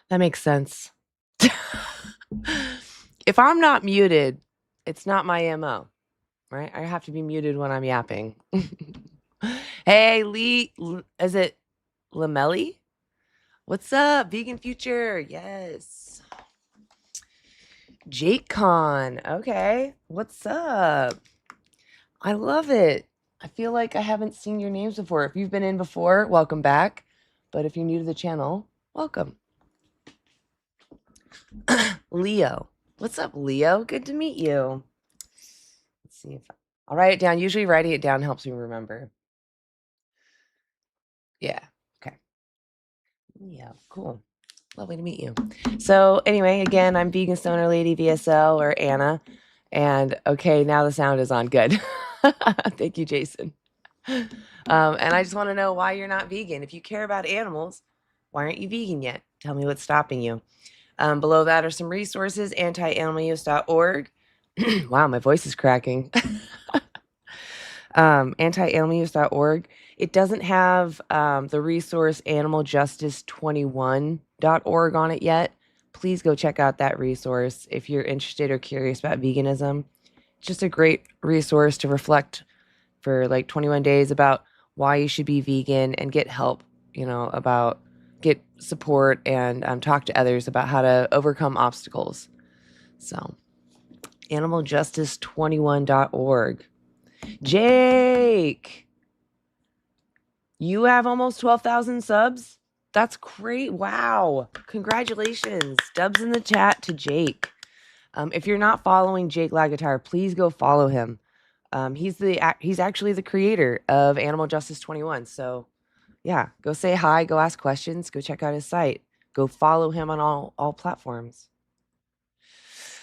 That makes sense. If I'm not muted, it's not my MO, right? I have to be muted when I'm yapping. Hey, is it Lamelli? What's up? Vegan Future. Yes. Jake Con. Okay. What's up? I love it. I feel like I haven't seen your names before. If you've been in before, welcome back. But if you're new to the channel, welcome. Leo. What's up, Leo? Good to meet you. Let's see if I'll write it down. Usually writing it down helps me remember. Yeah. Okay. Yeah. Cool. Lovely to meet you. So anyway, again, I'm Vegan Stoner Lady VSL or Anna. And okay, now the sound is on. Good. Thank you, Jason. And I just want to know why you're not vegan. If you care about animals, why aren't you vegan yet? Tell me what's stopping you. Below that are some resources, antianimaluse.org. Wow, my voice is cracking. Antianimaluse.org. It doesn't have the resource animaljustice21.org on it yet. Please go check out that resource if you're interested or curious about veganism. It's just a great resource to reflect for like 21 days about why you should be vegan and get help, get support and talk to others about how to overcome obstacles. So, animaljustice21.org. Jake, you have almost 12,000 subs? That's great. Wow. Congratulations. Dubs in the chat to Jake. If you're not following Jake Lagatar, please go follow him. He's actually the creator of Animal Justice 21. So yeah, go say hi, go ask questions, go check out his site, go follow him on all platforms.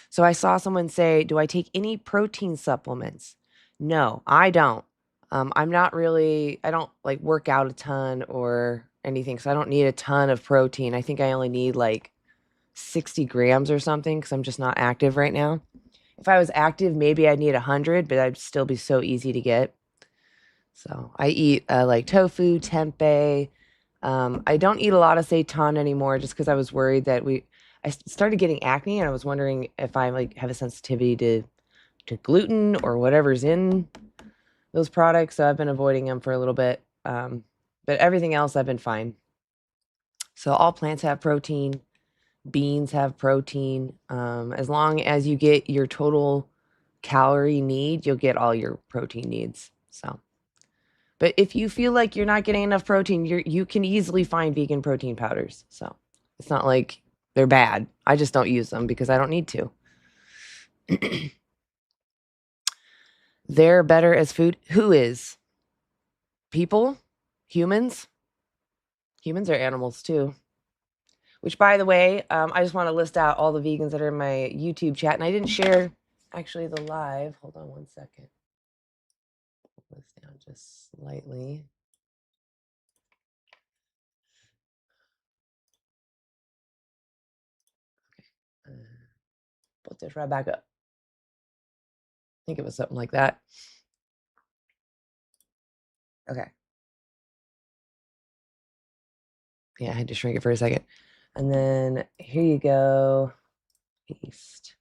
So I saw someone say, do I take any protein supplements? No, I don't. I don't like work out a ton or anything. So I don't need a ton of protein. I think I only need like 60 grams or something because I'm just not active right now. If I was active, maybe I'd need 100, but I'd still be so easy to get. So I eat like tofu, tempeh. I don't eat a lot of seitan anymore just because I was worried that I started getting acne and I was wondering if I like have a sensitivity to gluten or whatever's in those products. So I've been avoiding them for a little bit. But everything else I've been fine. So all plants have protein. Beans have protein. As long as you get your total calorie need, you'll get all your protein needs. So, but if you feel like you're not getting enough protein, you can easily find vegan protein powders. So it's not like they're bad. I just don't use them because I don't need to. They're better as food. Who is? People? Humans? Humans are animals too. Which, by the way, I just want to list out all the vegans that are in my YouTube chat. And I didn't share, actually, the live. Hold on one second. Pull this down just slightly. Okay. Put this right back up. I think it was something like that. Okay. Yeah, I had to shrink it for a second. And then here you go. Paste.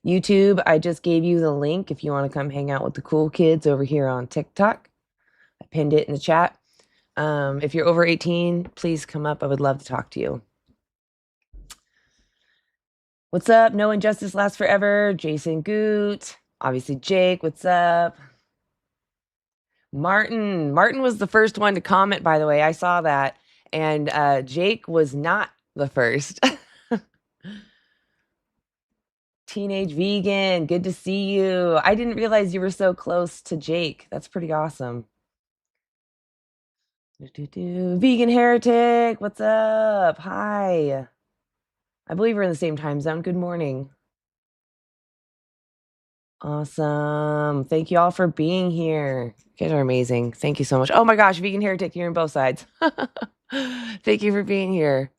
YouTube, I just gave you the link if you want to come hang out with the cool kids over here on TikTok. I pinned it in the chat. If you're over 18, please come up. I would love to talk to you. What's up? No injustice lasts forever. Jason Goot. Obviously, Jake. What's up? Martin. Martin was the first one to comment, by the way. I saw that. And Jake was not the first. Teenage vegan. Good to see you. I didn't realize you were so close to Jake. That's pretty awesome. Vegan heretic. What's up? Hi. I believe we're in the same time zone. Good morning. Awesome. Thank you all for being here. You guys are amazing. Thank you so much. Oh my gosh, vegan heretic, you're on both sides. Thank you for being here.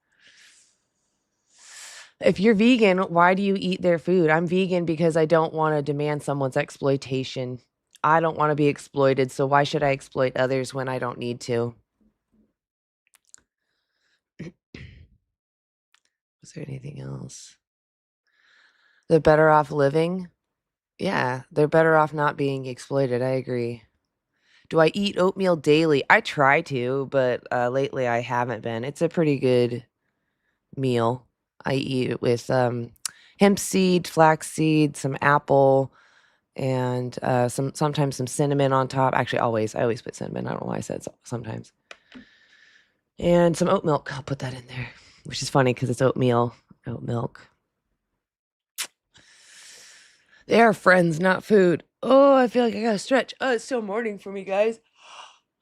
If you're vegan, why do you eat their food? I'm vegan because I don't want to demand someone's exploitation. I don't want to be exploited, so why should I exploit others when I don't need to? Is there anything else? They're better off living. Yeah, they're better off not being exploited. I agree. Do I eat oatmeal daily? I try to, but lately I haven't been. It's a pretty good meal. I eat it with hemp seed, flax seed, some apple, and sometimes some cinnamon on top. Actually, I always put cinnamon. I don't know why I said sometimes. And some oat milk. I'll put that in there, which is funny because it's oatmeal, oat milk. They are friends, not food. Oh, I feel like I gotta stretch. Oh, it's still morning for me, guys.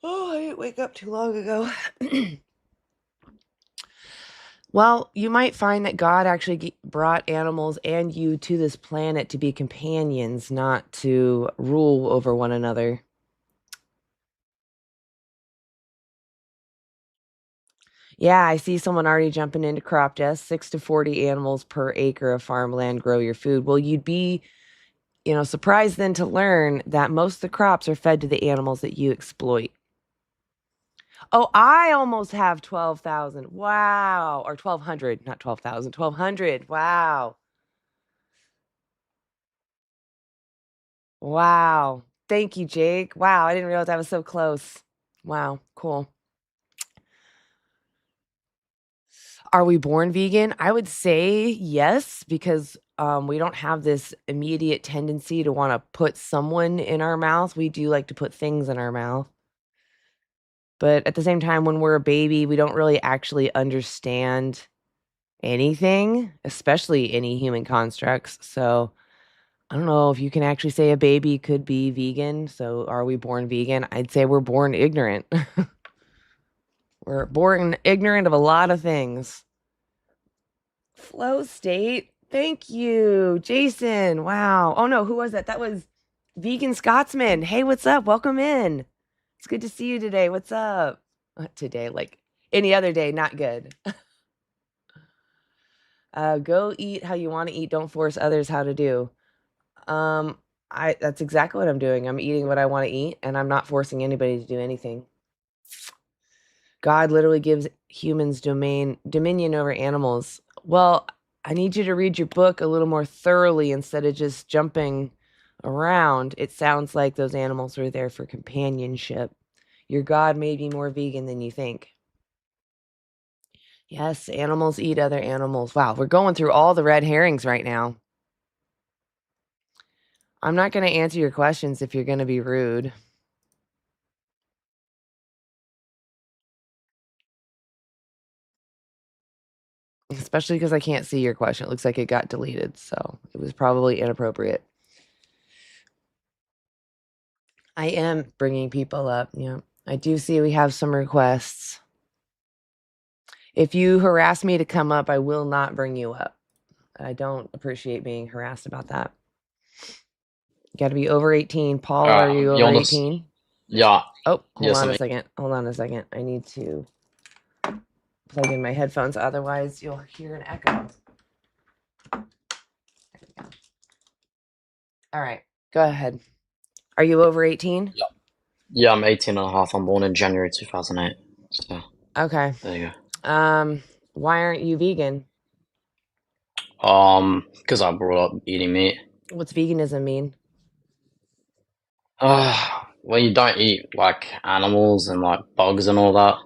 Oh, I didn't wake up too long ago. Well, you might find that God actually brought animals and you to this planet to be companions, not to rule over one another. Yeah, I see someone already jumping into crop dust. 6 to 40 animals per acre of farmland grow your food. Well, you'd be, surprised then to learn that most of the crops are fed to the animals that you exploit. Oh, I almost have 12,000. Wow. Or 1,200, not 12,000, 1,200. Wow. Wow. Thank you, Jake. Wow. I didn't realize I was so close. Wow. Cool. Are we born vegan? I would say yes, because we don't have this immediate tendency to want to put someone in our mouth. We do like to put things in our mouth. But at the same time, when we're a baby, we don't really actually understand anything, especially any human constructs. So I don't know if you can actually say a baby could be vegan. So are we born vegan? I'd say we're born ignorant. We're born ignorant of a lot of things. Flow state. Thank you, Jason. Wow. Oh no, who was that? That was Vegan Scotsman. Hey, what's up? Welcome in. It's good to see you today. What's up? Today, like any other day, not good. Go eat how you want to eat. Don't force others how to do. Um, that's exactly what I'm doing. I'm eating what I want to eat, and I'm not forcing anybody to do anything. God literally gives humans dominion over animals. Well, I need you to read your book a little more thoroughly instead of just jumping around. It sounds like those animals were there for companionship. Your God may be more vegan than you think. Yes, animals eat other animals. Wow, we're going through all the red herrings right now. I'm not going to answer your questions if you're going to be rude. Especially because I can't see your question. It looks like it got deleted, so it was probably inappropriate. I am bringing people up. Yeah, I do see we have some requests. If you harass me to come up, I will not bring you up. I don't appreciate being harassed about that. You got to be over 18. Paul, are you over 18? Yeah. Oh, hold Yes, on I a mean, second. Hold on a second. I need to plug in my headphones. Otherwise, you'll hear an echo. There we go. All right, go ahead. Are you over 18? yeah. Yeah, I'm 18 and a half. I'm born in January 2008. So, Okay. there you Why aren't you vegan? go. Because I brought up eating meat. What's veganism mean? When you don't eat, like, animals and, like, bugs and all that.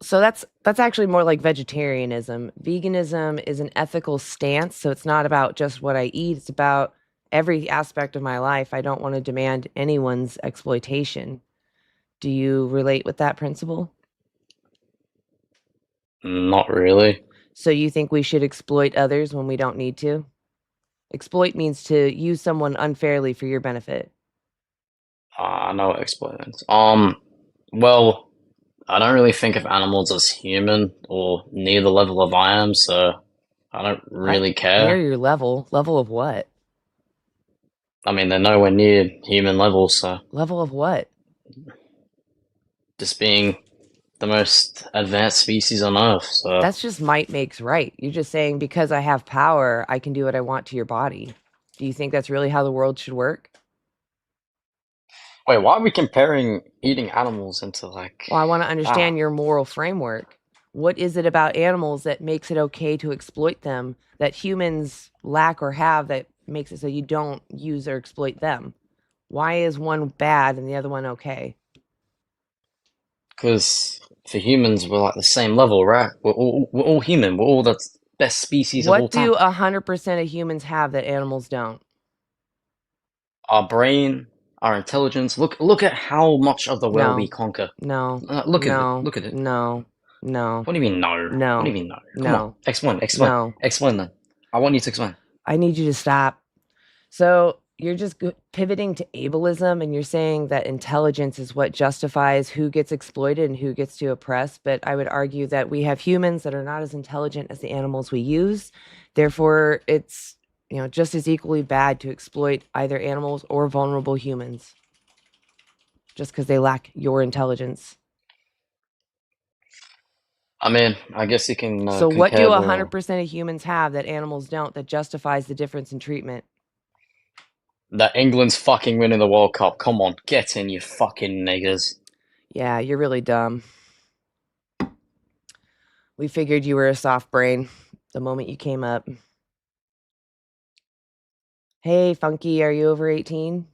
So that's actually more like vegetarianism. Veganism is an ethical stance, so it's not about just what I eat, it's about every aspect of my life. I don't want to demand anyone's exploitation. Do you relate with that principle? Not really. So you think we should exploit others when we don't need to? Exploit means to use someone unfairly for your benefit. I know what exploit. Well, I don't really think of animals as human or near the level of I am, so I don't What? really Near care. your level? Level of what? I mean, they're nowhere near human level, so Level of what? just being the most advanced species on Earth, so. That's just might makes right. You're just saying because I have power, I can do what I want to your body. Do you think that's really how the world should work? Wait, why are we comparing eating animals into like Well, I want to that? understand your moral framework. What is it about animals that makes it okay to exploit them that humans lack or have that makes it so you don't use or exploit them? Why is one bad and the other one okay? Because for humans, we're like the same level, right? We're all human. We're all the best species of all What time. do 100% of humans have that animals don't? Our brain, our intelligence. Look at how much of the world we No, conquer. no, Look at it. no, Look at it. no, no, What do you mean no? What do you no, mean no? Come on, no, explain, explain, no. explain then. I want you to explain. I need you to stop. So you're just pivoting to ableism and you're saying that intelligence is what justifies who gets exploited and who gets to oppress. But I would argue that we have humans that are not as intelligent as the animals we use. Therefore, it's just as equally bad to exploit either animals or vulnerable humans just because they lack your intelligence. I mean, I guess you can So what do compare the 100% of humans have that animals don't that justifies the difference in treatment? that England's fucking winning the World Cup. Come on, get in, you fucking niggers. Yeah, you're really dumb. We figured you were a soft brain the moment you came up. Hey, Funky, are you over 18?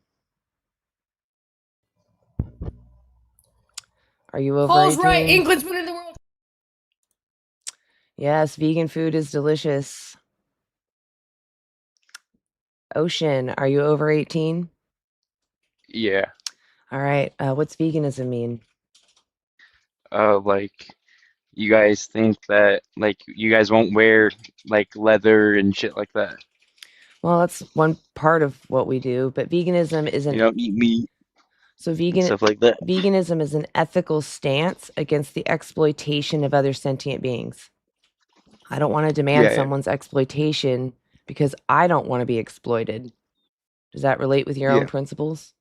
Are you over Paul's 18? right. England's winning the world. Yes, vegan food is delicious. Ocean, are you over 18? Yeah. All right. What's veganism mean? Like you guys think that like you guys won't wear like leather and shit like that. Well, that's one part of what we do, but veganism You isn't. don't eat meat So and stuff like that. veganism is an ethical stance against the exploitation of other sentient beings. I don't want to demand Yeah, yeah. someone's exploitation because I don't want to be exploited. Does that relate with your own Yeah. principles?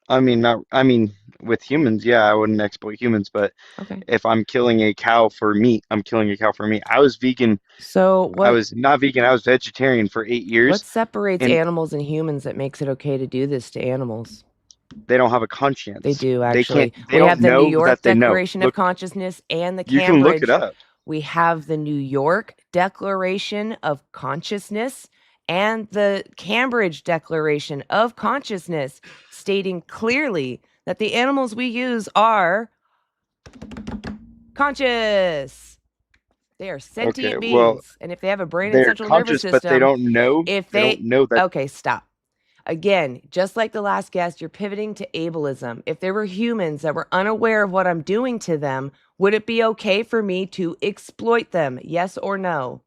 I mean with humans, yeah, I wouldn't exploit humans, but Okay. if I'm killing a cow for meat, I'm killing a cow for meat. I was vegan. So I was not vegan. I was vegetarian for 8 years, what separates and animals and humans that makes it okay to do this to animals? they don't have a They conscience. do They can't. actually. They We don't have the New know York that they know. Declaration of Look, Consciousness and the you can look it Cambridge. up. We have the New York Declaration of Consciousness and the Cambridge Declaration of Consciousness, stating clearly that the animals we use are conscious. They are Okay, sentient well, beings. And if they have a brain and they're central nervous conscious, but they system, don't know. if They don't they, know that. okay, stop. Again, just like the last guest, you're pivoting to ableism. If there were humans that were unaware of what I'm doing to them, would it be okay for me to exploit them? Yes or no?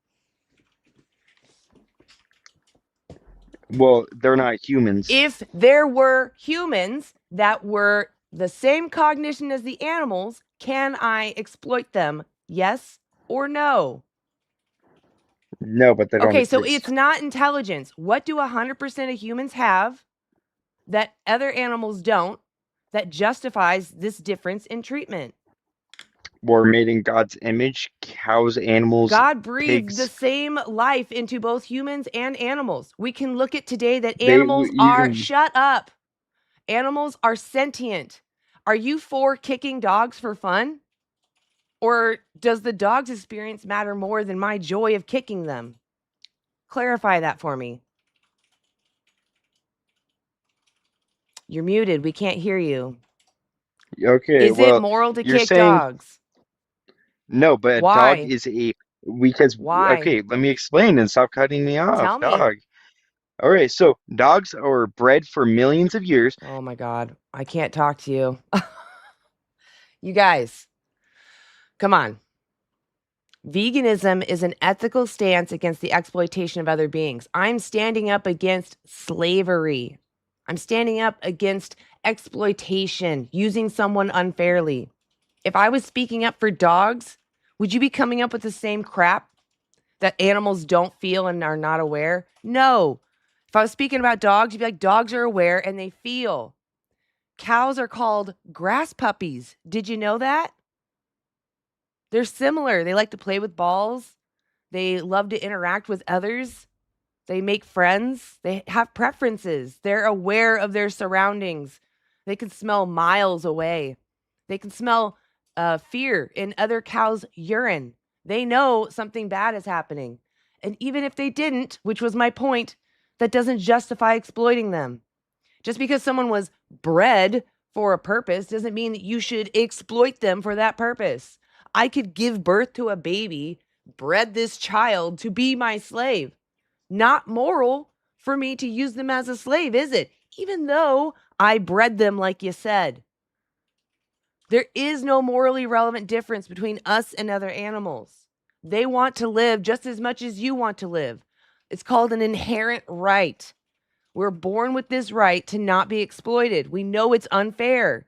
Well, they're not humans. If there were humans that were the same cognition as the animals, can I exploit them? Yes or no? No, but they don't Okay, so exist. it's not intelligence. What do 100% of humans have that other animals don't that justifies this difference in treatment? We're made in God's image. Cows, animals, God breathed the pigs. same life into both humans and animals. We can look at today that They animals you are, can. shut up. Animals are sentient. Are you for kicking dogs for fun? Or does the dog's experience matter more than my joy of kicking them? Clarify that for me. You're muted. We can't hear you. Okay, Is it well, moral to you're kick saying dogs? no, but a dog Why? is a because Why? okay, let me explain and stop cutting me off, Tell me. dog. All right, so dogs are bred for millions of years. Oh my God. I can't talk to you. You guys, come on. Veganism is an ethical stance against the exploitation of other beings. I'm standing up against slavery. I'm standing up against exploitation, using someone unfairly. If I was speaking up for dogs, would you be coming up with the same crap that animals don't feel and are not aware? No. If I was speaking about dogs, you'd be like, dogs are aware and they feel. Cows are called grass puppies. Did you know that? They're similar. They like to play with balls. They love to interact with others. They make friends. They have preferences. They're aware of their surroundings. They can smell miles away. They can smell fear in other cows' urine. They know something bad is happening. And even if they didn't, which was my point, that doesn't justify exploiting them. Just because someone was bred for a purpose doesn't mean that you should exploit them for that purpose. I could give birth to a baby, bred this child to be my slave. Not moral for me to use them as a slave, is it? Even though I bred them like you said. There is no morally relevant difference between us and other animals. They want to live just as much as you want to live. It's called an inherent right. We're born with this right to not be exploited. We know it's unfair.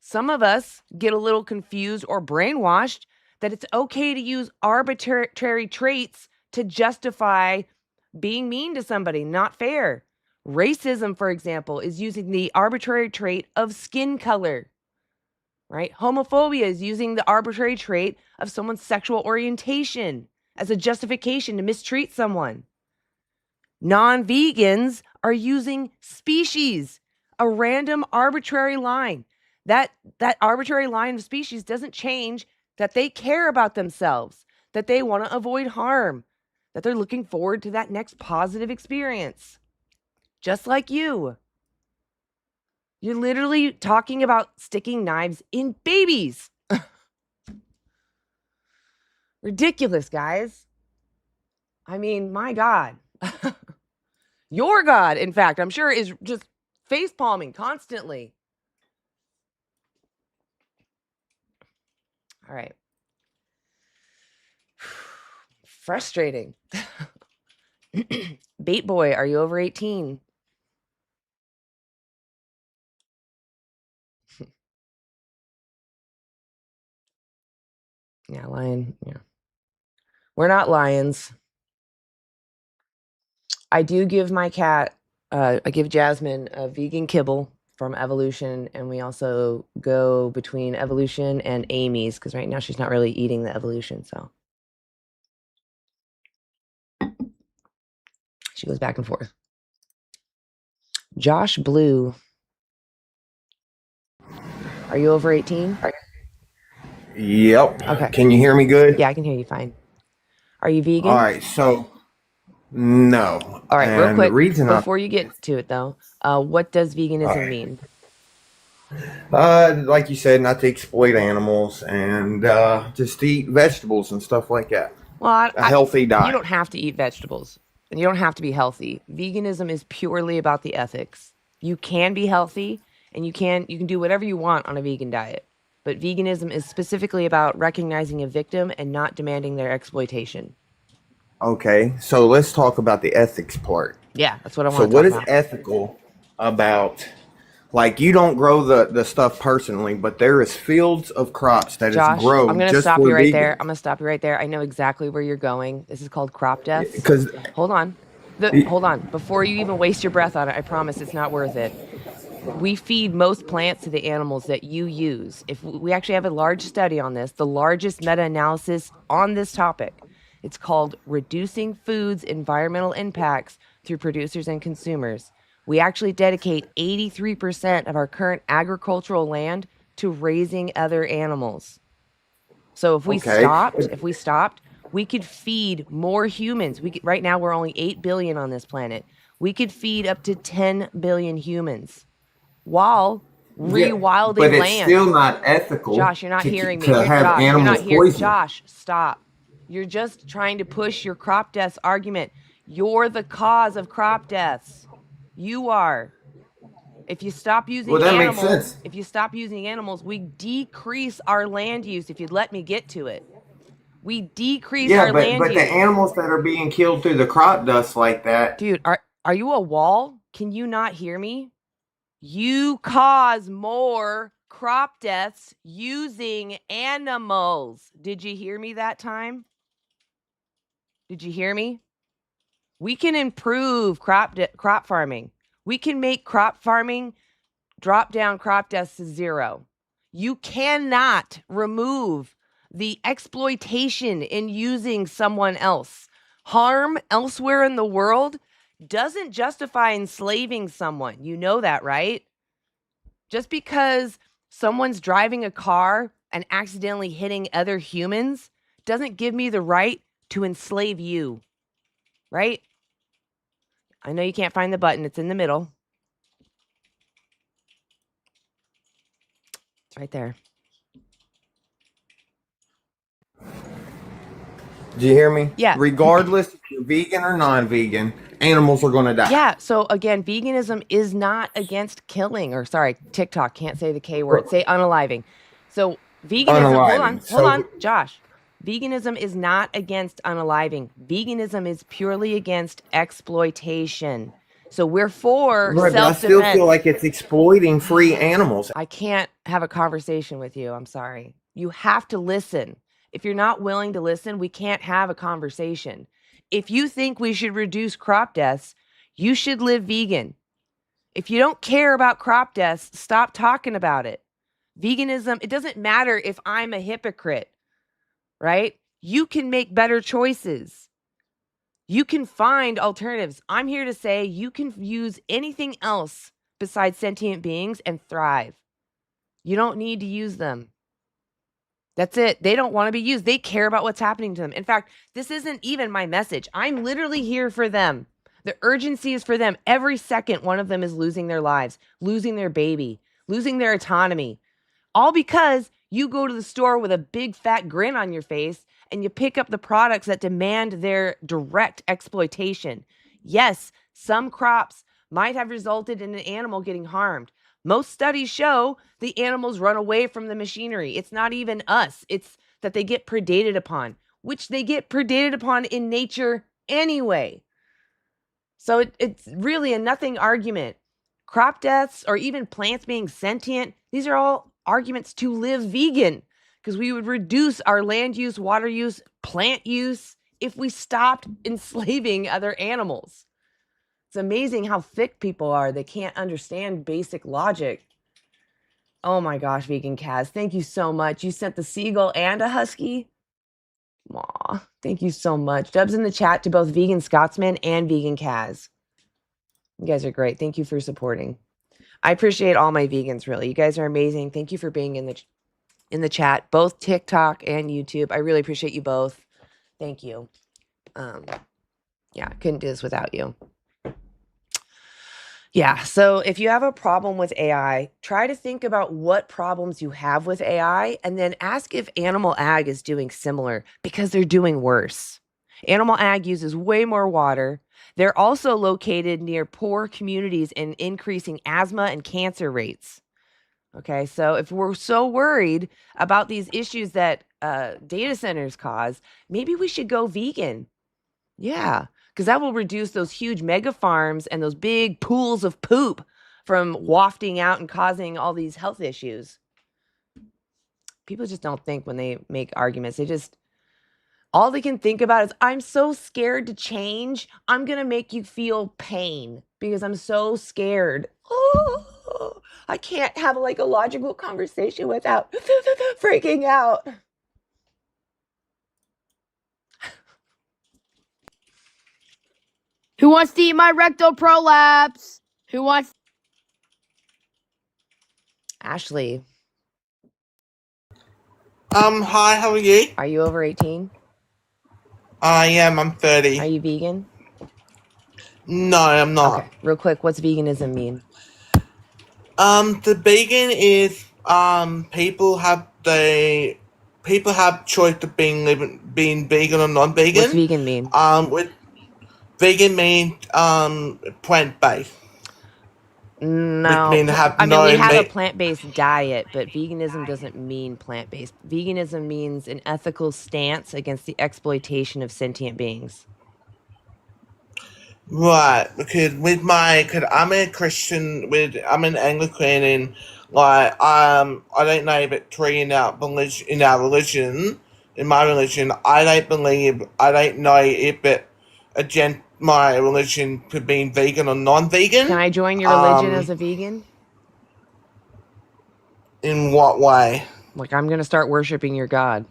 Some of us get a little confused or brainwashed that it's okay to use arbitrary traits to justify being mean to somebody. Not fair. Racism, for example, is using the arbitrary trait of skin color, right? Homophobia is using the arbitrary trait of someone's sexual orientation as a justification to mistreat someone. Non-vegans are using species, a random arbitrary line. That arbitrary line of species doesn't change that they care about themselves, that they want to avoid harm, that they're looking forward to that next positive experience. Just like you. You're literally talking about sticking knives in babies. Ridiculous, guys. I mean, my God. Your God, in fact, I'm sure is just face palming constantly. All right. Frustrating. Bait boy, are you over 18? Yeah, lion. Yeah. We're not lions. I do give my cat, I give Jasmine a vegan kibble from Evolution, and we also go between Evolution and Amy's because right now she's not really eating the Evolution, so she goes back and forth. Josh Blue, are you over 18? Yep. Okay. Can you hear me good? Yeah, I can hear you fine. Are you vegan? All right. So, no. All right, real And quick, the reason before you get to it though, what does veganism mean? Like you said, not to exploit animals and just to eat vegetables and stuff like that. Well, A healthy diet. You don't have to eat vegetables, and you don't have to be healthy. Veganism is purely about the ethics. You can be healthy, and you can do whatever you want on a vegan diet. But veganism is specifically about recognizing a victim and not demanding their exploitation. Okay. So let's talk about the ethics part. Yeah, that's what I So want to what talk is about. ethical about, like, you don't grow the stuff personally, but there is fields of crops that Josh, is grown I'm going to just stop for you right vegan. there. I'm going to stop you right there. I know exactly where you're going. This is called crop deaths. Because Hold on. Hold on. Before you even waste your breath on it, I promise it's not worth it. We feed most plants to the animals that you use. If we actually have a large study on this, the largest meta-analysis on this topic. It's called Reducing Food's Environmental Impacts Through Producers and Consumers. We actually dedicate 83% of our current agricultural land to raising other animals. So if we stopped, we could feed more humans. Right now we're only 8 billion on this planet. We could feed up to 10 billion humans while rewilding but it's land. still not ethical. Josh, you're not hearing me. To have Josh, animals poisoned. Josh, stop. You're just trying to push your crop deaths argument. You're the cause of crop deaths. You are. If you stop using makes sense. if you stop using animals, we decrease our land use. If you'd let me get to it, we decrease our land but use. the animals that are being killed through the crop dust like that, dude, are you a wall? Can you not hear me? You cause more crop deaths using animals. Did you hear me that time? Did you hear me? We can improve crop farming. We can make crop farming drop down crop deaths to 0. You cannot remove the exploitation in using someone else. Harm elsewhere in the world doesn't justify enslaving someone. You know that, right? Just because someone's driving a car and accidentally hitting other humans doesn't give me the right to enslave you, right? I know you can't find the button. It's in the middle. It's right there. Do you hear me? Yeah. Regardless if you're vegan or non-vegan, animals are going to die. Yeah. So again, veganism is not against killing, or sorry, TikTok can't say the K word. Say unaliving. So veganism, Unaliving. hold on, Josh. Veganism is not against unaliving. Veganism is purely against exploitation. So we're for Right, but I self-defense. still feel like it's exploiting free animals. I can't have a conversation with you. I'm sorry. You have to listen. If you're not willing to listen, we can't have a conversation. If you think we should reduce crop deaths, you should live vegan. If you don't care about crop deaths, stop talking about it. Veganism, it doesn't matter if I'm a hypocrite, right? You can make better choices. You can find alternatives. I'm here to say you can use anything else besides sentient beings and thrive. You don't need to use them. That's it. They don't want to be used. They care about what's happening to them. In fact, this isn't even my message. I'm literally here for them. The urgency is for them. Every second, one of them is losing their lives, losing their baby, losing their autonomy. All because you go to the store with a big fat grin on your face and you pick up the products that demand their direct exploitation. Yes, some crops might have resulted in an animal getting harmed. Most studies show the animals run away from the machinery. It's not even us. It's that they get predated upon, which they get predated upon in nature anyway. So it's really a nothing argument. Crop deaths or even plants being sentient, these are all arguments to live vegan because we would reduce our land use, water use, plant use if we stopped enslaving other animals. It's amazing how thick people are. They can't understand basic logic. Oh my gosh, Vegan Kaz, thank you so much. You sent the seagull and a husky. Aw, thank you so much. Dubs in the chat to both Vegan Scotsman and Vegan Kaz. You guys are great. Thank you for supporting. I appreciate all my vegans, really. You guys are amazing. Thank you for being in the chat, both TikTok and YouTube. I really appreciate you both. Thank you. Yeah, couldn't do this without you. Yeah, so if you have a problem with AI, try to think about what problems you have with AI and then ask if Animal Ag is doing similar because they're doing worse. Animal Ag uses way more water. They're also located near poor communities and increasing asthma and cancer rates. Okay, so if we're so worried about these issues that data centers cause, maybe we should go vegan. Yeah, because that will reduce those huge mega farms and those big pools of poop from wafting out and causing all these health issues. People just don't think when they make arguments. All they can think about is, I'm so scared to change. I'm going to make you feel pain because I'm so scared. Oh, I can't have like a logical conversation without freaking out. Who wants to eat my rectal prolapse? Who wants? Ashley, Hi, how are you? are you over 18? I am, I'm 30. Are you vegan? No, I'm not. Okay, real quick, what's veganism mean? The vegan is, people have choice of being vegan or non-vegan. What's vegan mean? With vegan means, plant-based. No, Which means have I mean, no we have a meat. plant-based diet, but veganism doesn't mean plant-based. Veganism means an ethical stance against the exploitation of sentient beings. Right, because cause I'm a Christian, I'm an Anglican, and like, I don't know if it's true in our religion, in my religion, I don't know if it against my religion for being vegan or non-vegan. Can I join your religion as a vegan? In what way? Like, I'm going to start worshiping your God.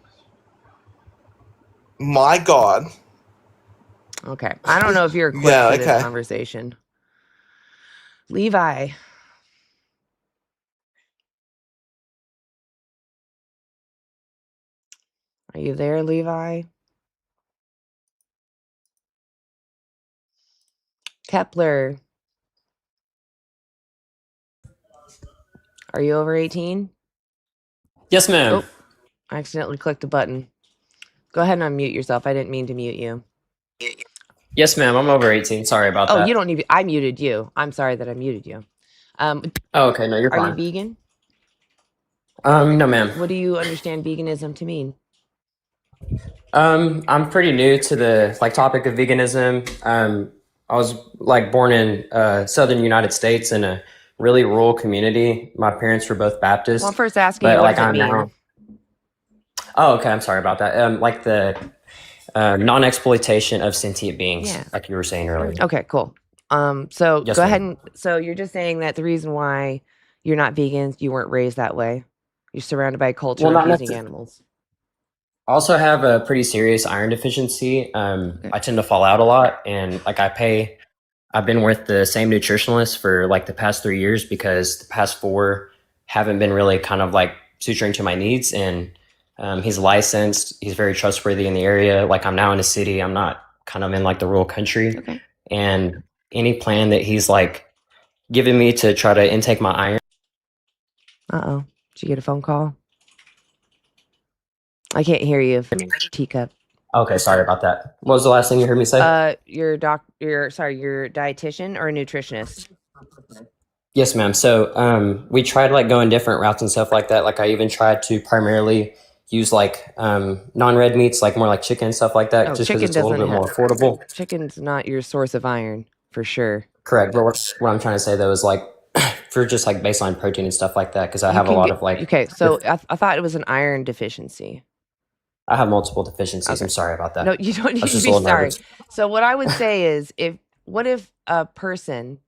My God. Okay. I don't know if you're equipped Yeah, for this okay. conversation. Levi, Are you there, Levi? Kepler, are you over 18? Yes, ma'am. Oh, I accidentally clicked a button. Go ahead and unmute yourself. I didn't mean to mute you. Yes, ma'am. I'm over 18. Sorry about Oh, that. you don't need. I muted you. I'm sorry that I muted you. Oh, okay. No, you're Are you fine. vegan? No, ma'am. What do you understand veganism to mean? I'm pretty new to the topic of veganism. I was born in southern United States in a really rural community. My parents were both Baptist. Well, I'm first asking but you, what does it I'm mean? now. Oh, okay. I'm sorry about that. The non-exploitation of sentient beings, Yeah. like you were saying earlier. Okay, cool. So Yes, go ma'am. ahead and so you're just saying that the reason why you're not vegan, you weren't raised that way. You're surrounded by a culture Well, of not using necess- animals. I also have a pretty serious iron deficiency. I tend to fall out a lot, and I've been with the same nutritionalist for the past 3 years because the past 4 haven't been really kind of suturing to my needs. And he's licensed. He's very trustworthy in the area. I'm now in a city. I'm not kind of in the rural country. Okay. And any plan that he's giving me to try to intake my iron. Uh-oh. Did you get a phone call? I can't hear you, teacup. Okay, sorry about that. What was the last thing you heard me say? Your dietitian or a nutritionist? Yes, ma'am. So we tried going different routes and stuff like that. I even tried to primarily use non-red meats, more like chicken and stuff like that, just because it's a little bit more affordable. Chicken's not your source of iron for sure. Correct. But what I'm trying to say though is for just baseline protein and stuff like that, because I have a lot of Okay, so I thought it was an iron deficiency. I have multiple deficiencies. Okay. I'm sorry about that. No, you don't need to be sorry. So what I would say is what if a person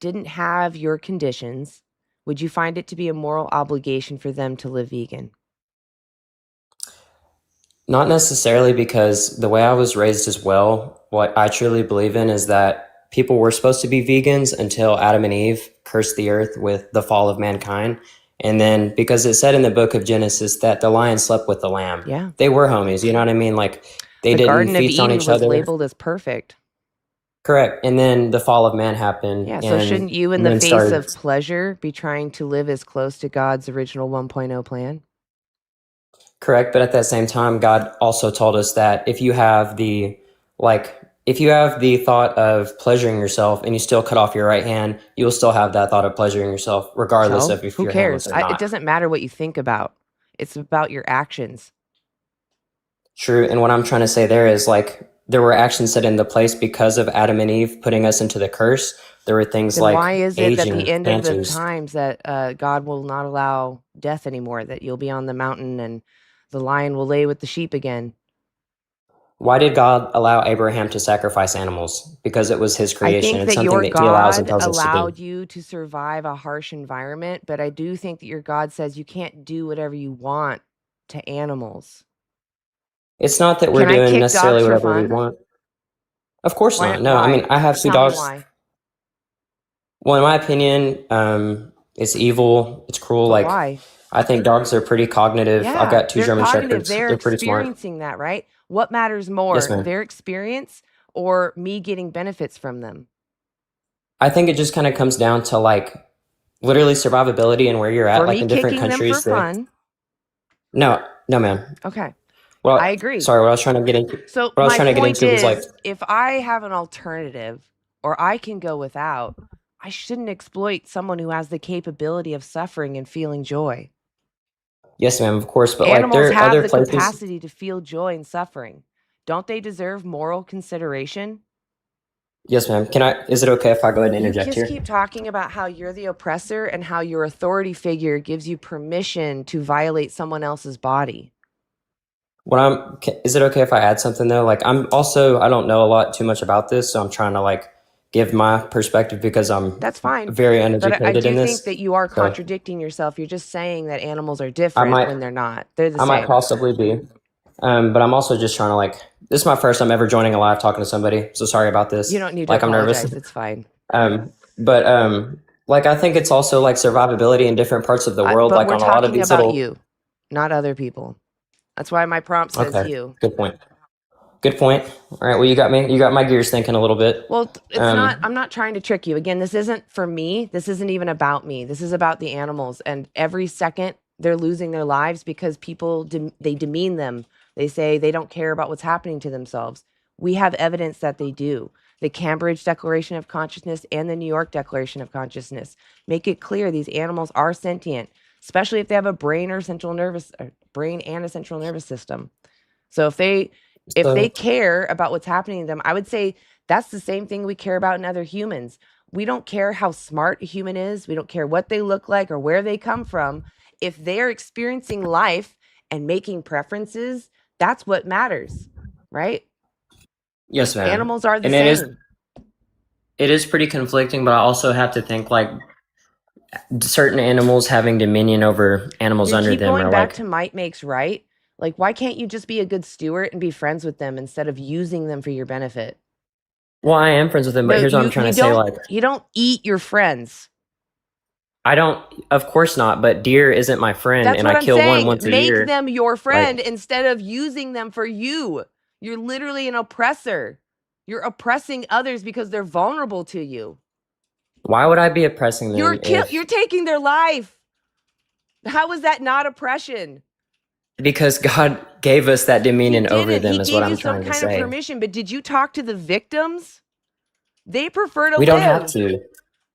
didn't have your conditions, would you find it to be a moral obligation for them to live vegan? Not necessarily, because the way I was raised as well, what I truly believe in is that people were supposed to be vegans until Adam and Eve cursed the earth with the fall of mankind. And then because it said in the book of Genesis that the lion slept with the lamb. Yeah. They were homies, you know what I mean? They didn't Garden of feast on Eden each was other. labeled as perfect. Correct. And then the fall of man happened. Yeah, so shouldn't you, in the face of pleasure, be trying to live as close to God's original 1.0 plan? Correct. But at that same time, God also told us that if you have the thought of pleasuring yourself and you still cut off your right hand, you will still have that thought of pleasuring yourself, regardless of if who you're cares? handless or not. It doesn't matter what you think about. It's about your actions. True. And what I'm trying to say there is there were actions set into place because of Adam and Eve putting us into the curse. There were things Then why is it that aging, the end of the cancers. times that God will not allow death anymore, that you'll be on the mountain and the lion will lay with the sheep again? Why did God allow Abraham to sacrifice animals? Because it was his creation. I think It's that your something that he allows and God tells us to do. allowed you to survive a harsh environment, but I do think that your God says you can't do whatever you want to animals. It's not that we're Can I doing kick necessarily dogs for whatever we fun? want. Of course Why- not. No, I why? mean, I have 2 Tell me dogs. why. Well, in my opinion, it's evil. It's cruel. But why? I think dogs are pretty cognitive. Yeah, I've got 2 they're German cognitive. Shepherds. They're They're pretty smart. experiencing that, right? What matters more, Yes, ma'am. their experience or me getting benefits from them? I think it just kind of comes down to literally survivability and where you're at, For me in different kicking them countries. for fun. No, ma'am. Okay. Well, I agree. Sorry, what I was trying to get into. So What I was my trying to get point into was is, if I have an alternative or I can go without, I shouldn't exploit someone who has the capability of suffering and feeling joy. yes, ma'am, of course, but Animals there are have other the places. capacity to feel joy and suffering. Don't they deserve moral consideration? Yes, ma'am. Is it okay if I go ahead and You interject just here? keep talking about how you're the oppressor and how your authority figure gives you permission to violate someone else's body. Is it okay if I add something though? I don't know a lot too much about this, so I'm trying to give my perspective because I'm That's fine. very But uneducated I do in this. think that you are So contradicting yourself. You're just saying that animals are different when they're not. They're the I might same. possibly be, but I'm also just trying to this is my first time ever joining a live talking to somebody, so sorry about this. You don't need to I'm nervous. apologize. It's fine. But I think it's also survivability in different parts of the world, But we're on a lot of talking these about little. you, not other people. That's why my prompt says Okay. you. Good point. Good point. All right. Well, you got me. You got my gears thinking a little bit. Well, it's not. I'm not trying to trick you. Again, this isn't for me. This isn't even about me. This is about the animals. And every second they're losing their lives because people they demean them. They say they don't care about what's happening to themselves. We have evidence that they do. The Cambridge Declaration of Consciousness and the New York Declaration of Consciousness make it clear these animals are sentient, especially if they have a brain and a central nervous system. So if they care about what's happening to them, I would say that's the same thing we care about in other humans. We don't care how smart a human is. We don't care what they look like or where they come from. If they're experiencing life and making preferences, that's what matters, right? Yes, ma'am. Animals are the And same. it is pretty conflicting, but I also have to think like certain animals having dominion over animals under keep them going are back like to might makes right. Like, why can't you just be a good steward and be friends with them instead of using them for your benefit? well, I am friends with them, but No, here's what I'm trying to say. Like, you don't eat your friends. I don't, of course not, but deer isn't my friend, That's and what I I'm kill saying. one once a Make year. them your friend instead of using them for you. You're literally an oppressor. You're oppressing others because they're vulnerable to you. Why would I be oppressing them? You're taking their life. How is that not oppression? Because God gave us that dominion over them, He is what gave I'm you some trying to kind of say. permission, but did you talk to the victims? They prefer to We live. don't have to.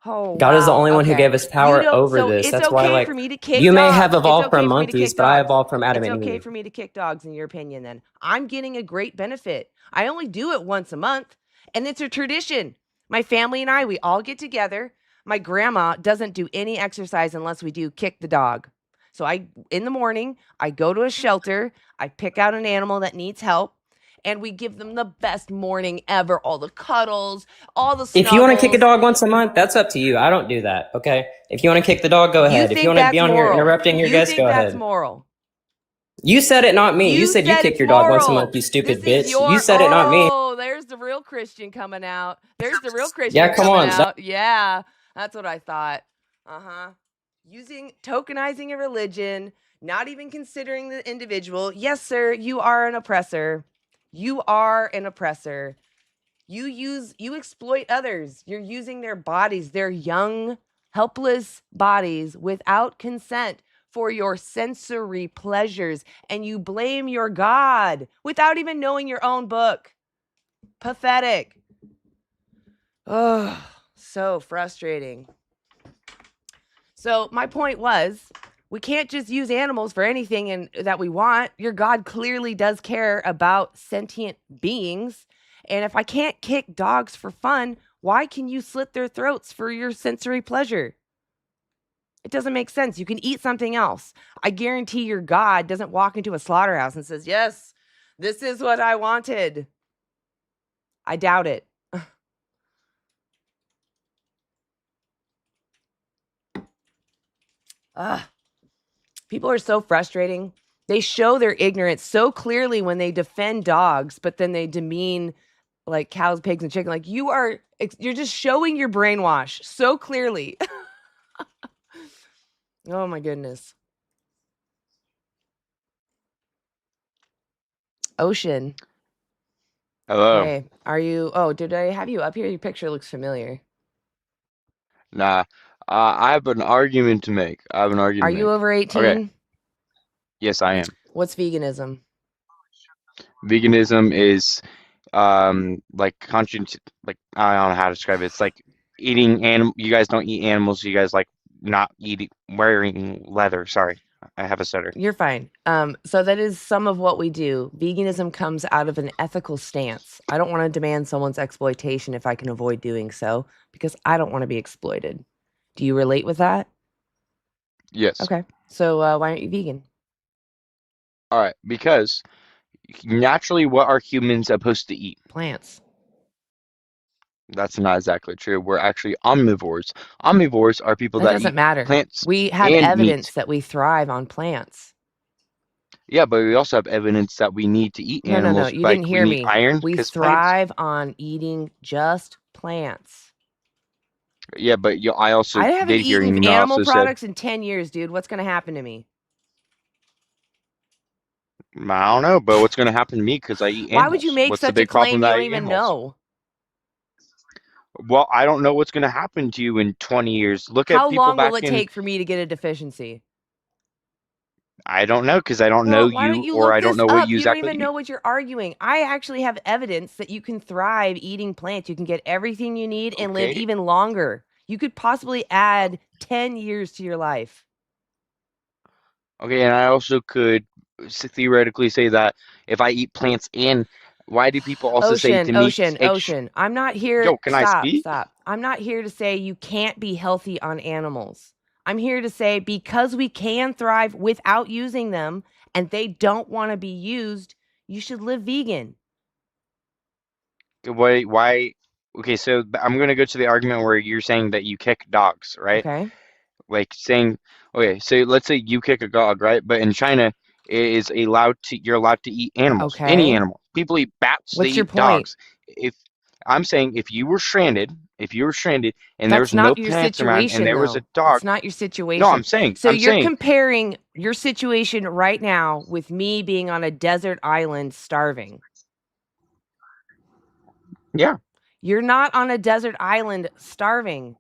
Oh, God is the only one who okay. gave us power over so this. it's That's okay why, like, for me to kick you may dogs. have evolved It's okay from for me to monkeys, kick but I dogs. evolved from Adam It's and okay Eve. for me to kick dogs, in your opinion, then. I'm getting a great benefit. I only do it once a month, and it's a tradition. My family and I, we all get together. My grandma doesn't do any exercise unless we do kick the dog. So in the morning, I go to a shelter. I pick out an animal that needs help, and we give them the best morning ever. All the cuddles, all the snuggles. If you want to kick a dog once a month, that's up to you. I don't do that, okay? If you want to kick the dog, go ahead. If you want to be on here interrupting your guests, go ahead. That's moral. You said it, not me. You said you kick your dog once a month, you stupid bitch. You said it, not me. Oh, there's the real Christian coming out. There's the real Christian Yeah, come coming on. out. Yeah, that's what I thought. Tokenizing a religion, not even considering the individual. Yes, sir, you are an oppressor. You are an oppressor. You exploit others. You're using their bodies, their young, helpless bodies without consent for your sensory pleasures, and you blame your God without even knowing your own book. Pathetic. Oh, so frustrating. So my point was, we can't just use animals for anything that we want. Your God clearly does care about sentient beings. And if I can't kick dogs for fun, why can you slit their throats for your sensory pleasure? It doesn't make sense. You can eat something else. I guarantee your God doesn't walk into a slaughterhouse and says, yes, this is what I wanted. I doubt it. People are so frustrating. They show their ignorance so clearly when they defend dogs, but then they demean like cows, pigs, and chicken. Like you're just showing your brainwash so clearly. Oh my goodness. Ocean. Hello. Hey, are you? Oh, did I have you up here? Your picture looks familiar. Nah. I have an argument to make. Are you over 18? Okay. Yes, I am. What's veganism? Veganism is like conscious, like I don't know how to describe it. It's like eating you guys don't eat animals, you guys like not wearing leather. Sorry, I have a stutter. You're fine. So that is some of what we do. Veganism comes out of an ethical stance. I don't want to demand someone's exploitation if I can avoid doing so, because I don't want to be exploited. Do you relate with that? Yes. Okay. So why aren't you vegan? All right, because naturally, what are humans supposed to eat? Plants. That's not exactly true. We're actually omnivores. Omnivores are people that doesn't eat matter. plants We have and evidence meat. that we thrive on plants. Yeah, but we also have evidence that we need to eat animals. No. You like didn't hear we need me. iron. We 'Cause thrive on eating just plants. Yeah, but I also I haven't did hear you. eaten You animal also products in 10 years, dude. What's going to happen to me? I don't know, but what's going to happen to me because I eat Why would you animals? make What's the such a big problem claim you that I don't eat even animals? know? Well, I don't know what's going to happen to you in 20 years. Look at How people long will back it in. take for me to get a deficiency? I don't know because I don't know Well, why don't you you or look I don't this know what up? you You don't exactly even eat. know what you're arguing. I actually have evidence that you can thrive eating plants. You can get everything you need and live Okay. even longer. You could possibly add 10 years to your life. Okay, and I also could theoretically say that if I eat plants and why do people also say to me, Ocean. I'm not here. yo, can I speak? Stop. I'm not here to say you can't be healthy on animals. I'm here to say because we can thrive without using them and they don't want to be used, you should live vegan. Why? Okay, so I'm gonna go to the argument where you're saying that you kick dogs, right? Okay. Like saying, okay, so let's say you kick a dog, right? But in China, you're allowed to eat animals, any Okay. animal. People eat bats, they What's your eat point? dogs. If I'm saying if you were stranded and there That's was no not your plants around and situation, there was a though. dog, It's not your no, situation. So I'm you're saying, comparing your situation right now with me being on a desert island starving. yeah. You're not on a desert island starving.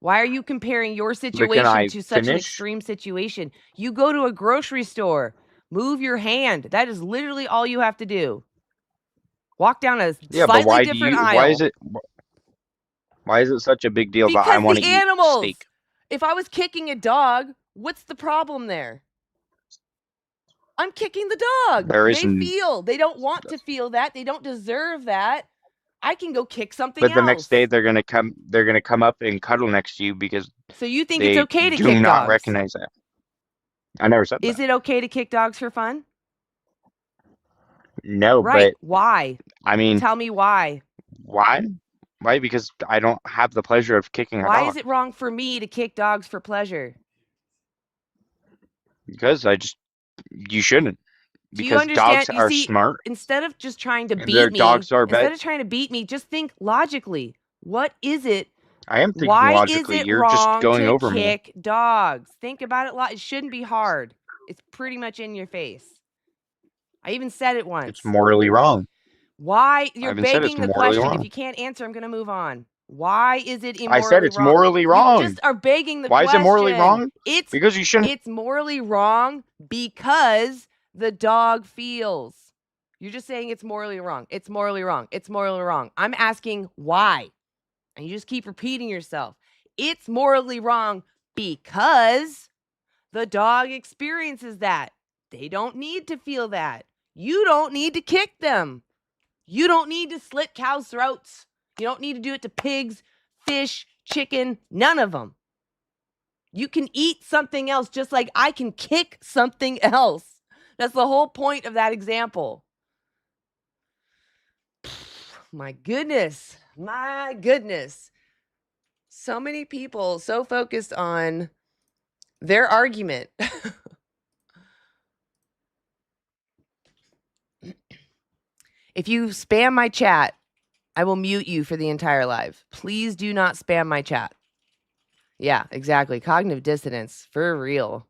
Why are you comparing your But can situation I to such an finish? extreme situation? You go to a grocery store, move your hand. That is literally all you have to do. Walk down a Yeah, but slightly different aisle. why is it such a big deal that I Because want the to eat animals. steak? If I was kicking a dog, what's the problem there? I'm kicking the dog. There They isn't, feel. They don't want to feel that. They don't deserve that. I can go kick something but the next else. day they're gonna come up and cuddle next to you because So you think it's they okay to do kick not dogs? recognize that. I never said Is that. it okay to kick dogs for fun? No, Right. but Why? I mean, Tell me why. why? Why? Because I don't have the pleasure of kicking a Why is dog. it wrong for me to kick dogs for pleasure? Because you shouldn't. Do you Because understand? dogs You are see, smart instead of just trying to and their beat me, dogs are instead bad. of trying to beat me, just think logically. What is it? I am thinking Why is logically. it You're just wrong going to over me. kick dogs? Think about it. It shouldn't be hard. It's pretty much in your face. I even said it once. It's morally wrong. Why? I You're haven't said it's begging the morally question. If wrong. you can't answer, I'm going to move on. Why is it I said immorally it's wrong? morally You wrong. just are begging the Why is it morally question. wrong? Because you shouldn't. It's morally wrong because the dog feels. You're just saying it's morally wrong. It's morally wrong. It's morally wrong. I'm asking why. And you just keep repeating yourself. It's morally wrong because the dog experiences that. They don't need to feel that. You don't need to kick them. You don't need to slit cows' throats. You don't need to do it to pigs, fish, chicken, none of them. You can eat something else just like I can kick something else. That's the whole point of that example. My goodness. My goodness. So many people so focused on their argument. If you spam my chat, I will mute you for the entire live. Please do not spam my chat. Yeah, exactly. Cognitive dissonance. For real.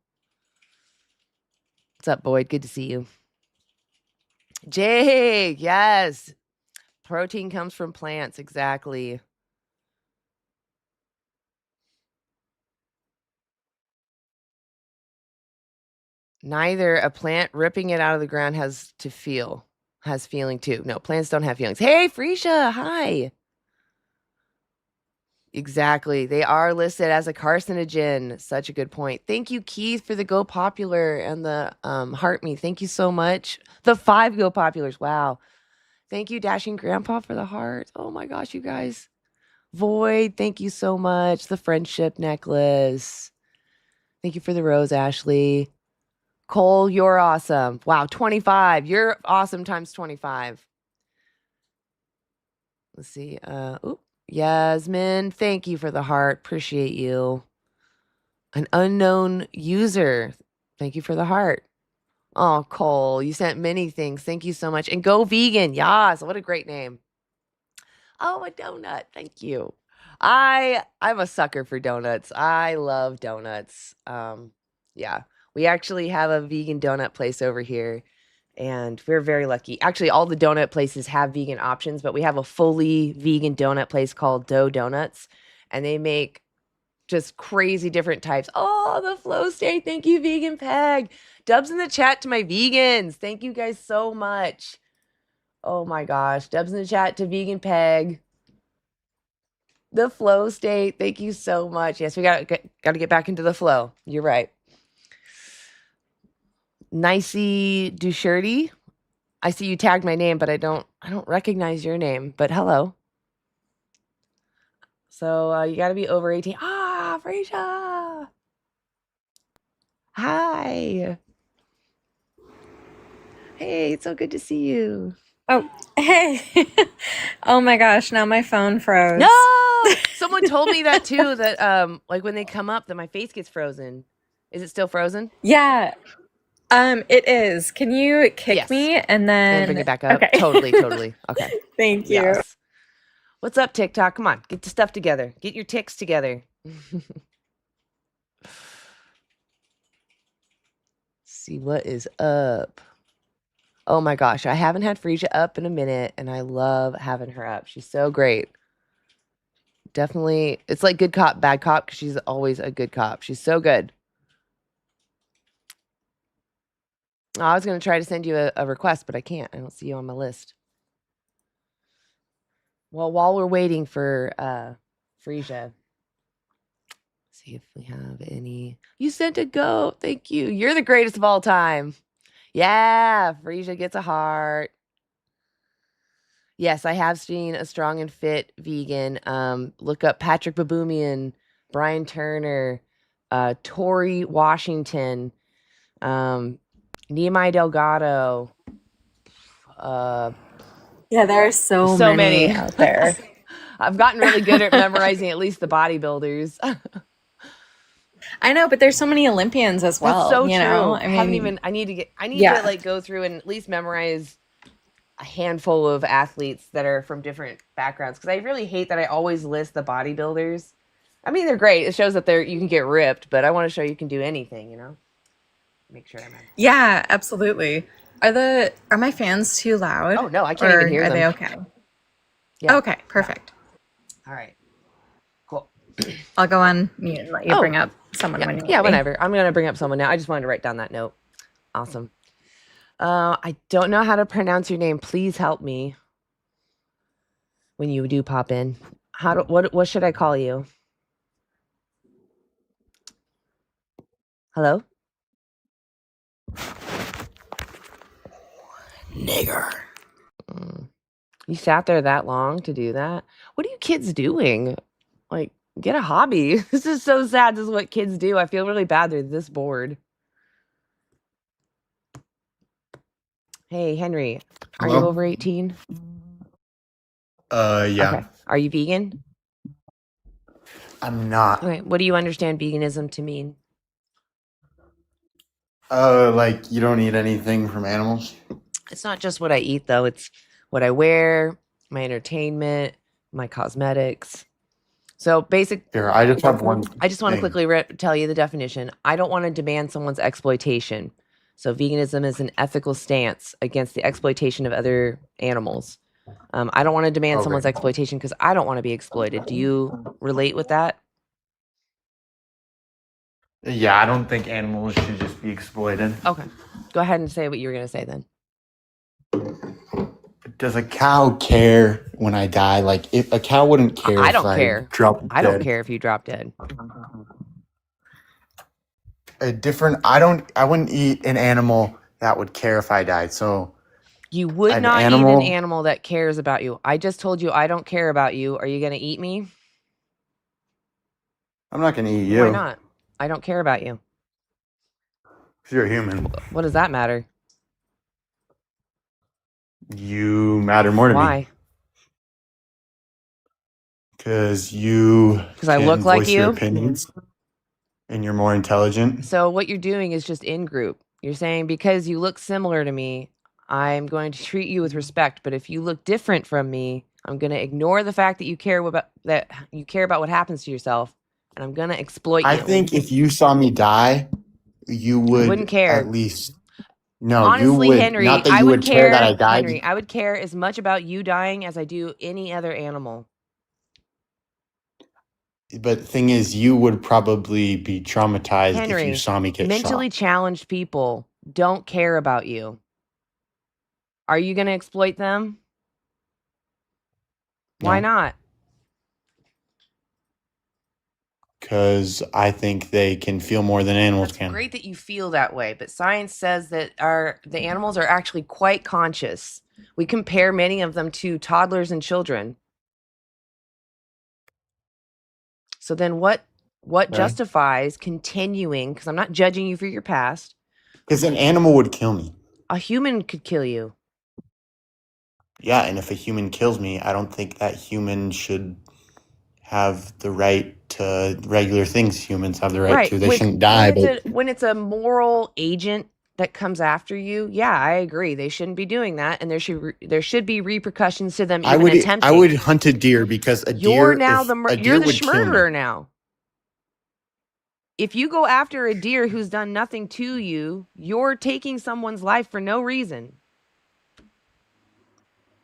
What's up, Boyd? Good to see you. Jake, yes. Protein comes from plants. Exactly. Neither a plant ripping it out of the ground has feeling too. No, plants don't have feelings. Hey, Freesia, hi. Exactly. They are listed as a carcinogen. Such a good point. Thank you, Keith, for the Go Popular and the Heart Me. Thank you so much. The 5 Go Populars. Wow. Thank you, Dashing Grandpa, for the heart. Oh my gosh, you guys. Void, thank you so much. The friendship necklace. Thank you for the rose, Ashley. Cole, you're awesome. Wow, 25. You're awesome times 25. Let's see. Yasmin, thank you for the heart. Appreciate you. An unknown user. Thank you for the heart. Oh, Cole, you sent many things. Thank you so much. And Go Vegan. Yas, what a great name. Oh, a donut. Thank you. I'm a sucker for donuts. I love donuts. Yeah. We actually have a vegan donut place over here. And we're very lucky. Actually, all the donut places have vegan options, but we have a fully vegan donut place called Dough Donuts, and they make just crazy different types. Oh, the flow state. Thank you, Vegan Peg. Dubs in the chat to my vegans. Thank you guys so much. Oh my gosh. Dubs in the chat to Vegan Peg. The flow state. Thank you so much. Yes, we got to get back into the flow. You're right. Nicey Dushirty. I see you tagged my name, but I don't recognize your name. But hello. So you got to be over 18. Ah, Freesia. Hi. Hey, it's so good to see you. Oh, hey. Oh my gosh, now my phone froze. No! Someone told me that too, that like when they come up that my face gets frozen. Is it still frozen? Yeah. It is. Can you kick Yes. me and then And bring it back up? Okay. Totally. Okay. Thank you. Yes. What's up, TikTok? Come on, get your stuff together. Get your ticks together. See what is up. Oh my gosh, I haven't had Freesia up in a minute, and I love having her up. She's so great. Definitely, it's like good cop, bad cop, because she's always a good cop. She's so good. Oh, I was going to try to send you a request, but I can't. I don't see you on my list. Well, while we're waiting for Freesia, see if we have any. You sent a goat. Thank you. You're the greatest of all time. Yeah, Freesia gets a heart. Yes, I have seen a strong and fit vegan. Look up Patrick Baboumian, Brian Turner, Tori Washington, Nehemiah Delgado. Yeah, there are so many out there. I've gotten really good at memorizing at least the bodybuilders. I know, but there's so many Olympians as well. That's so you true. know? I mean, I need Yeah. to like go through and at least memorize a handful of athletes that are from different backgrounds, because I really hate that I always list the bodybuilders. I mean, they're great. It shows that you can get ripped, but I want to show you can do anything, you know? Make sure I'm in. Yeah, absolutely. Are my fans too loud? Oh, no, I can't even hear Are them. they okay? Yeah. Okay, perfect. All right. Cool. I'll go on mute and let you Oh. bring up someone when you want Yeah, me. whenever. I'm going to bring up someone now. I just wanted to write down that note. Awesome. I don't know how to pronounce your name. Please help me when you do pop in. What should I call you? Hello? Nigger. You sat there that long to do that? What are you kids doing? Like, get a hobby. This is so sad. This is what kids do. I feel really bad they're this bored. Hey, Henry, are you Hello? over 18? Yeah. Okay. Are you vegan? I'm not. Okay. What do you understand veganism to mean? Like you don't eat anything from animals? It's not just what I eat, though. It's what I wear, my entertainment, my cosmetics. So basic. Here, I just have one. I just want to thing. quickly tell you the definition. I don't want to demand someone's exploitation. So veganism is an ethical stance against the exploitation of other animals. I don't want to demand Okay. someone's exploitation because I don't want to be exploited. Do you relate with that? Yeah, I don't think animals should just be exploited. Okay. Go ahead and say what you were going to say then. Does a cow care when I die? Like, if a cow wouldn't care I if don't I care. drop I don't dead. care if you drop dead. I wouldn't eat an animal that would care if I died. So You would An not eat animal- an animal that cares about you. I just told you I don't care about you. Are you going to eat me? I'm not gonna eat you. Why not? I don't care about you. 'Cause you're a human. What does that matter? You matter more to me. Why? Because you 'Cause I can look like voice your you? opinions, and you're more intelligent. So what you're doing is just in group. You're saying because you look similar to me, I'm going to treat you with respect. But if you look different from me, I'm going to ignore the fact that you care about what happens to yourself, and I'm going to exploit I you. think if you saw me die, you would wouldn't care. at least. No, you Honestly, would Henry, not that I you would would care that I care. died. Henry, I would care as much about you dying as I do any other animal. But the thing is, you would probably be traumatized if you Henry, saw me get mentally shot. challenged people don't care about you. Are you going to exploit them? Why No, not? because I think they can feel more than animals That's can. great that you feel that way, but science says that the animals are actually quite conscious. We compare many of them to toddlers and children. So then what Okay. justifies continuing, because I'm not judging you for your past. Because an animal would kill me. A human could kill you. Yeah, and if a human kills me, I don't think that human should have the right to regular things humans have the right to. They shouldn't die, but When it's a moral agent that comes after you, yeah, I agree. They shouldn't be doing that, and there should be repercussions to them even attempting. I would hunt a deer because a You're deer now deer the would kill me. schmurderer now. If you go after a deer who's done nothing to you, you're taking someone's life for no reason.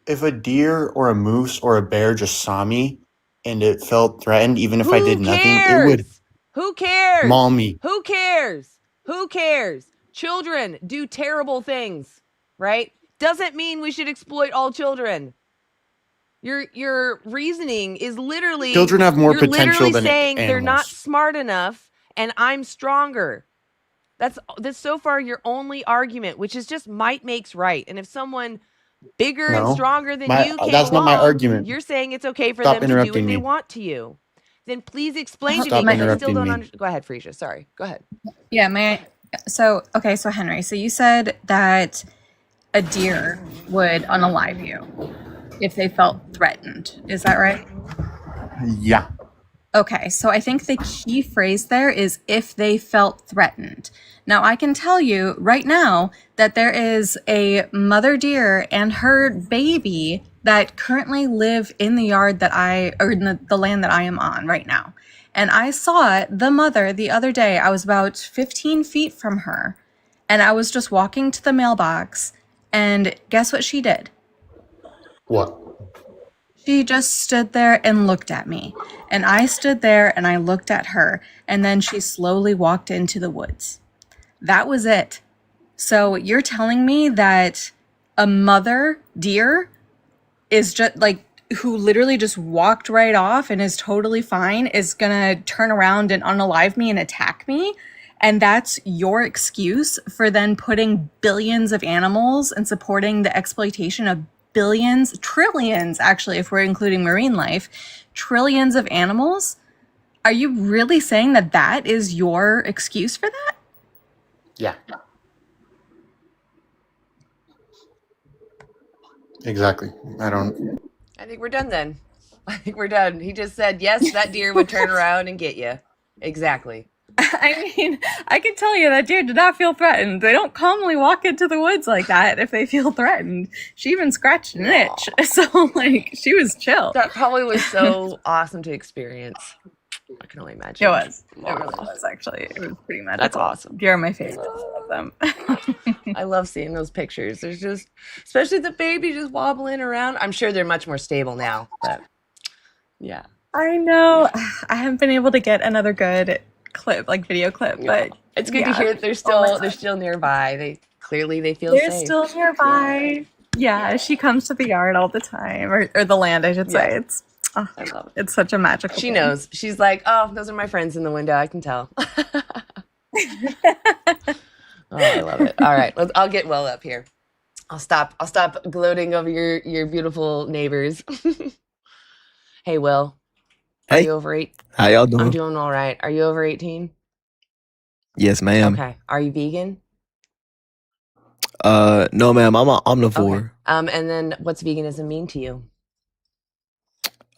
If a deer or a moose or a bear just saw me and it felt threatened, even if I did nothing, it would Who cares? maul me. Who cares? Who cares? Children do terrible things, right? Doesn't mean we should exploit all children. Your reasoning is literally Children have more you're potential literally than saying they're not animals. smart enough and I'm stronger. That's so far your only argument, which is just might makes right. And if someone bigger and No, stronger than you came that's not my along, argument. you're saying it's okay for Stop them to do what interrupting they me. want to you. Then please explain to me, Stop because I still interrupting don't me. understand. Go ahead, Freesia. Sorry. Go ahead. Yeah, so Henry, so you said that a deer would unalive you if they felt threatened. Is that right? Yeah. Okay, so I think the key phrase there is if they felt threatened. Now, I can tell you right now that there is a mother deer and her baby that currently live in the yard or in the land that I am on right now. And I saw the mother the other day. I was about 15 feet from her, and I was just walking to the mailbox, and guess what she did? What? She just stood there and looked at me. And I stood there and I looked at her. And then she slowly walked into the woods. That was it. So you're telling me that a mother deer is just like, who literally just walked right off and is totally fine, is gonna turn around and unalive me and attack me? And that's your excuse for then putting billions of animals and supporting the exploitation of billions, trillions, actually, if we're including marine life, trillions of animals? Are you really saying that that is your excuse for that? Yeah. Exactly. I think we're done then. I think we're done. He just said, yes, that deer would turn around and get you. Exactly. I mean, I can tell you that deer did not feel threatened. They don't calmly walk into the woods like that if they feel threatened. She even scratched an itch. So, like, she was chill. That probably was so awesome to experience. I can only imagine. It was. It really was, actually. It was pretty magical. That's awesome. Deer are my favorites. I love them. I love seeing those pictures. There's just, especially the baby just wobbling around. I'm sure they're much more stable now, but yeah. I know. I haven't been able to get another good clip, like video clip, but it's good to hear that they're still nearby. They feel they're safe. still nearby. Yeah, she comes to the yard all the time, or the land, I should say. It's I love it. It's such a magical She thing. knows. She's like, oh, those are my friends in the window. I can tell. Oh, I love it. All right, I'll get well up here. I'll stop gloating over your beautiful neighbors. Hey, Will. Are Hey. you over 8? How y'all doing? I'm doing all right. Are you over 18? Yes, ma'am. Okay. Are you vegan? No, ma'am. I'm an omnivore. Okay. And then what's veganism mean to you?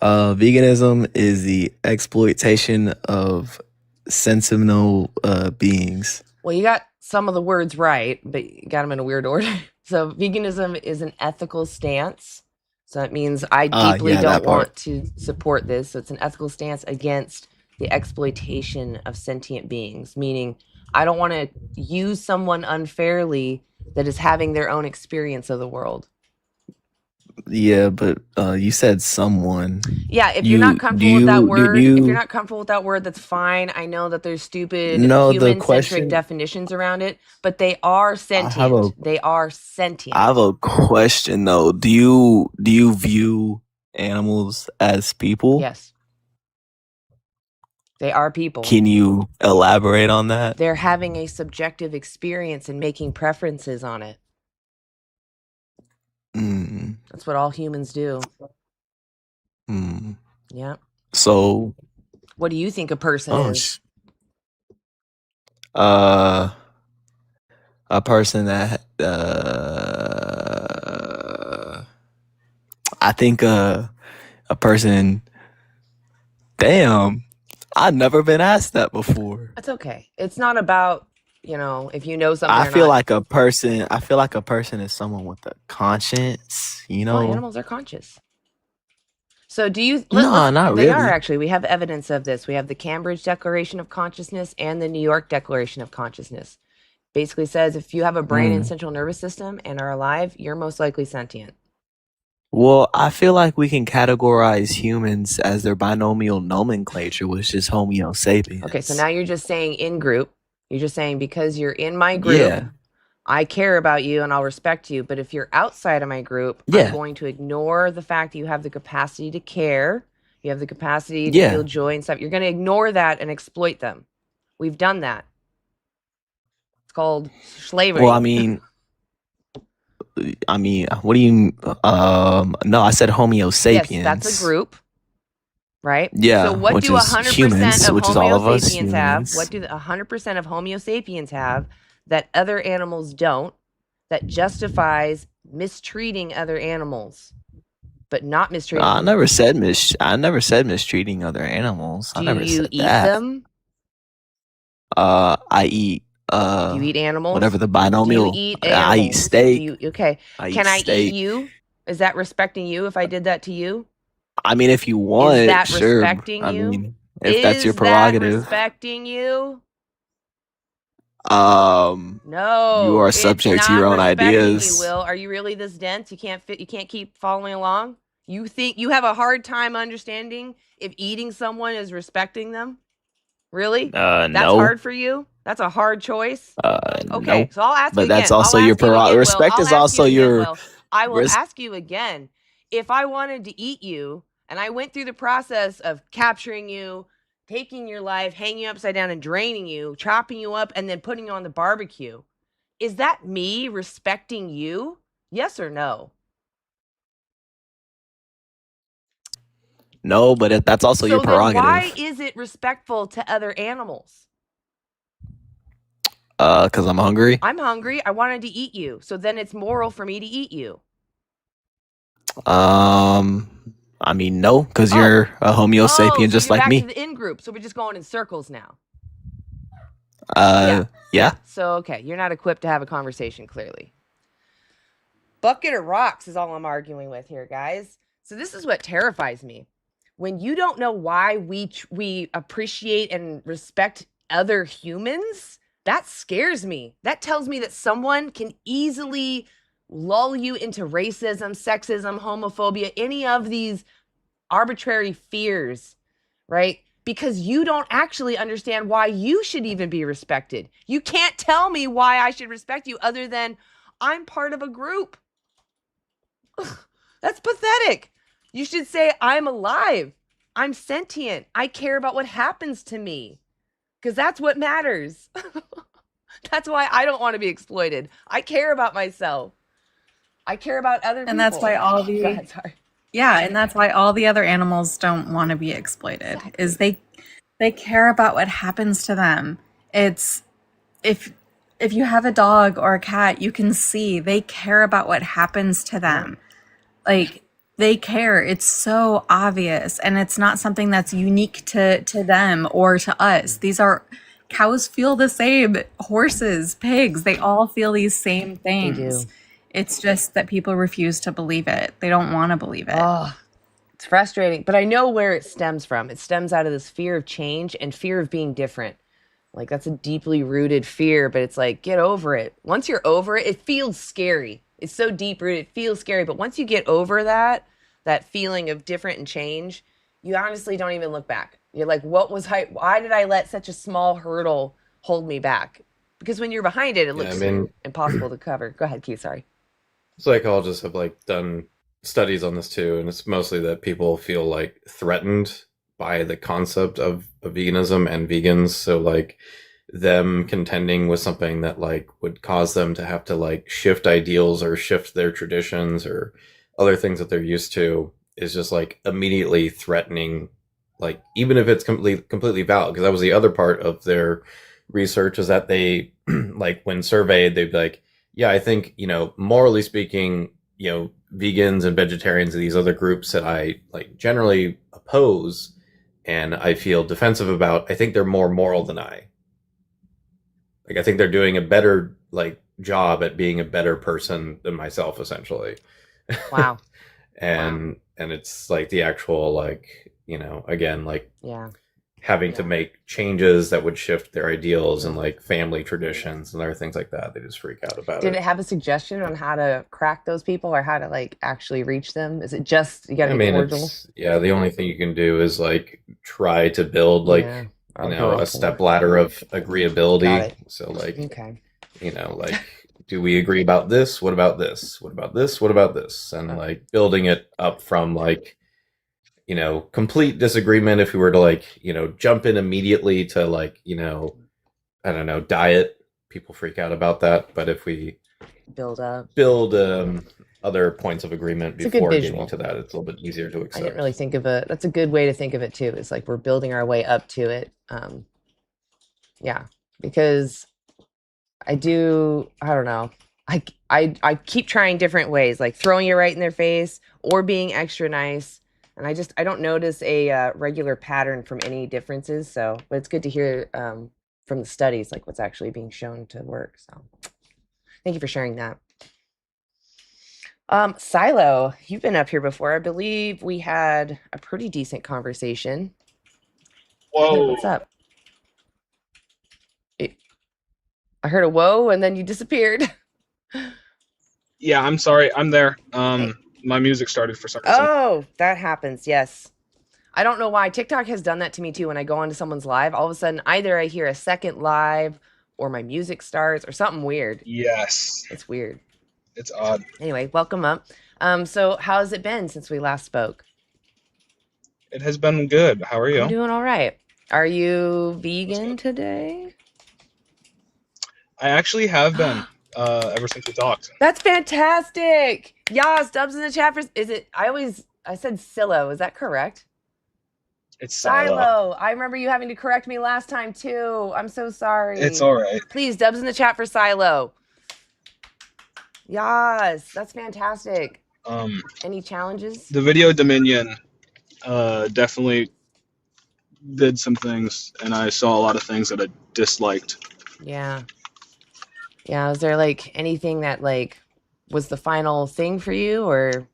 Veganism is the exploitation of sentinel beings. Well, you got some of the words right, but you got them in a weird order. So veganism is an ethical stance. So it means I deeply don't want to support this. So it's an ethical stance against the exploitation of sentient beings, meaning I don't want to use someone unfairly that is having their own experience of the world. Yeah, but you said someone. Yeah, if you're not Do comfortable with that you word, if you're not comfortable with that word, that's fine. I know that there's stupid no, the human-centric question definitions around it, but they are I have a sentient. They are I sentient. have a question though. Do you view animals as people? Yes, they are people. Can you elaborate on that? They're having a subjective experience and making preferences on it. Mm, That's what all humans do. mm. Yeah. So, What do you think a person oh, is? a person that I think a person. Damn, I've never been asked that before. That's okay. It's not about, if you know something I or feel not. like a person. I feel like a person is someone with a conscience. Well, animals are conscious. So do you? No, not They are really. actually. We have evidence of this. We have the Cambridge Declaration of Consciousness and the New York Declaration of Consciousness. Basically says if you have a brain and central nervous system and are alive, you're most likely sentient. Well, I feel like we can categorize humans as their binomial nomenclature, which is Homo sapiens. Okay, so now you're just saying in group. You're just saying because you're in my group, Yeah, I care about you and I'll respect you. But if you're outside of my group, I'm yeah, going to ignore the fact that you have the capacity to care. You have the capacity to yeah. feel joy and stuff. You're going to ignore that and exploit them. We've done that. It's called slavery. Well, I mean, what do you? No, I said Homo Yes, sapiens. that's a group, right? Yeah, So what which do is 100% humans, of which is Homo all of us sapiens have? humans. What do 100% of Homo sapiens have that other animals don't, that justifies mistreating other animals, but not mistreating I them? never said mistreating other animals. I Do never you said eat that. them? I eat Do you eat animals? whatever the Do you binomial. eat I eat animals? Do steak. you? Okay. I Can eat I eat steak. you? Is that respecting you if I did that to you? I mean, if you Is want, that sure. respecting I you? mean, if that's your Is that prerogative. respecting you? You No, are it's subject to your not own respecting you, ideas. Will. Are you really this dense? You can't keep following along? You think you have a hard time understanding if eating someone is respecting them? Really? That's No. hard for you? That's a hard choice? Okay, Nope. so I'll ask you But that's again. also I'll your ask you again, prerogative. Will. Respect I'll is ask you also again, your Will. I will res- ask you again. If I wanted to eat you and I went through the process of capturing you, taking your life, hanging you upside down and draining you, chopping you up, and then putting you on the barbecue, is that me respecting you? Yes or no? No, but that's also your So then why prerogative. is it respectful to other animals? Because I'm hungry. I'm hungry. I wanted to eat you. So then it's moral for me to eat you. I mean, no, because Oh. you're a Homo sapien so just you're like back me. to the in group. So we're just going in circles now. Yeah. So, okay, you're not equipped to have a conversation, clearly. Bucket of rocks is all I'm arguing with here, guys. So this is what terrifies me. When you don't know why we appreciate and respect other humans, that scares me. That tells me that someone can easily lull you into racism, sexism, homophobia, any of these arbitrary fears, right? Because you don't actually understand why you should even be respected. You can't tell me why I should respect you other than I'm part of a group. That's pathetic. You should say, I'm alive. I'm sentient. I care about what happens to me because that's what matters. That's why I don't want to be exploited. I care about myself. I care about other people. And that's why all the Go ahead, sorry. Yeah, and that's why all the other animals don't want to be exploited. Exactly. Is they care about what happens to them. It's if you have a dog or a cat, you can see they care about what happens to them. Like they care. It's so obvious, and it's not something that's unique to them or to us. These are cows feel the same, horses, pigs, they all feel these same things. do. It's just that people refuse to believe it. They don't want to believe it. Oh, it's frustrating, but I know where it stems from. It stems out of this fear of change and fear of being different. Like that's a deeply rooted fear, but it's like, get over it. Once you're over it, it feels scary. It's so deep rooted, it feels scary. But once you get over that feeling of different and change, you honestly don't even look back. You're like, why did I let such a small hurdle hold me back? Because when you're behind it, it looks impossible to cover. Go ahead, Keith, sorry. Psychologists have like done studies on this too, and it's mostly that people feel like threatened by the concept of veganism and vegans. So like them contending with something that like would cause them to have to like shift ideals or shift their traditions or other things that they're used to is just like immediately threatening, like even if it's completely valid. Because that was the other part of their research, is that they like when surveyed, they'd be like, yeah, I think, morally speaking, vegans and vegetarians and these other groups that I like generally oppose and I feel defensive about, I think they're more moral than I. Like, I think they're doing a better like job at being a better person than myself, essentially. Wow. And it's like the actual like, again, like having to make changes that would shift their ideals and like family traditions and other things like that. They just freak out about it. Did it have a suggestion on how to crack those people or how to like actually reach them? Is it just you gotta be cordial? The only thing you can do is like try to build like a step ladder of agreeability. So like like, do we agree about this? What about this? What about this? What about this? And like building it up from like complete disagreement. If we were to like, jump in immediately to like, I don't know, diet, people freak out about that. But if we build other points of agreement before getting to that, it's a little bit easier to accept. I didn't really think of it. That's a good way to think of it too. It's like we're building our way up to it. Because I don't know. I keep trying different ways, like throwing it right in their face or being extra nice. And I don't notice a regular pattern from any differences. So, but it's good to hear from the studies, like what's actually being shown to work. So thank you for sharing that. Silo, you've been up here before. I believe we had a pretty decent conversation. Whoa. Hey, what's up? I heard a whoa and then you disappeared. Yeah, I'm sorry. I'm there. My music started for some reason. Oh, that happens. Yes. I don't know why. TikTok has done that to me too. When I go onto someone's live, all of a sudden, either I hear a second live or my music starts or something weird. Yes. It's weird. It's odd. Anyway, welcome up. So how's it been since we last spoke? It has been good. How are you? I'm doing all right. Are you vegan today? I actually have been. Ever since we talked. That's fantastic. Yas, dubs in the chat for, I said Silo. Is that correct? It's Silo. I remember you having to correct me last time too. I'm so sorry. It's all right. Please, dubs in the chat for Silo. Yas, that's fantastic. Any challenges? The video Dominion definitely did some things, and I saw a lot of things that I disliked. Yeah. Yeah, was there like anything that like was the final thing for you, or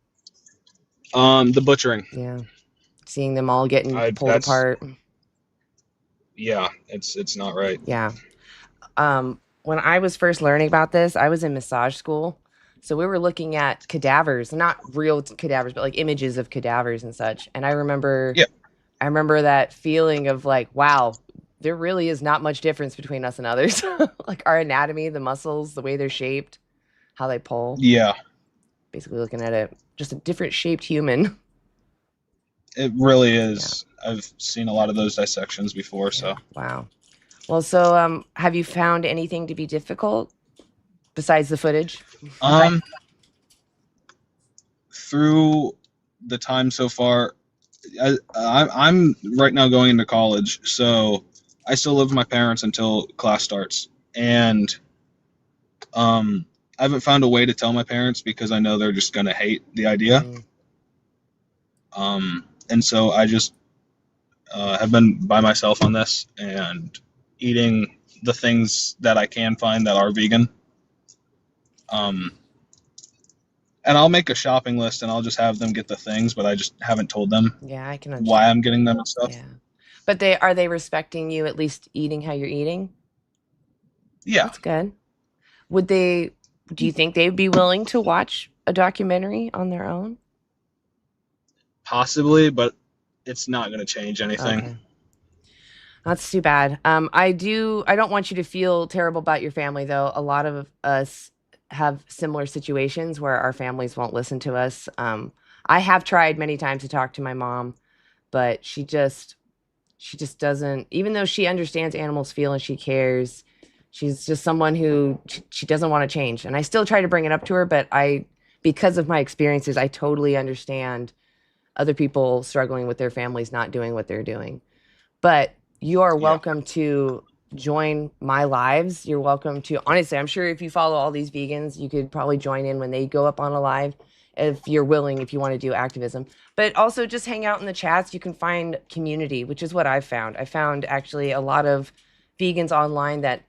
the butchering? Yeah, seeing them all getting pulled apart. Yeah, it's not right. Yeah. When I was first learning about this, I was in massage school, so we were looking at cadavers, not real cadavers, but like images of cadavers and such. And I remember that feeling of like, wow, there really is not much difference between us and others. Like our anatomy, the muscles, the way they're shaped, how they pull. Yeah. Basically looking at just a different shaped human. It really is. Yeah. I've seen a lot of those dissections before, so. Wow. Well, so have you found anything to be difficult besides the footage? Through the time so far, I'm right now going into college, so I still live with my parents until class starts, and I haven't found a way to tell my parents because I know they're just gonna hate the idea. And so I just have been by myself on this and eating the things that I can find that are vegan. And I'll make a shopping list and I'll just have them get the things, but I just haven't told them I can understand why I'm getting them and stuff. Yeah. But are they respecting you at least eating how you're eating? Yeah. That's good. Do you think they'd be willing to watch a documentary on their own? Possibly, but it's not going to change anything. Okay. That's too bad. I don't want you to feel terrible about your family, though. A lot of us have similar situations where our families won't listen to us. I have tried many times to talk to my mom, but she just doesn't, even though she understands animals feel and she cares, she's just someone who she doesn't want to change. And I still try to bring it up to her, but because of my experiences, I totally understand other people struggling with their families not doing what they're doing. But you are welcome to join my lives. You're welcome to, honestly, I'm sure if you follow all these vegans, you could probably join in when they go up on a live if you're willing, if you want to do activism. But also just hang out in the chats. You can find community, which is what I've found. I found actually a lot of vegans online that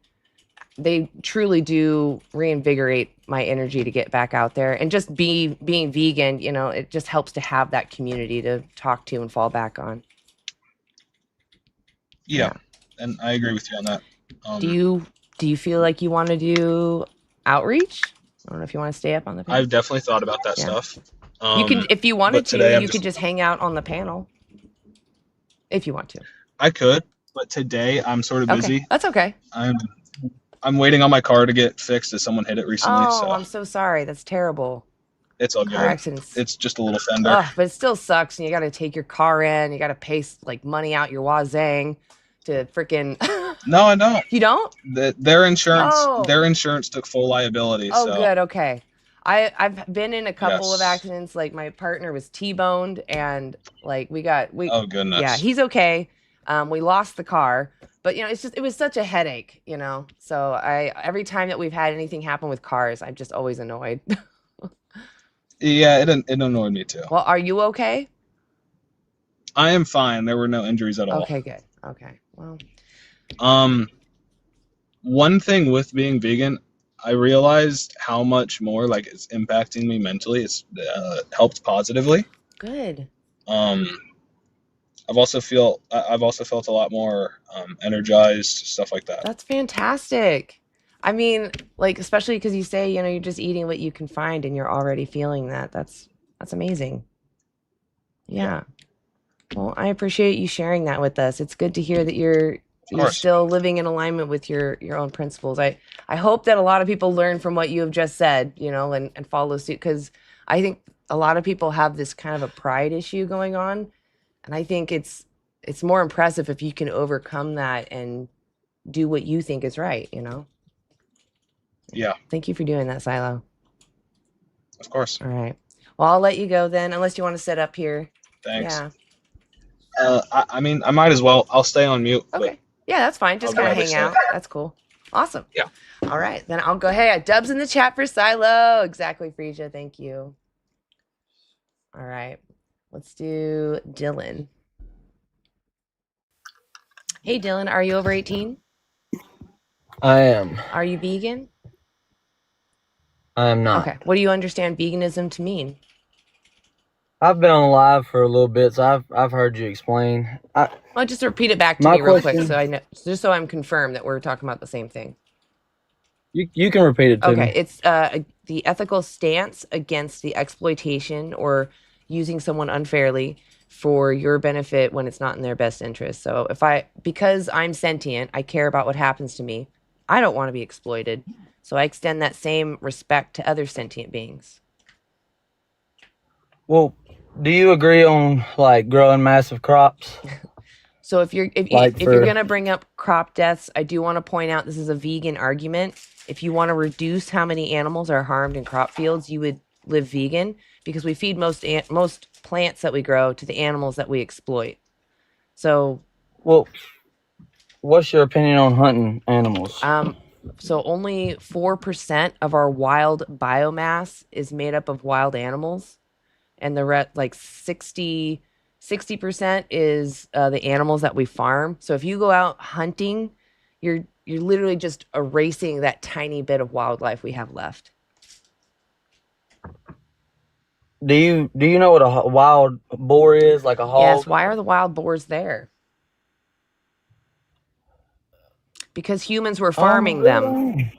they truly do reinvigorate my energy to get back out there. And just being vegan, it just helps to have that community to talk to and fall back on. Yeah, and I agree with you on that. Do you feel like you want to do outreach? I don't know if you want to stay up on the panel. I've definitely thought about that stuff. You can, if you wanted to, you could just hang out on the panel. If you want to. I could, but today I'm sort of busy. Okay. That's okay. I'm waiting on my car to get fixed as someone hit it recently. Oh, so I'm so sorry. That's terrible. It's all good. Car accidents. It's just a little fender. Ugh, but it still sucks. And you got to take your car in. You got to pay like money out your wazang to freaking. No, I don't. You don't? Their insurance took full liability. Oh, so. good. Okay. I've been in a couple of accidents. Like my partner was T-boned, and like oh goodness. Yeah, he's okay. We lost the car, but it was such a headache, So every time that we've had anything happen with cars, I'm just always annoyed. Yeah, it annoyed me too. Well, are you okay? I am fine. There were no injuries at all. Okay, good. Okay. Well. One thing with being vegan, I realized how much more it's impacting me mentally. It's helped positively. Good. I've also felt a lot more energized, stuff like that. That's fantastic. I mean, especially because you say you're just eating what you can find, and you're already feeling that. That's amazing. Yeah. Well, I appreciate you sharing that with us. It's good to hear that you're still living in alignment with your own principles. I hope that a lot of people learn from what you have just said, and follow suit, because I think a lot of people have this kind of a pride issue going on, and I think it's more impressive if you can overcome that and do what you think is right, Yeah. Thank you for doing that, Silo. Of course. All right. Well, I'll let you go then, unless you want to sit up here. Thanks. Yeah. I mean, I might as well. I'll stay on mute. Okay. Yeah, that's fine. Just kind of hang out. That's cool. Awesome. Yeah. All right. Then I'll go. Hey, Dubs in the chat for Silo. Exactly, Freesia. Thank you. All right. Let's do Dylan. Hey, Dylan. Are you over 18? I am. Are you vegan? I am not. Okay. What do you understand veganism to mean? I've been on live for a little bit, so I've heard you explain. Well, just repeat it back to me real quick, so I know, just so I'm confirmed that we're talking about the same thing. You can repeat it to me. Okay, it's the ethical stance against the exploitation or using someone unfairly for your benefit when it's not in their best interest. So because I'm sentient, I care about what happens to me. I don't want to be exploited, so I extend that same respect to other sentient beings. Well, do you agree on growing massive crops? So if you're gonna bring up crop deaths, I do want to point out this is a vegan argument. If you want to reduce how many animals are harmed in crop fields, you would live vegan, because we feed most plants that we grow to the animals that we exploit. So, well, what's your opinion on hunting animals? So only 4% of our wild biomass is made up of wild animals. And the rest, 60% is the animals that we farm. So if you go out hunting, you're literally just erasing that tiny bit of wildlife we have left. Do you know what a wild boar is, like a hog? Yes. Why are the wild boars there? Because humans were farming them.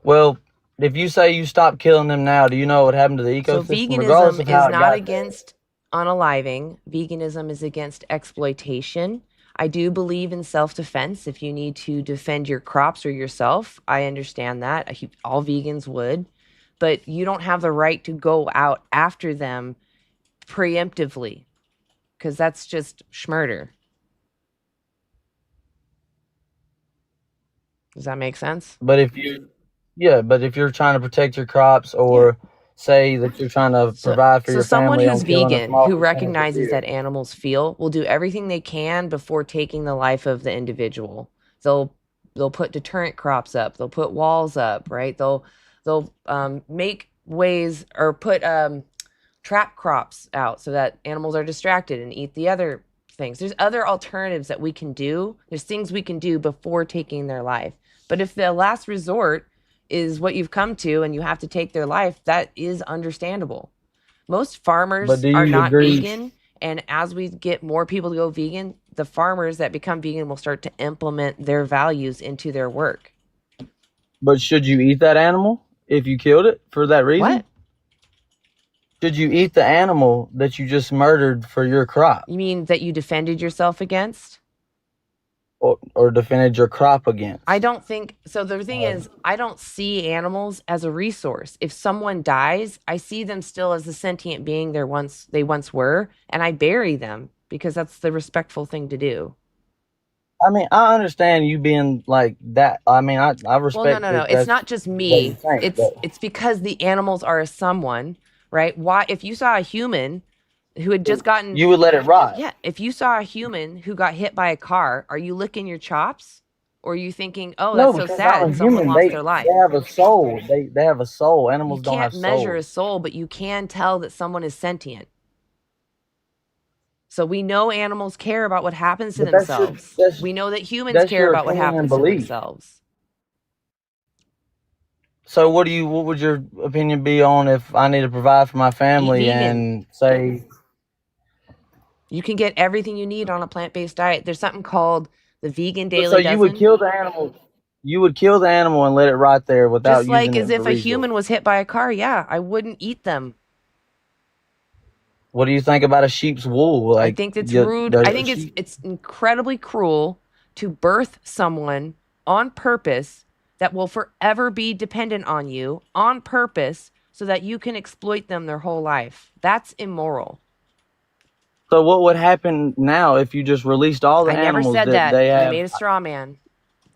Well, if you say you stop killing them now, do you know what happened to the So ecosystem? Regardless veganism of how is it not got there. against unaliving. Veganism is against exploitation. I do believe in self-defense. If you need to defend your crops or yourself, I understand that. All vegans would. But you don't have the right to go out after them preemptively, because that's just schmurder. Does that make sense? But if you're trying to protect your crops or say that you're trying to provide for So your someone family who's on killing a vegan, small who percentage of recognizes deer. that animals feel, will do everything they can before taking the life of the individual. They'll put deterrent crops up. They'll put walls up, right? They'll make ways or put trap crops out so that animals are distracted and eat the other things. There's other alternatives that we can do. There's things we can do before taking their life. But if the last resort is what you've come to and you have to take their life, that is understandable. Most farmers But do are you not agree? vegan, and as we get more people to go vegan, the farmers that become vegan will start to implement their values into their work. But should you eat that animal if you killed it for that reason? What? Should you eat the animal that you just murdered for your crop You mean that you defended yourself against? or defended your crop against? I don't think so. The thing is, I don't see animals as a resource. If someone dies, I see them still as the sentient being they once were, and I bury them because that's the respectful thing to do. I mean, I understand you being like that. I mean, I respect. Well, no. It's not just me. But It's because the animals are a someone, right? Why? If you saw a human who had just gotten, you would let it rot. yeah. If you saw a human who got hit by a car, are you licking your chops, or are you thinking, "Oh, No, that's so because sad, I'm a someone human. lost their life"? They have a soul. They have a soul. Animals You don't have can't measure a souls. soul, but you can tell that someone is sentient. So we know animals care about what happens to But that's your- themselves. that's- We know that humans that's care your about what opinion and happens to belief. themselves. So what would your opinion be on if I need to provide for my family vegan. and say You can get everything you need on a plant-based diet. There's something called the vegan Dailey so Dozen. you would kill the animal? You would kill the animal and let it rot there without Just like using as it if for a resource. human was hit by a car, yeah, I wouldn't eat them. What do you think about a sheep's wool? I think it's rude. I think it's incredibly cruel to birth someone on purpose that will forever be dependent on you on purpose so that you can exploit them their whole life. That's immoral. So what would happen now if you just released all the I never animals said that that. they You have? made a straw man.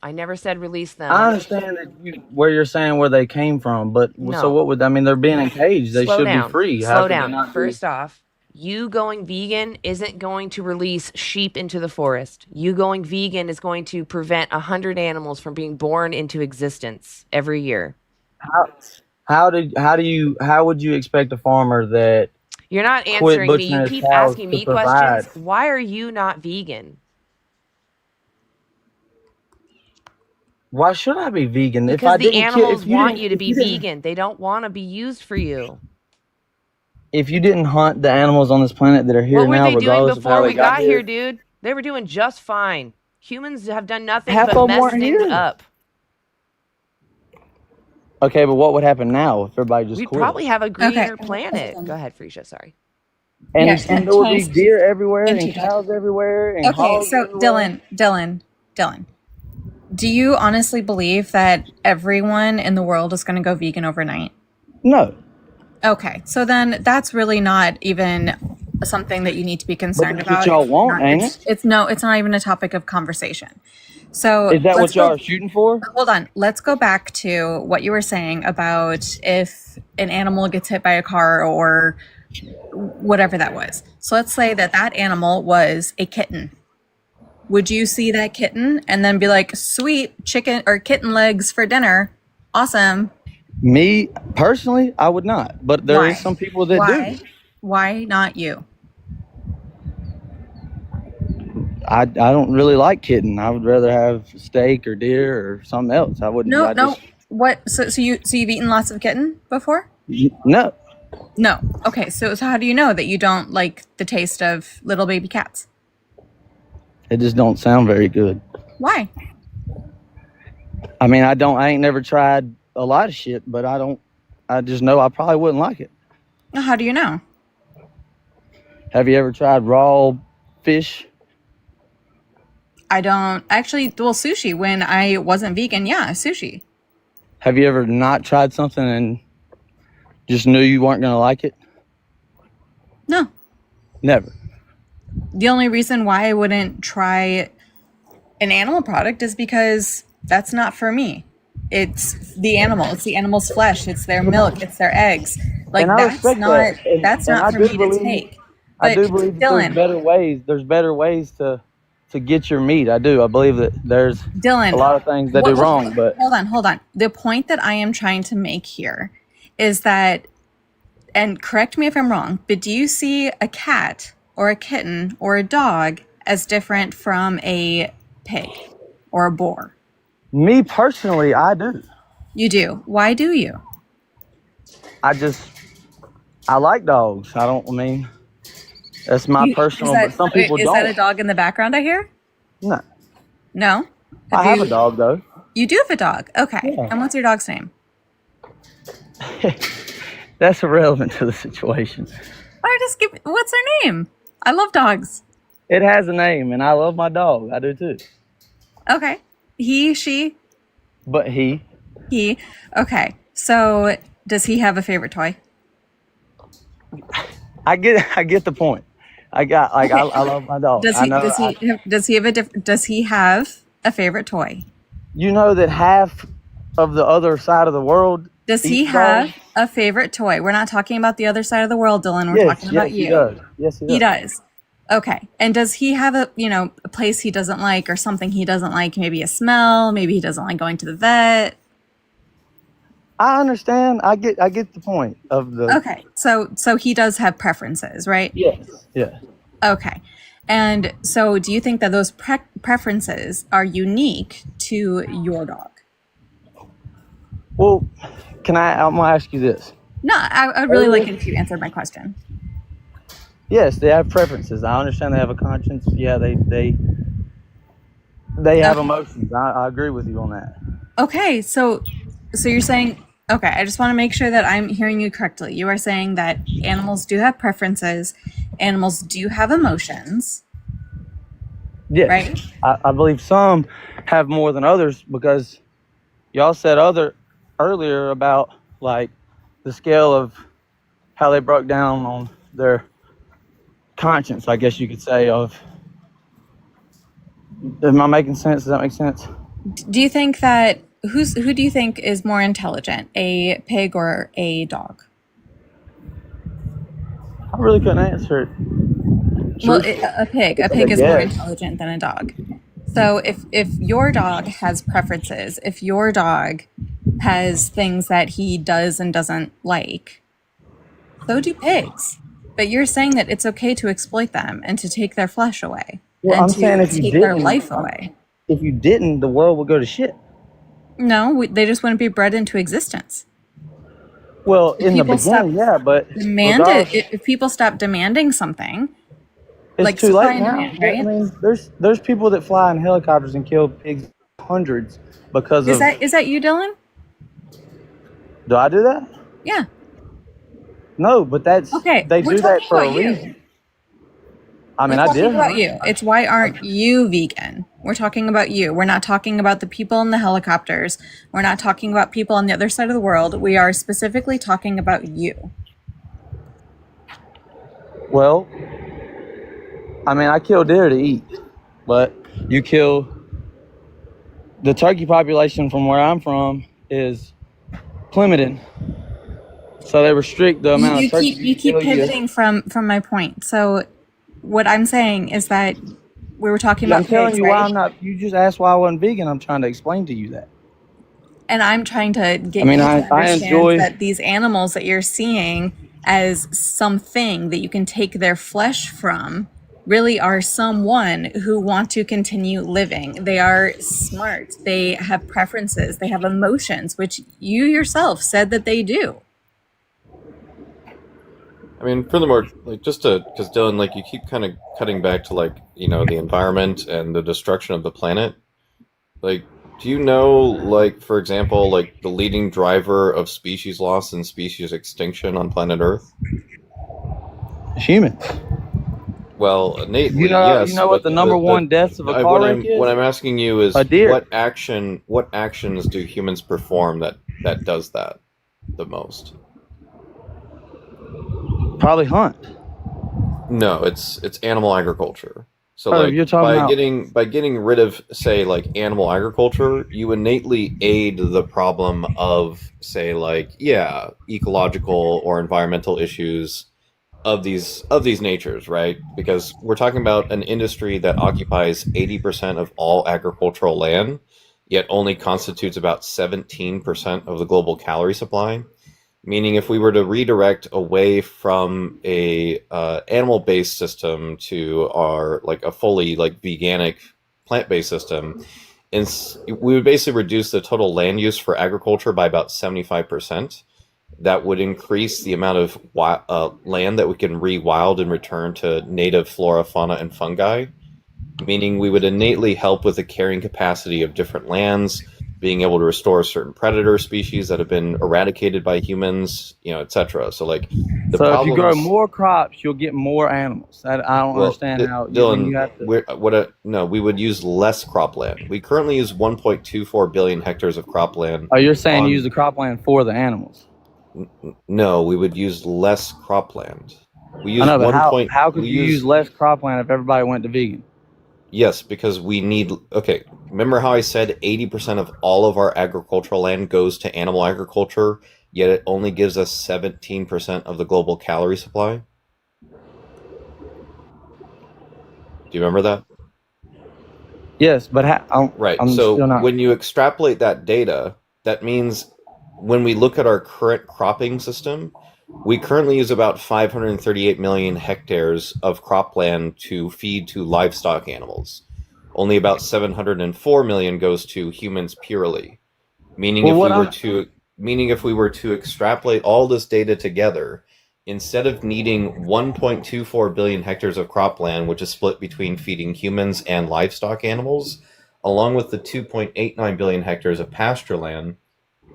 I never said release them. I understand that where you're saying where they came from, but No. so what would I mean? They're being in cage. They Slow should down. be free. How Slow could they down. not be? First off, you going vegan isn't going to release sheep into the forest. You going vegan is going to prevent 100 animals from being born into existence every year. How would you expect a farmer that You're not quit answering me. butchering You his keep cows asking to me provide? questions. Why are you not vegan? Why should I be vegan? Because if I the didn't animals want didn't- you to if be you didn't- vegan. They don't want to be used for you. If you didn't hunt the animals on this planet that are here What were now, they doing regardless of how before they we got here, here, dude? They were doing just fine. Humans have done nothing half but of them mess weren't things here. up. Okay, but what would happen now if everybody just We'd quit? probably have a greener Okay. planet. Go ahead, Freesia. Sorry. And, Yeah, and there would be Thomas- deer everywhere and and TJ. cows everywhere and Okay, hogs so everywhere. Dylan, do you honestly believe that everyone in the world is going to go vegan overnight? No. Okay, so then that's really not even something that you need to be concerned that's what about. y'all It's want, not- ain't it's not even a topic of conversation. So Is that let's what y'all go- are shooting for? Hold on. Let's go back to what you were saying about if an animal gets hit by a car or whatever that was. So let's say that animal was a kitten. Would you see that kitten and then be like, sweet chicken or kitten legs for dinner? Awesome. Me personally, I would not. But there is Why? some people that Why? do. Why not you? I don't really like kitten. I would rather have steak or deer or something else. I wouldn't. No. What? So you've eaten lots of kitten before? No. No. Okay. So how do you know that you don't like the taste of little baby cats? It just don't sound very good. Why? I mean, I ain't never tried a lot of shit, but I just know I probably wouldn't like it. How do you know? Have you ever tried raw fish? I don't actually. Well, sushi. When I wasn't vegan, yeah, sushi. Have you ever not tried something and just knew you weren't going to like it? No. Never. The only reason why I wouldn't try an animal product is because that's not for me. It's the animal. It's the animal's flesh. It's their milk. It's their eggs. Like And I respect that. that's And not I for do me believe- to take. I But do believe that Dylan, there's better ways. There's better ways to get your meat. I do. I believe that there's Dylan, a lot of things that do wrong, but hold on. The point that I am trying to make here is that, and correct me if I'm wrong, but do you see a cat or a kitten or a dog as different from a pig or a boar? me personally, I do. You do. Why do you? I like dogs. I mean, that's my personal, but some people is don't. that a dog in the background I hear? No. No? I have a dog, though. You do have a dog. Okay. Yeah. And what's your dog's name? That's irrelevant to the situation. What's her name? I love dogs. It has a name, and I love my dog. I do too. Okay. He, she? But he. Okay. So does he have a favorite toy? I get the point. I love my dog. Does he have a favorite toy? You know that half of the other side of the world. Does he have a favorite toy? We're not talking about the other side of the world, Dylan. We're talking about you. He does. Yes, he does. He does. Okay. And does he have a place he doesn't like or something he doesn't like? Maybe a smell. Maybe he doesn't like going to the vet. I understand. I get the point of the. Okay. So he does have preferences, right? Yes. Yeah. Okay. And so do you think that those preferences are unique to your dog? Well, I'm gonna ask you this. No, I'd really like it if you answered my question. Yes, they have preferences. I understand they have a conscience. Yeah, they have emotions. I agree with you on that. Okay, so you're saying, okay, I just want to make sure that I'm hearing you correctly. You are saying that animals do have preferences, animals do have emotions. Yes, right? I believe some have more than others because y'all said earlier about like the scale of how they broke down on their conscience, I guess you could say. Am I making sense? Does that make sense? Do you think that who do you think is more intelligent, a pig or a dog? I really couldn't answer it. Well, a pig is more intelligent than a dog. So if your dog has preferences, if your dog has things that he does and doesn't like, so do pigs. But you're saying that it's okay to exploit them and to take their flesh away, Well, and I'm saying to if you take their didn't, life away. If you didn't, the world would go to shit. No, they just wouldn't be bred into existence. Well, in the beginning, yeah, but if people stop demanding something, it's like too supply late and now. demand, right? I mean, there's people that fly in helicopters and kill pigs hundreds because Is of. that you, Dylan? Do I do that? Yeah. No, but that's Okay. They we're do that talking for a about you. reason. I mean, We're I talking did. about you. It's why aren't you vegan? We're talking about you. We're not talking about the people in the helicopters. We're not talking about people on the other side of the world. We are specifically talking about you. Well, I mean, I kill deer to eat, but you kill the turkey population from where I'm from is plummeting, so they restrict the amount of turkey You keep pivoting from my point. So what I'm saying is that we were talking about I'm telling pigs, you right? why I'm not. You just asked why I wasn't vegan. I'm trying to explain to you that. And I'm trying to get I mean, you to I understand enjoy- that these animals that you're seeing as something that you can take their flesh from really are someone who want to continue living. They are smart. They have preferences. They have emotions, which you yourself said that they do. I mean, furthermore, like because Dylan, like you keep kind of cutting back to like the environment and the destruction of the planet. Like Do you know, like, for example, like the leading driver of species loss and species extinction on planet Earth? Humans. Well, innately, You yes, know what but the number one deaths of a car wreck is? what I'm asking you is A deer. what actions do humans perform that does that the most? Probably hunt. No, it's animal agriculture. So Oh, like you're talking about by getting rid of, say, like animal agriculture, you innately aid the problem of, say, like, yeah, ecological or environmental issues of these natures, right? Because we're talking about an industry that occupies 80% of all agricultural land, yet only constitutes about 17% of the global calorie supply. Meaning, if we were to redirect away from a animal-based system to our like a fully like veganic plant-based system, and we would basically reduce the total land use for agriculture by about 75%. That would increase the amount of land that we can rewild and return to native flora, fauna, and fungi, meaning we would innately help with the carrying capacity of different lands, being able to restore certain predator species that have been eradicated by humans, etc. So like the so if you grow problems. more crops, you'll get more animals. I don't understand how Dylan, you have to. no, we would use less cropland. We currently use 1.24 billion hectares of cropland. Oh, you're saying use the cropland for the animals? No, we would use less cropland. We use I know, but how could you use less cropland if everybody went to vegan? Yes, because we need. Okay, remember how I said 80% of all of our agricultural land goes to animal agriculture, yet it only gives us 17% of the global calorie supply? Do you remember that? Yes, but right. I'm so still not. When you extrapolate that data, that means when we look at our current cropping system, we currently use about 538 million hectares of cropland to feed to livestock animals. Only about 704 million goes to humans purely. Meaning, if we were to extrapolate all this data together, instead of needing 1.24 billion hectares of cropland, which is split between feeding humans and livestock animals, along with the 2.89 billion hectares of pasture land,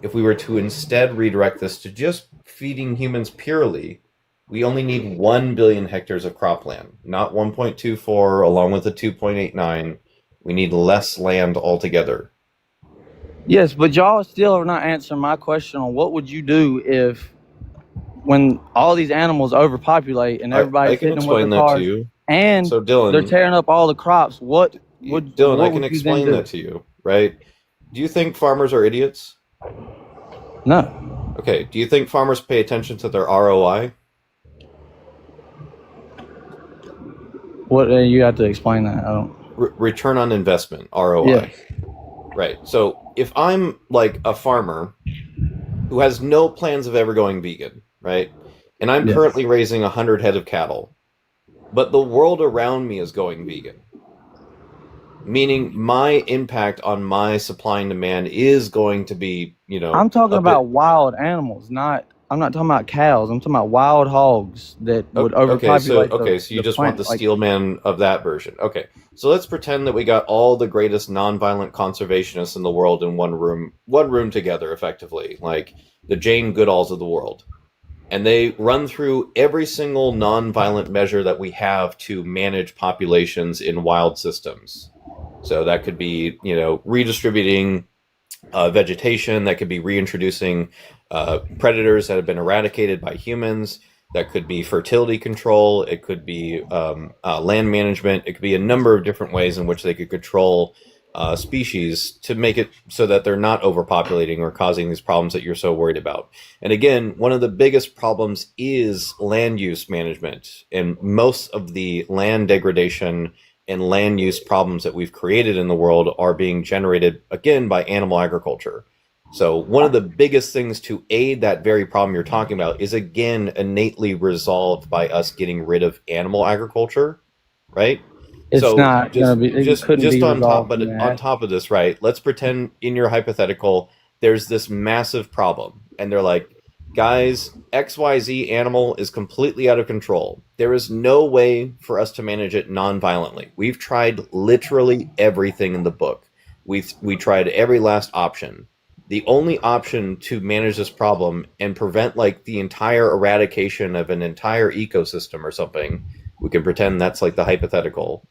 if we were to instead redirect this to just feeding humans purely, we only need 1 billion hectares of cropland, not 1.24 along with the 2.89. We need less land altogether. Yes, but y'all still are not answering my question on what would you do if, when all these animals overpopulate and everybody's hitting them with their cars, and so Dylan, they're tearing up all the crops, what would Dylan? what I can would explain that to you, right? Do you think farmers are idiots? No. Okay. Do you think farmers pay attention to their ROI? What you have to explain that. I don't. Return on investment, ROI. Yes. Right. So if I'm like a farmer who has no plans of ever going vegan, right? And I'm currently raising 100 head of cattle, but the world around me is going vegan. Meaning my impact on my supply and demand is going to be, I'm talking about wild animals, I'm not talking about cows. I'm talking about wild hogs that would overpopulate. So you just want the steel man of that version. Okay. So let's pretend that we got all the greatest nonviolent conservationists in the world in one room together, effectively, like the Jane Goodalls of the world. And they run through every single nonviolent measure that we have to manage populations in wild systems. So that could be, redistributing vegetation. That could be reintroducing predators that have been eradicated by humans. That could be fertility control. It could be land management. It could be a number of different ways in which they could control species to make it so that they're not overpopulating or causing these problems that you're so worried about. And again, one of the biggest problems is land use management. And most of the land degradation and land use problems that we've created in the world are being generated, again, by animal agriculture. So one of the biggest things to aid that very problem you're talking about is, again, innately resolved by us getting rid of animal agriculture, right? It's not going to be. Just on top of this, right? Let's pretend in your hypothetical there's this massive problem, and they're like, guys, XYZ animal is completely out of control. There is no way for us to manage it non-violently. We've tried literally everything in the book. We tried every last option. The only option to manage this problem and prevent like the entire eradication of an entire ecosystem or something, we can pretend that's like the hypothetical,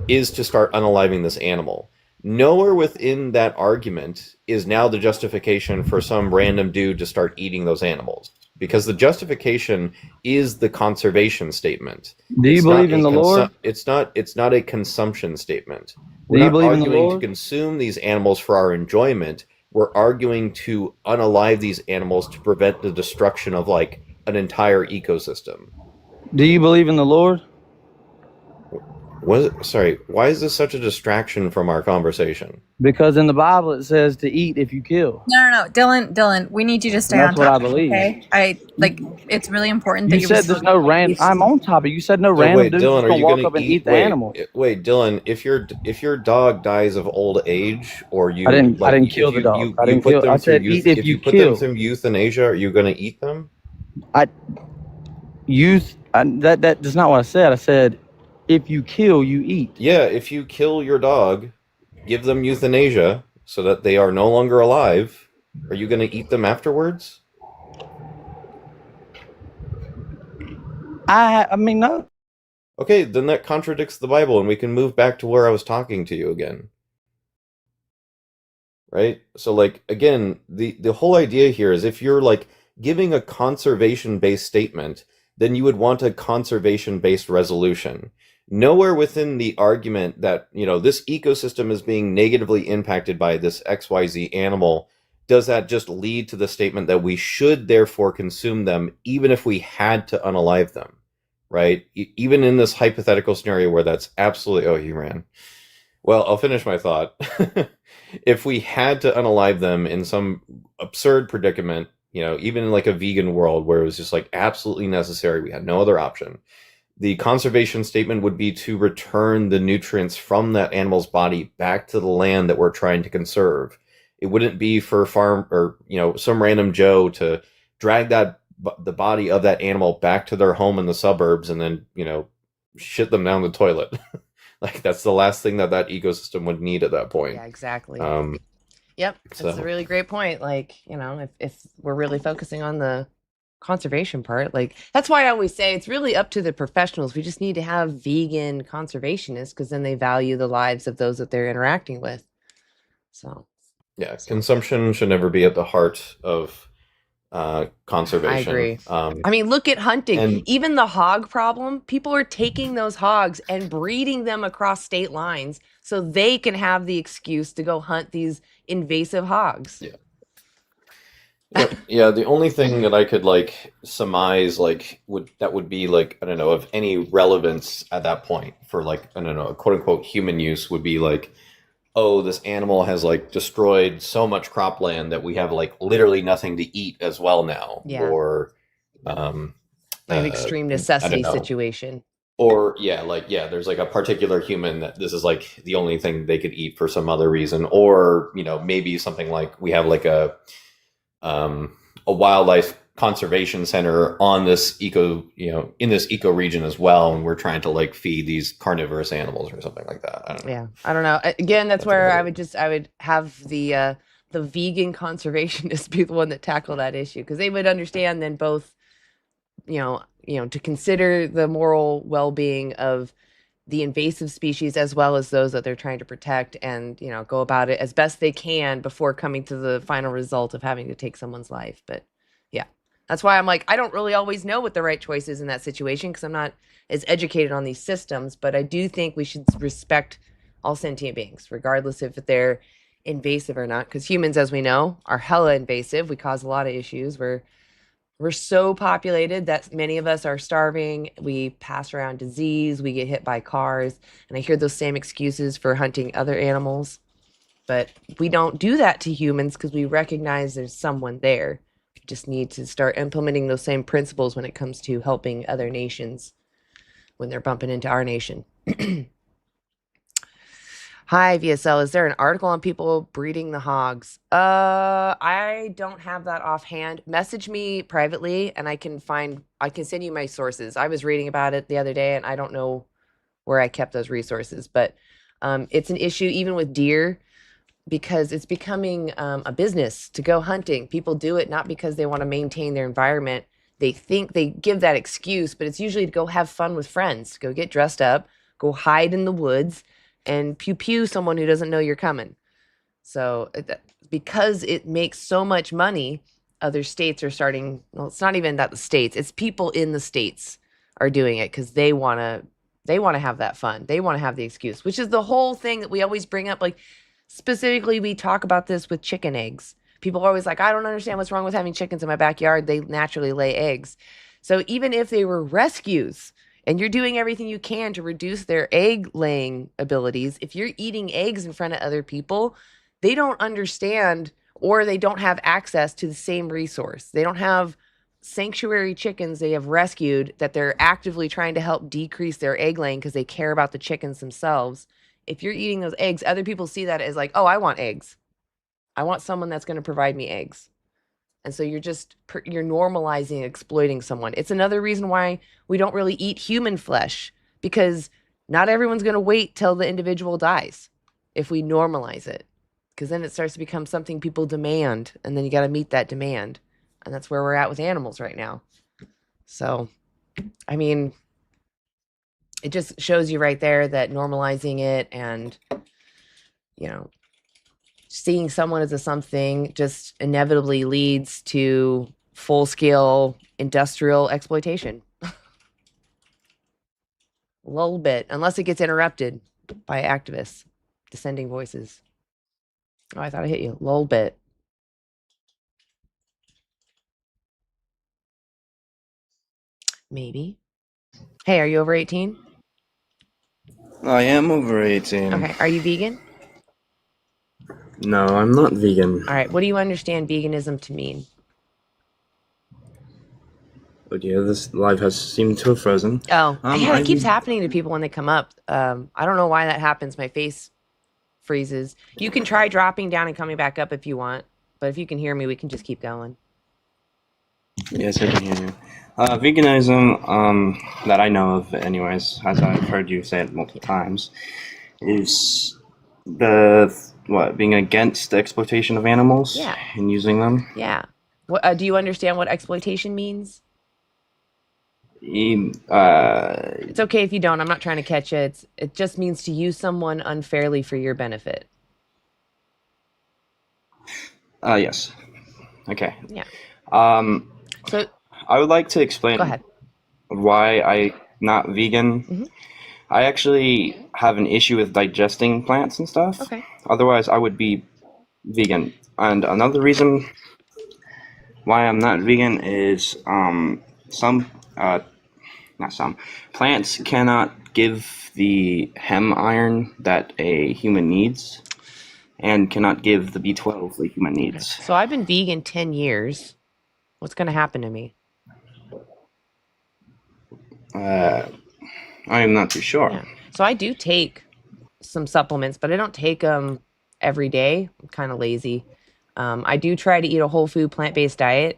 is to start unaliving this animal. Nowhere within that argument is now the justification for some random dude to start eating those animals, because the justification is the conservation statement. Do you believe in the Lord? It's not a consumption statement. Do We're you not believe in the arguing to Lord? consume these animals for our enjoyment. We're arguing to unalive these animals to prevent the destruction of like an entire ecosystem. Do you believe in the Lord? Sorry, why is this such a distraction from our conversation? Because in the Bible it says to eat if you kill. No, Dylan, we need you to stay And on that's what I topic. believe. Okay, it's really important that You said there's no random. I'm on topic. You said no So random wait, dude's Dylan, just are gonna you walk gonna up and eat? eat the animal. Wait, Dylan, if your dog dies of old age, or you I didn't like, kill if the dog. I you didn't put kill. them I through said youth, eat if if you you put them kill. through euthanasia, are you gonna eat them? That is not what I said. I said if you kill, you eat. Yeah, if you kill your dog, give them euthanasia so that they are no longer alive. Are you gonna eat them afterwards? I mean no. Okay, then that contradicts the Bible, and we can move back to where I was talking to you again. Right? So like again, the whole idea here is if you're like giving a conservation-based statement, then you would want a conservation-based resolution. Nowhere within the argument that, this ecosystem is being negatively impacted by this XYZ animal does that just lead to the statement that we should therefore consume them even if we had to unalive them, right? Even in this hypothetical scenario where that's absolutely... Oh, he ran. Well, I'll finish my thought. If we had to unalive them in some absurd predicament, even in like a vegan world where it was just like absolutely necessary, we had no other option, the conservation statement would be to return the nutrients from that animal's body back to the land that we're trying to conserve. It wouldn't be for farm or, some random Joe to drag the body of that animal back to their home in the suburbs and then, shit them down the toilet. Like that's the last thing that ecosystem would need at that point. Yeah, exactly. Yep, that's So a really great point. Like, if we're really focusing on the conservation part, like that's why I always say it's really up to the professionals. We just need to have vegan conservationists because then they value the lives of those that they're interacting with. So yeah, consumption should never be at the heart of conservation. I agree. I mean, look at hunting. And Even the hog problem, people are taking those hogs and breeding them across state lines so they can have the excuse to go hunt these invasive hogs. yeah, the only thing that I could like surmise would be like, I don't know, of any relevance at that point for like, I don't know, quote unquote human use would be like, oh, this animal has like destroyed so much cropland that we have like literally nothing to eat as well now. Yeah. Or Like an extreme I don't necessity know. situation. Or there's like a particular human that this is like the only thing they could eat for some other reason. Or, maybe something like we have like a wildlife conservation center on this in this eco region as well, and we're trying to like feed these carnivorous animals or something like that. I don't know. Yeah, I don't know. Again, that's where I would have the vegan conservationists be the one that tackle that issue because they would understand then both, to consider the moral well-being of the invasive species as well as those that they're trying to protect and, go about it as best they can before coming to the final result of having to take someone's life. But yeah, that's why I'm like, I don't really always know what the right choice is in that situation because I'm not as educated on these systems, but I do think we should respect all sentient beings, regardless if they're invasive or not, because humans, as we know, are hella invasive. We cause a lot of issues. We're so populated that many of us are starving. We pass around disease. We get hit by cars. And I hear those same excuses for hunting other animals. But we don't do that to humans because we recognize there's someone there. We just need to start implementing those same principles when it comes to helping other nations when they're bumping into our nation. Hi, VSL. Is there an article on people breeding the hogs? I don't have that offhand. Message me privately and I can send you my sources. I was reading about it the other day and I don't know where I kept those resources, but it's an issue even with deer. because it's becoming a business to go hunting. People do it not because they want to maintain their environment. They think they give that excuse, but it's usually to go have fun with friends, go get dressed up, go hide in the woods, and pew pew someone who doesn't know you're coming. So because it makes so much money, other states are starting. Well, it's not even that the states; it's people in the states are doing it because they want to have that fun. They want to have the excuse, which is the whole thing that we always bring up. Like specifically, we talk about this with chicken eggs. People are always like, I don't understand what's wrong with having chickens in my backyard. They naturally lay eggs. So even if they were rescues and you're doing everything you can to reduce their egg laying abilities, if you're eating eggs in front of other people, they don't understand or they don't have access to the same resource. They don't have sanctuary chickens they have rescued that they're actively trying to help decrease their egg laying because they care about the chickens themselves. If you're eating those eggs, other people see that as like, oh, I want eggs. I want someone that's going to provide me eggs. And so you're normalizing exploiting someone. It's another reason why we don't really eat human flesh, because not everyone's going to wait till the individual dies if we normalize it, because then it starts to become something people demand, and then you got to meet that demand. And that's where we're at with animals right now. So, I mean, it just shows you right there that normalizing it and, seeing someone as a something just inevitably leads to full-scale industrial exploitation. A little bit, unless it gets interrupted by activists, dissenting voices. Oh, I thought I hit you. A little bit. Maybe. Hey, are you over 18? I am over 18. Okay. Are you vegan? No, I'm not vegan. All right. What do you understand veganism to mean? Oh dear, this live has seemed to have frozen. Oh, yeah, it keeps happening to people when they come up. I don't know why that happens. My face freezes. You can try dropping down and coming back up if you want, but if you can hear me, we can just keep going. Yes, I can hear you. Veganism, that I know of anyways, as I've heard you say it multiple times, is being against the exploitation of animals and using them? Yeah. What, do you understand what exploitation means? It's okay if you don't. I'm not trying to catch it. It just means to use someone unfairly for your benefit. Yes. Okay. Yeah. So I would like to explain why I'm not vegan. Mm-hmm. I actually have an issue with digesting plants and stuff. Okay. Otherwise, I would be vegan. And another reason why I'm not vegan is plants cannot give the hem iron that a human needs, and cannot give the B12 the human needs. So I've been vegan 10 years. What's going to happen to me? I'm not too sure. Yeah. So I do take some supplements, but I don't take them every day. I'm kind of lazy. I do try to eat a whole food plant-based diet.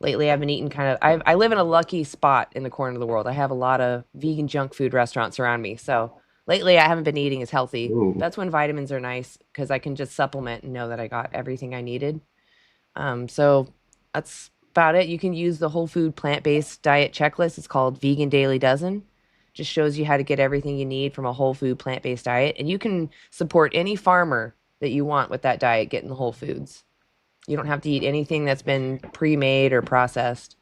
Lately, I've been eating I live in a lucky spot in the corner of the world. I have a lot of vegan junk food restaurants around me. So lately, I haven't been eating as healthy. Ooh. That's when vitamins are nice, because I can just supplement and know that I got everything I needed. So that's about it. You can use the whole food plant-based diet checklist. It's called Vegan Dailey Dozen. Just shows you how to get everything you need from a whole food plant-based diet. And you can support any farmer that you want with that diet getting the whole foods. You don't have to eat anything that's been pre-made or processed.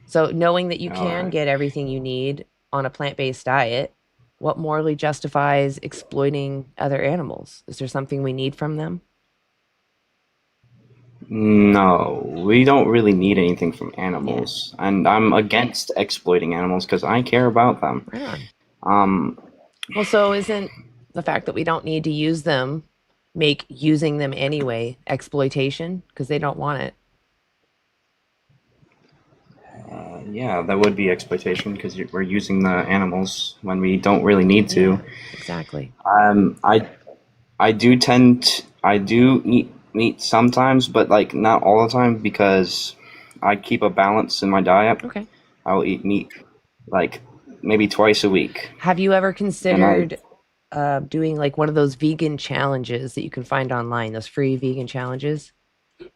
So knowing that you can get everything you need on a plant-based diet, what morally justifies exploiting other animals? Is there something we need from them? No, we don't really need anything from animals. Yeah. And I'm against exploiting animals because I care about them. Right on. Well, so isn't the fact that we don't need to use them make using them anyway exploitation because they don't want it? Yeah, that would be exploitation because we're using the animals when we don't really need to. Yeah, exactly. I do eat meat sometimes, but like not all the time because I keep a balance in my diet. Okay. I'll eat meat like maybe twice a week. Have you ever considered doing like one of those vegan challenges that you can find online, those free vegan challenges? Have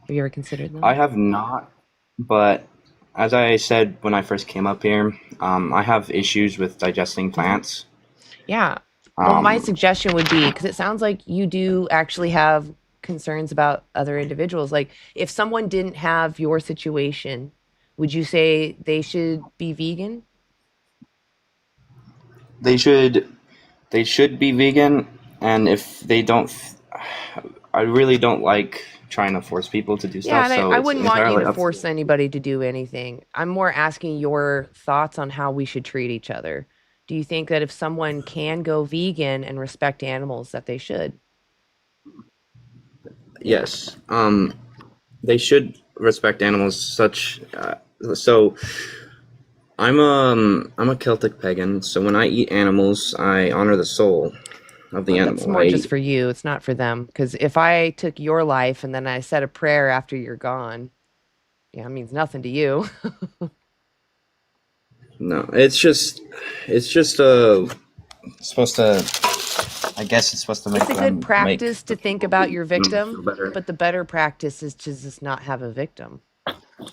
you ever considered them? I have not, but as I said when I first came up here, I have issues with digesting plants. Yeah. Well, my suggestion would be, because it sounds like you do actually have concerns about other individuals. Like, if someone didn't have your situation, would you say they should be vegan? They should be vegan, and if they don't, I really don't like trying to force people to do Yeah, stuff. and So I it's wouldn't want you entirely to up to force anybody to do anything. I'm more asking your thoughts on how we should treat each other. Do you think that if someone can go vegan and respect animals, that they should? Yes. They should respect animals. So I'm a Celtic pagan. So when I eat animals, I honor the soul of the Well, that's animal. more just for you. It's not for them. Because if I took your life and then I said a prayer after you're gone, yeah, it means nothing to you. No, it's just supposed to. I guess it's supposed to make It's a them good practice to think about your feel victim, better. but the better practice is to just not have a victim.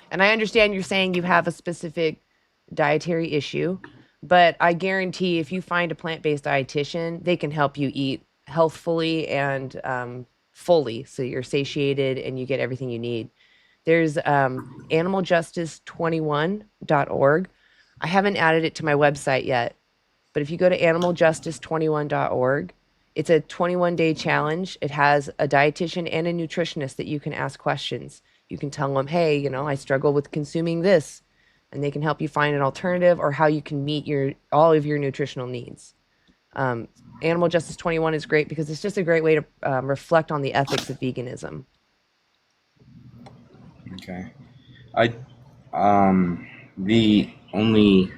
And I understand you're saying you have a specific dietary issue, but I guarantee if you find a plant-based dietitian, they can help you eat healthfully and fully, so you're satiated and you get everything you need. There's animaljustice21.org. I haven't added it to my website yet, but if you go to animaljustice21.org, it's a 21-day challenge. It has a dietitian and a nutritionist that you can ask questions. You can tell them, hey, you know, I struggle with consuming this, and they can help you find an alternative or how you can meet all of your nutritional needs. Animal Justice 21 is great because it's just a great way to reflect on the ethics of veganism. Okay. The only. I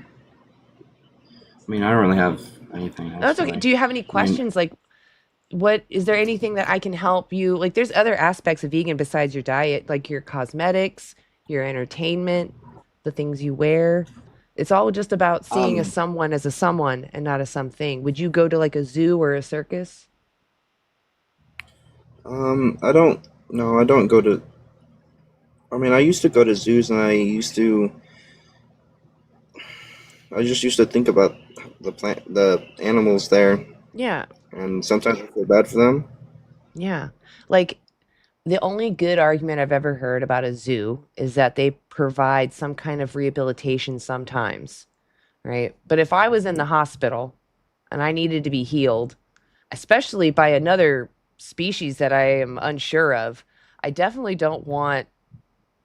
mean, I don't really have anything else. No, it's okay. Really. Do you have any questions? Like, what is there anything that I can help you? Like, there's other aspects of vegan besides your diet, like your cosmetics, your entertainment, the things you wear. It's all just about seeing someone as a someone and not a something. Would you go to like a zoo or a circus? I don't. No, I don't go to. I mean, I used to go to zoos, and I just used to think about the animals there. Yeah. And sometimes I feel bad for them. Yeah. Like, the only good argument I've ever heard about a zoo is that they provide some kind of rehabilitation sometimes, right? But if I was in the hospital and I needed to be healed, especially by another species that I am unsure of, I definitely don't want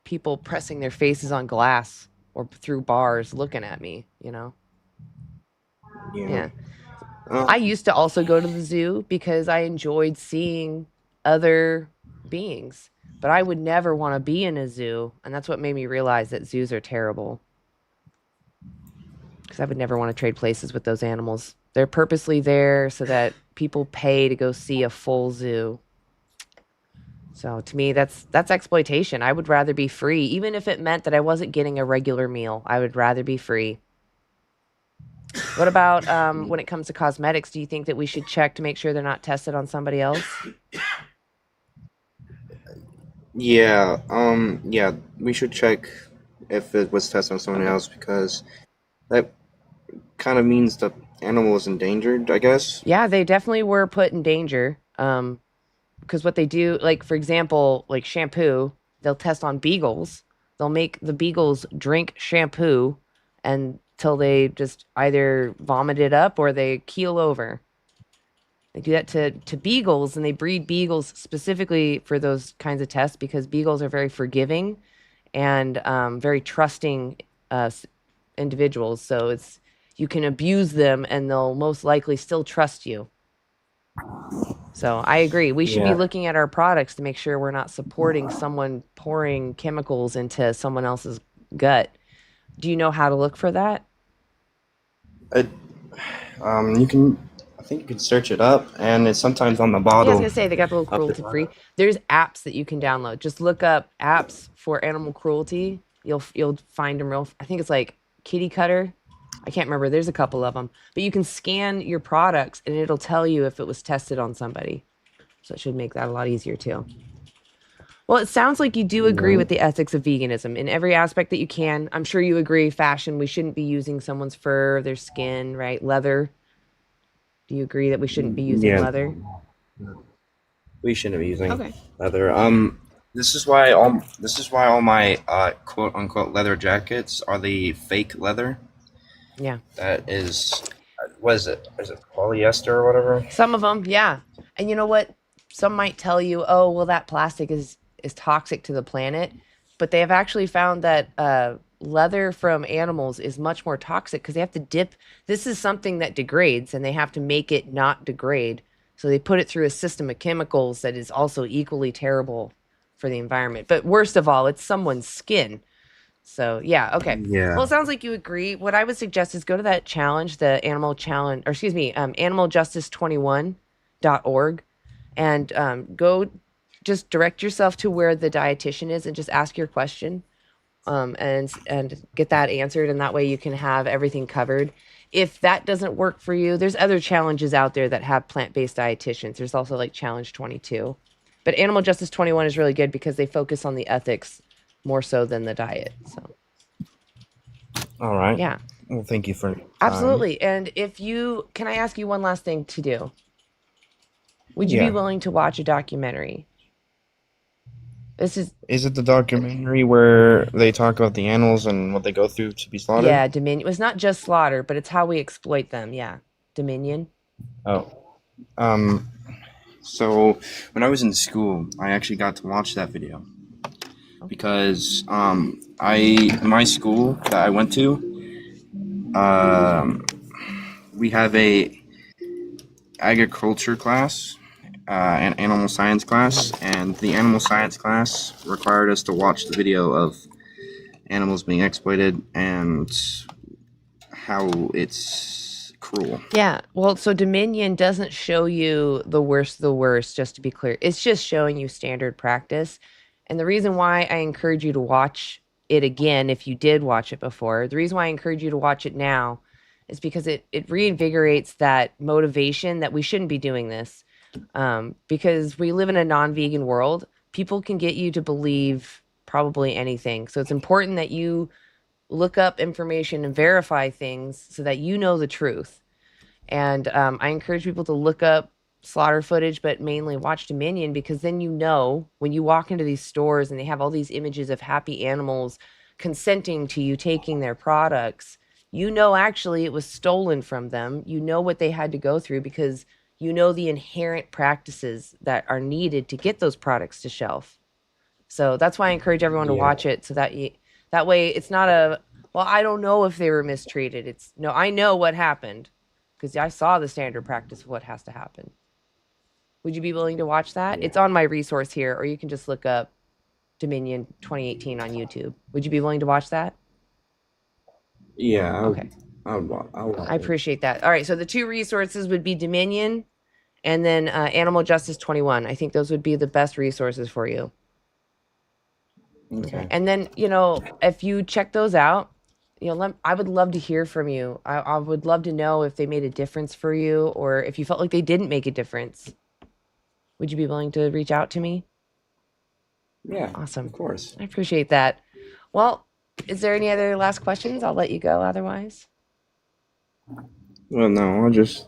people pressing their faces on glass or through bars looking at me, you know? Yeah. I used to also go to the zoo because I enjoyed seeing other beings, but I would never want to be in a zoo. And that's what made me realize that zoos are terrible. Because I would never want to trade places with those animals. They're purposely there so that people pay to go see a full zoo. So to me, that's exploitation. I would rather be free, even if it meant that I wasn't getting a regular meal. I would rather be free. What about when it comes to cosmetics? Do you think that we should check to make sure they're not tested on somebody else? Yeah. Yeah. We should check if it was tested on someone else, because that kind of means the animal is endangered, I guess. Yeah, they definitely were put in danger. Because what they do, like, for example, like shampoo, they'll test on beagles. They'll make the beagles drink shampoo until they just either vomit it up or they keel over. They do that to beagles, and they breed beagles specifically for those kinds of tests because beagles are very forgiving and very trusting individuals. So you can abuse them and they'll most likely still trust you. So I agree. We should be looking at our products to make sure we're not supporting someone pouring chemicals into someone else's gut. Do you know how to look for that? I think you can search it up, and it's sometimes on the bottle. Yeah, I was gonna say they got the little cruelty free. There's apps that you can download. Just look up apps for animal cruelty. You'll find them I think it's like Kitty Cutter. I can't remember. There's a couple of them, but you can scan your products and it'll tell you if it was tested on somebody. So it should make that a lot easier too. Well, it sounds like you do agree with the ethics of veganism in every aspect that you can. I'm sure you agree. Fashion, we shouldn't be using someone's fur, their skin, right? Leather. Do you agree that we shouldn't be using leather? We shouldn't be using Okay. leather. This is why all my quote unquote leather jackets are the fake leather. Yeah. That is, what is it? Is it polyester or whatever? Some of them, yeah. And you know what? Some might tell you, oh, well, that plastic is toxic to the planet. But they have actually found that leather from animals is much more toxic because they have to dip. This is something that degrades, and they have to make it not degrade. So they put it through a system of chemicals that is also equally terrible for the environment. But worst of all, it's someone's skin. So yeah, okay. Yeah. Well, it sounds like you agree. What I would suggest is go to that challenge, the animal challenge, or excuse me, animaljustice21.org, and go just direct yourself to where the dietitian is and just ask your question, and get that answered. And that way you can have everything covered. If that doesn't work for you, there's other challenges out there that have plant-based dietitians. There's also like Challenge 22. But Animal Justice 21 is really good because they focus on the ethics more so than the diet. So, All right. yeah. Well, thank you for Absolutely. And if you, can I ask you one last thing to do? Would you Yeah. be willing to watch a documentary? This is, Is it the documentary where they talk about the animals and what they go through to be slaughtered? yeah, Dominion. It's not just slaughter, but it's how we exploit them. Yeah. Dominion. Oh. So when I was in school, I actually got to watch that video because my school that I went to, we have a agriculture class, an animal science class, and the animal science class required us to watch the video of animals being exploited and how it's cruel. Yeah. Well, so Dominion doesn't show you the worst of the worst, just to be clear. It's just showing you standard practice. And the reason why I encourage you to watch it again, if you did watch it before, the reason why I encourage you to watch it now is because it reinvigorates that motivation that we shouldn't be doing this. Because we live in a non-vegan world, people can get you to believe probably anything. So it's important that you look up information and verify things so that you know the truth. And I encourage people to look up slaughter footage, but mainly watch Dominion, because then you know when you walk into these stores and they have all these images of happy animals consenting to you taking their products, you know actually it was stolen from them. You know what they had to go through because you know the inherent practices that are needed to get those products to shelf. So that's why I encourage everyone to watch it, so that that way it's not a, well, I don't know if they were mistreated. It's, no, I know what happened because I saw the standard practice of what has to happen. Would you be willing to watch that? Yeah. It's on my resource here, or you can just look up Dominion 2018 on YouTube. Would you be willing to watch that? Yeah. Okay. I appreciate that. All right. So the two resources would be Dominion and then Animal Justice 21. I think those would be the best resources for you. Okay. And then, you know, if you check those out, you know, I would love to hear from you. I would love to know if they made a difference for you, or if you felt like they didn't make a difference. Would you be willing to reach out to me? Yeah. Awesome. Of course. I appreciate that. Well, is there any other last questions? I'll let you go otherwise. Well, no, that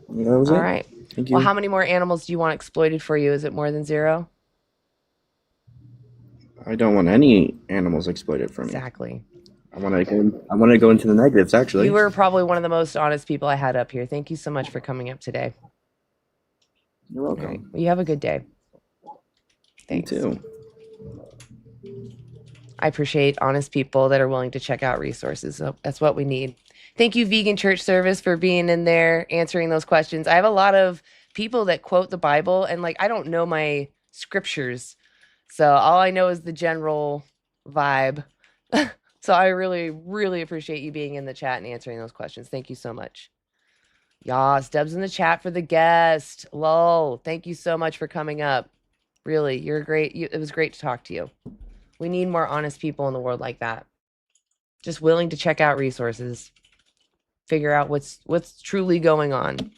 was All it. right. Thank you. Well, how many more animals do you want exploited for you? Is it more than 0? I don't want any animals exploited for me. Exactly. I want to go into the negatives, actually. You were probably one of the most honest people I had up here. Thank you so much for coming up today. You're welcome. Right. Well, you have a good day. Thanks. You too. I appreciate honest people that are willing to check out resources. So that's what we need. Thank you, Vegan Church Service, for being in there, answering those questions. I have a lot of people that quote the Bible, and like, I don't know my scriptures. So all I know is the general vibe. So I really, really appreciate you being in the chat and answering those questions. Thank you so much. Yas, Deb's in the chat for the guest. Lol. Thank you so much for coming up. Really, you're great. It was great to talk to you. We need more honest people in the world like that. Just willing to check out resources. figure out what's truly going on.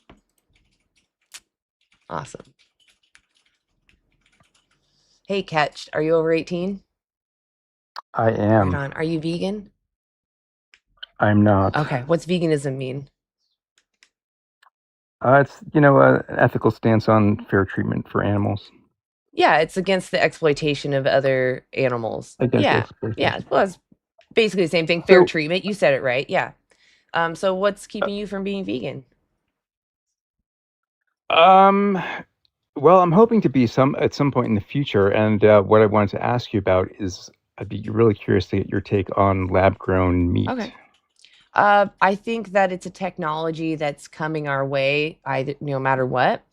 Awesome. Hey, Catch, are you over 18? I Right am. on. Are you vegan? I'm not. Okay. What's veganism mean? It's an ethical stance on fair treatment for animals Yeah, it's against the exploitation of other animals. against Yeah. exploitation. Yeah. Well, it's basically the same thing. Fair So, treatment. You said it right. Yeah. So what's keeping you from being vegan? well, I'm hoping to be at some point in the future, and what I wanted to ask you about is I'd be really curious to get your take on lab-grown meat. Okay. I think that it's a technology that's coming our way, either no matter what.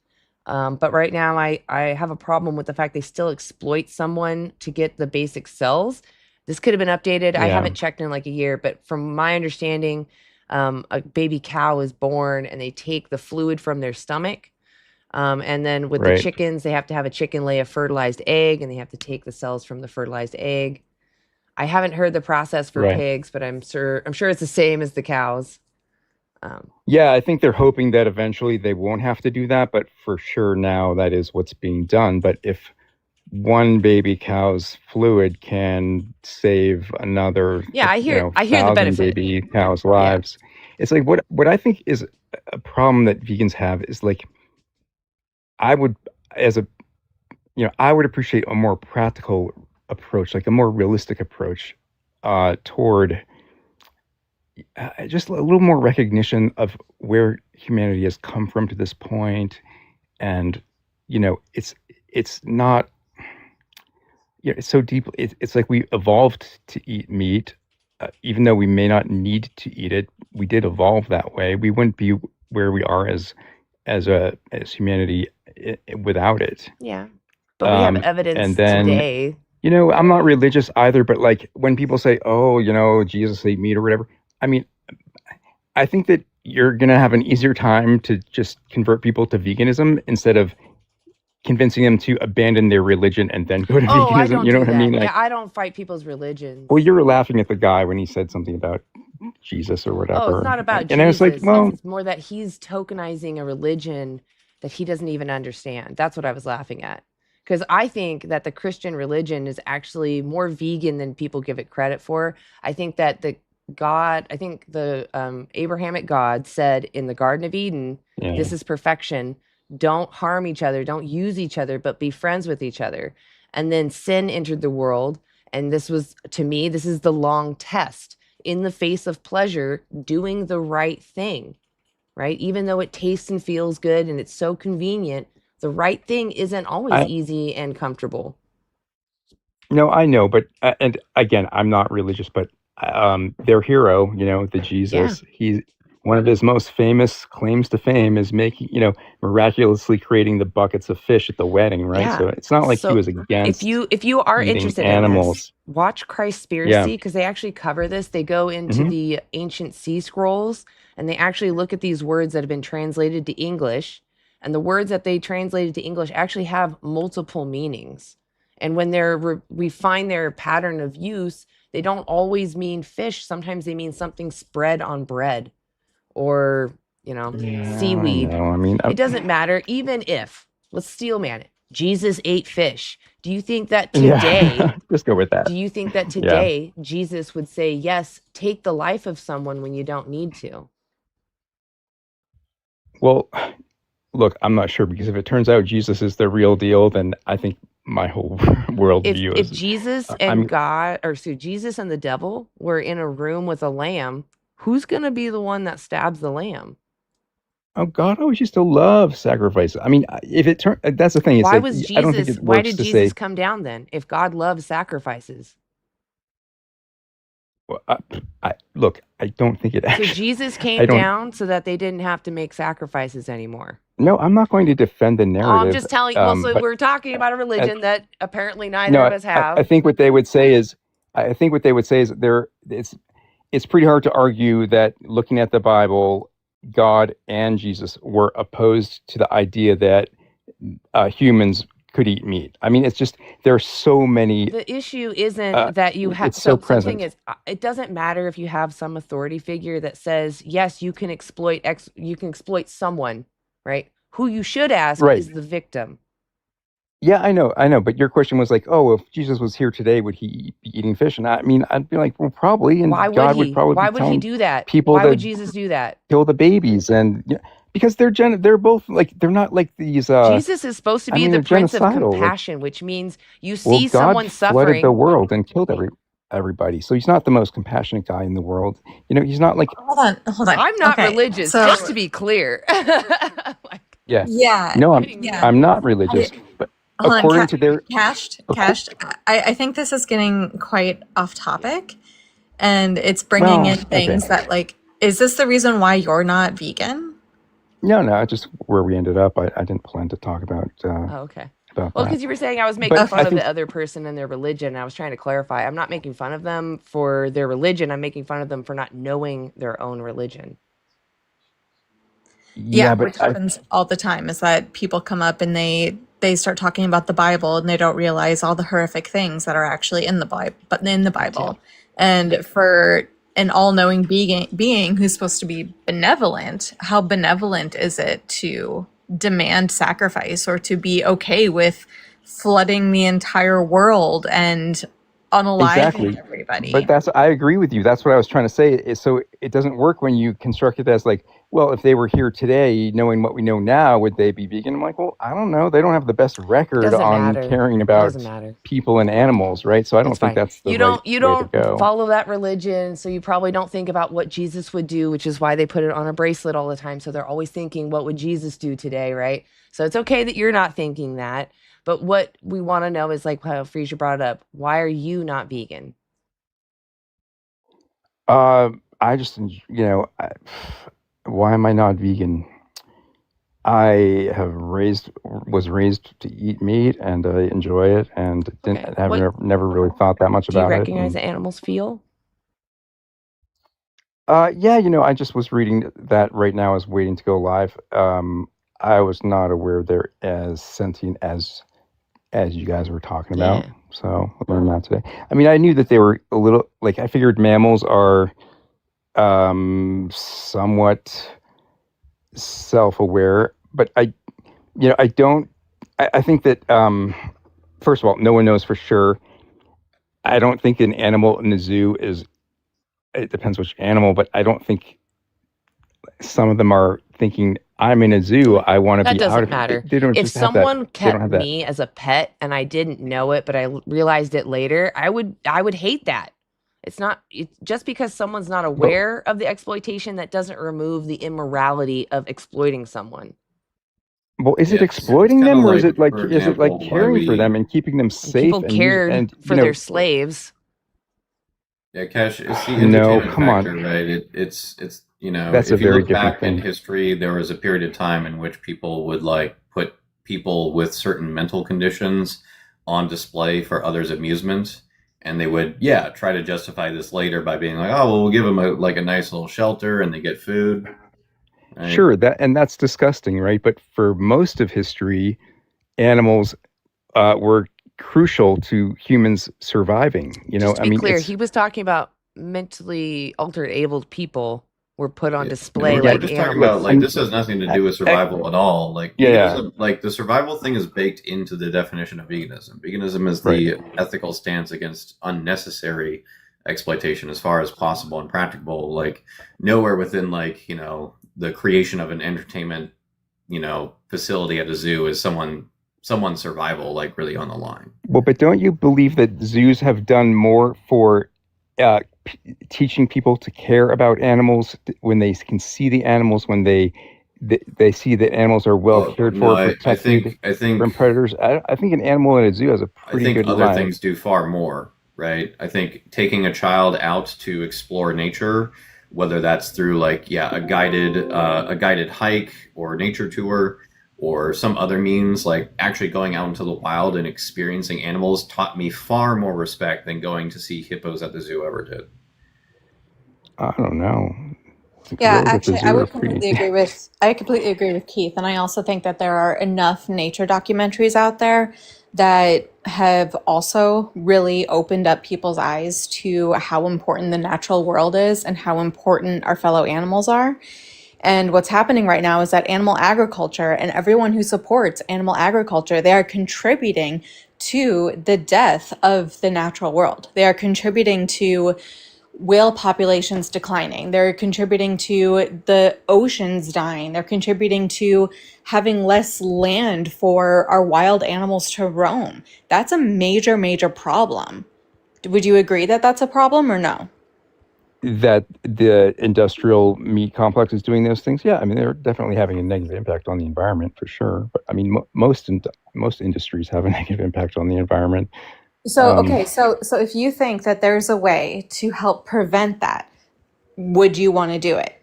But right now, I have a problem with the fact they still exploit someone to get the basic cells. This could have been updated. I Yeah. haven't checked in like a year, but from my understanding, a baby cow is born and they take the fluid from their stomach. And then with the Right. chickens, they have to have a chicken lay a fertilized egg and they have to take the cells from the fertilized egg. I haven't heard the process for Right. pigs, but I'm sure it's the same as the cows. Yeah, I think they're hoping that eventually they won't have to do that, but for sure now that is what's being done. But if one baby cow's fluid can save another, Yeah, I hear the 1,000 benefit. baby cows' lives, it's like what I think is a problem that vegans have is like I would I would appreciate a more practical approach, like a more realistic approach toward just a little more recognition of where humanity has come from to this point, and it's not it's so deep. It's like we evolved to eat meat, even though we may not need to eat it. We did evolve that way. We wouldn't be where we are as humanity without it. Yeah. But we have evidence And then, today. I'm not religious either, but like when people say, "Oh, Jesus ate meat" or whatever, I mean, I think that you're gonna have an easier time to just convert people to veganism instead of convincing them to abandon their religion and then go to Oh, I veganism. don't You know do what that. I mean? Like, Yeah, I don't fight people's religions. well, you were laughing at the guy when he said something about Jesus or Oh, whatever, it's not about and I was like, Jesus. well, It's more that he's tokenizing a religion that he doesn't even understand. That's what I was laughing at. Because I think that the Christian religion is actually more vegan than people give it credit for. I think that the Abrahamic God said in the Garden of Eden, yeah. this is perfection. Don't harm each other. Don't use each other, but be friends with each other. And then sin entered the world. And this was, to me, this is the long test. In the face of pleasure, doing the right thing, right? Even though it tastes and feels good and it's so convenient, the right thing isn't always easy and comfortable. No, I know, but and again, I'm not religious, but their hero, the Jesus, he's one of his most famous claims to fame is making, miraculously creating the buckets of fish at the wedding, right? Yeah. So it's not like he So was against if you are eating interested in animals. this, watch Christspiracy Yeah. because they actually cover this. They go into the ancient sea scrolls and they actually look at these words that have been translated to English. And the words that they translated to English actually have multiple meanings. And when we find their pattern of use, they don't always mean fish. Sometimes they mean something spread on bread or, seaweed. I know. I mean, It doesn't matter. Even if, let's steel man it, Jesus ate fish. Do you think that yeah, today, just go with that. do you think that today Jesus would say, yes, take the life of someone when you don't need to? Well, look, I'm not sure because if it turns out Jesus is the real deal, then I think my whole worldview If is. Jesus and Jesus and the devil were in a room with a lamb, who's going to be the one that stabs the lamb? Oh, God always used to love sacrifice. I mean, if it turns, that's the thing. It's Why like, was I don't think Jesus? it Why works did to Jesus say, come down then? If God loves sacrifices, well, look, I don't think it so actually. Jesus I came don't. down so that they didn't have to make sacrifices anymore. No, I'm not going to defend the Oh, I'm narrative. just telling you. Well, so But we're talking about a I, religion that apparently neither no, of us I have. think what they would say is, it's pretty hard to argue that looking at the Bible, God and Jesus were opposed to the idea that humans could eat meat. I mean, it's just there are so many. The issue isn't that you have It's so something present. is it doesn't matter if you have some authority figure that says yes, you can exploit someone, right? Who you should ask Right. is the victim. Yeah, I know. But your question was like, oh, if Jesus was here today, would he be eating fish? And I mean, I'd be like, well, probably. And Why God would would he? probably Why be would he telling do that? people Why would to Jesus do that? kill the babies, and because they're both like they're not like these. Jesus is supposed to I be mean, the they're Prince of genocidal. Like, Compassion, which means you well, see God someone flooded the suffering. world and killed everybody. So he's not the most compassionate guy in the world. He's not like. Hold on. I'm not Okay, religious, so just to be clear. Yeah. yeah, No, yeah. I'm not religious, but Hold on, according to their Cashed. I think this is getting quite off topic, and it's bringing in things that like, is this the reason why you're not vegan? No, just where we ended up. I didn't plan to talk about. Oh, okay. About Well, that. because you were saying I was making But fun I of think- the other person and their religion, and I was trying to clarify. I'm not making fun of them for their religion. I'm making fun of them for not knowing their own religion. Yeah, which happens all the time is that people come up and they start talking about the Bible and they don't realize all the horrific things that are actually in the Bible. And for an all-knowing being who's supposed to be benevolent, how benevolent is it to demand sacrifice or to be okay with flooding the entire world and unaliving everybody? But I agree with you. That's what I was trying to say. So it doesn't work when you construct it as like, well, if they were here today, knowing what we know now, would they be vegan? I'm like, well, I don't know. They don't have the best record on caring about people and animals, right? So I don't think that's the you right don't way to go. follow that religion, so you probably don't think about what Jesus would do, which is why they put it on a bracelet all the time. So they're always thinking, what would Jesus do today, right? So it's okay that you're not thinking that. But what we want to know is like how Freesia brought it up. Why are you not vegan? I just, why am I not vegan? I was raised to eat meat, and I enjoy it, and never really thought that much Do you about it. recognize that animals feel? Yeah, I just was reading that right now is waiting to go live. I was not aware they're as sentient as you guys were talking about. So I learned that today. I mean, I knew that they were a little like I figured mammals are somewhat self-aware, but I think that first of all, no one knows for sure. I don't think an animal in the zoo it depends which animal, but I don't think some of them are thinking, I'm in a zoo, I want to be out of That doesn't matter. They don't If just have that. someone They don't kept have that. me as a pet and I didn't know it, but I realized it later, I would hate that. It's just because someone's not aware of the exploitation, that doesn't remove the immorality of exploiting someone. Well, is it exploiting them, or is it like for is it like example, why caring for we- them and keeping them safe? People cared for their slaves. Yeah, Cash, it's the No, entertainment come on. factor, right? It's That's a if you very look back different in thing. history, there was a period of time in which people would like put people with certain mental conditions on display for others' amusement, and they would try to justify this later by being like, oh well, we'll give them a nice little shelter and they get food. Right? Sure, that's disgusting, right? But for most of history, animals were crucial to humans surviving. Just to be clear, it's- he was talking about mentally altered, abled people were put on display We're like just animals. talking about this has nothing to do with survival at all. Like Yeah. veganism, like the survival thing is baked into the definition of veganism. Veganism is the ethical stance against unnecessary exploitation as far as possible and practicable. Like nowhere within the creation of an entertainment facility at a zoo is someone's survival really on the line. Well, but don't you believe that zoos have done more for teaching people to care about animals when they can see the animals, when they see that animals are well cared for, protected I think from predators? I think an animal in a zoo has a pretty good other life. things do far more, right? I think taking a child out to explore nature, whether that's through a guided hike or nature tour or some other means, like actually going out into the wild and experiencing animals, taught me far more respect than going to see hippos at the zoo ever did. I don't know. to Yeah, grow with the actually, I zero would pretty. completely agree with Keith, and I also think that there are enough nature documentaries out there that have also really opened up people's eyes to how important the natural world is and how important our fellow animals are. And what's happening right now is that animal agriculture and everyone who supports animal agriculture, they are contributing to the death of the natural world. They are contributing to whale populations declining. They're contributing to the oceans dying. They're contributing to having less land for our wild animals to roam. That's a major, major problem. Would you agree that that's a problem or no? That the industrial meat complex is doing those things. Yeah, I mean, they're definitely having a negative impact on the environment for sure. But I mean, most industries have a negative impact on the environment. So, okay, so if you think that there's a way to help prevent that, would you want to do it?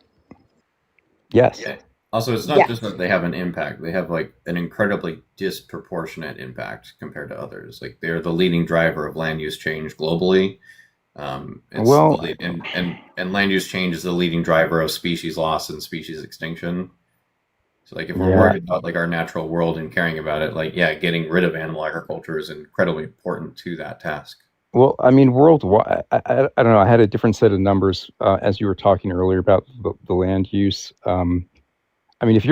Yes. Yeah. Also, it's not just that they have an impact; they have like an incredibly disproportionate impact compared to others. Like they're the leading driver of land use change globally. And land use change is the leading driver of species loss and species extinction. So, like, if we're worried about like our natural world and caring about it, like, yeah, getting rid of animal agriculture is incredibly important to that task. Well, I mean, worldwide, I don't know. I had a different set of numbers as you were talking earlier about the land use. I mean, if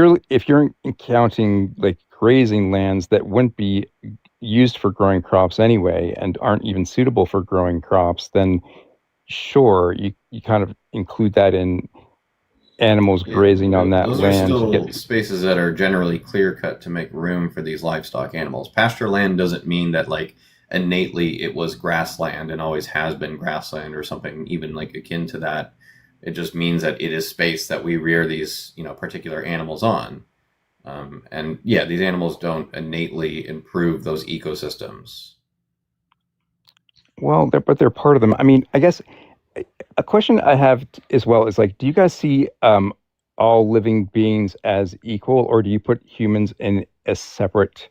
you're counting like grazing lands that wouldn't be used for growing crops anyway and aren't even suitable for growing crops, then sure, you kind of include that in animals grazing on that Those land. are still spaces that are generally clear cut to make room for these livestock animals. Pasture land doesn't mean that like innately it was grassland and always has been grassland or something even like akin to that. It just means that it is space that we rear these, particular animals on. And yeah, these animals don't innately improve those ecosystems. Well, but they're part of them. I mean, I guess a question I have as well is like, do you guys see all living beings as equal, or do you put humans in a separate?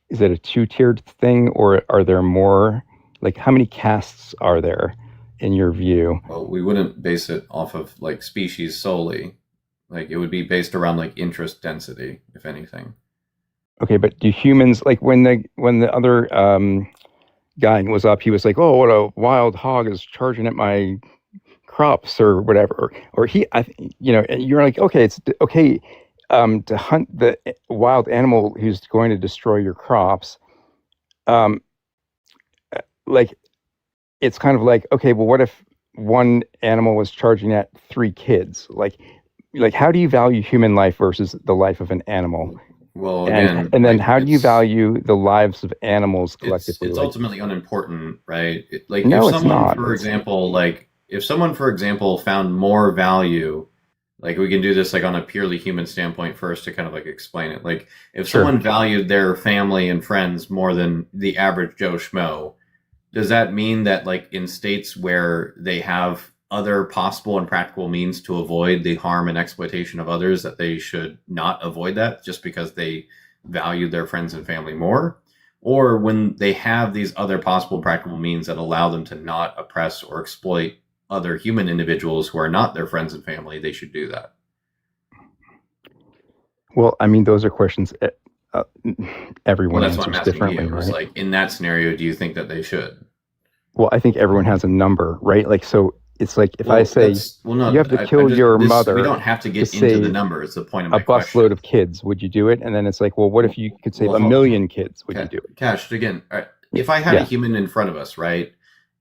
Is it a two-tiered thing, or are there more? Like, how many castes are there in your view? Well, we wouldn't base it off of like species solely. Like it would be based around like interest density, if anything. Okay, but do humans like when the other guy was up, he was like, "Oh, what a wild hog is charging at my crops," or whatever. Or you're like, okay, it's okay to hunt the wild animal who's going to destroy your crops. Like it's kind of like, okay, well, what if one animal was charging at 3 kids? Like how do you value human life versus the life of an animal? Well, and then how do you value the lives of animals collectively? It's ultimately unimportant, right? No, it's not. If someone, for example, found more value, like we can do this like on a purely human standpoint first to kind of like explain it. Like if someone valued their family and friends more than the average Joe Schmo, does that mean that like in states where they have other possible and practical means to avoid the harm and exploitation of others, that they should not avoid that just because they value their friends and family more? Or when they have these other possible practical means that allow them to not oppress or exploit other human individuals who are not their friends and family, they should do that? Well, I mean, those are questions everyone answers differently, right? Like in that scenario, do you think that they should? Well, I think everyone has a number, right? Like, so it's like if I say you have to kill your mother, we don't have to get into the number. It's the point of my question. A busload of kids, would you do it? And then it's like, well, what if you could save 1 million kids? Would you do it? Cash, again, if I had a human in front of us, right,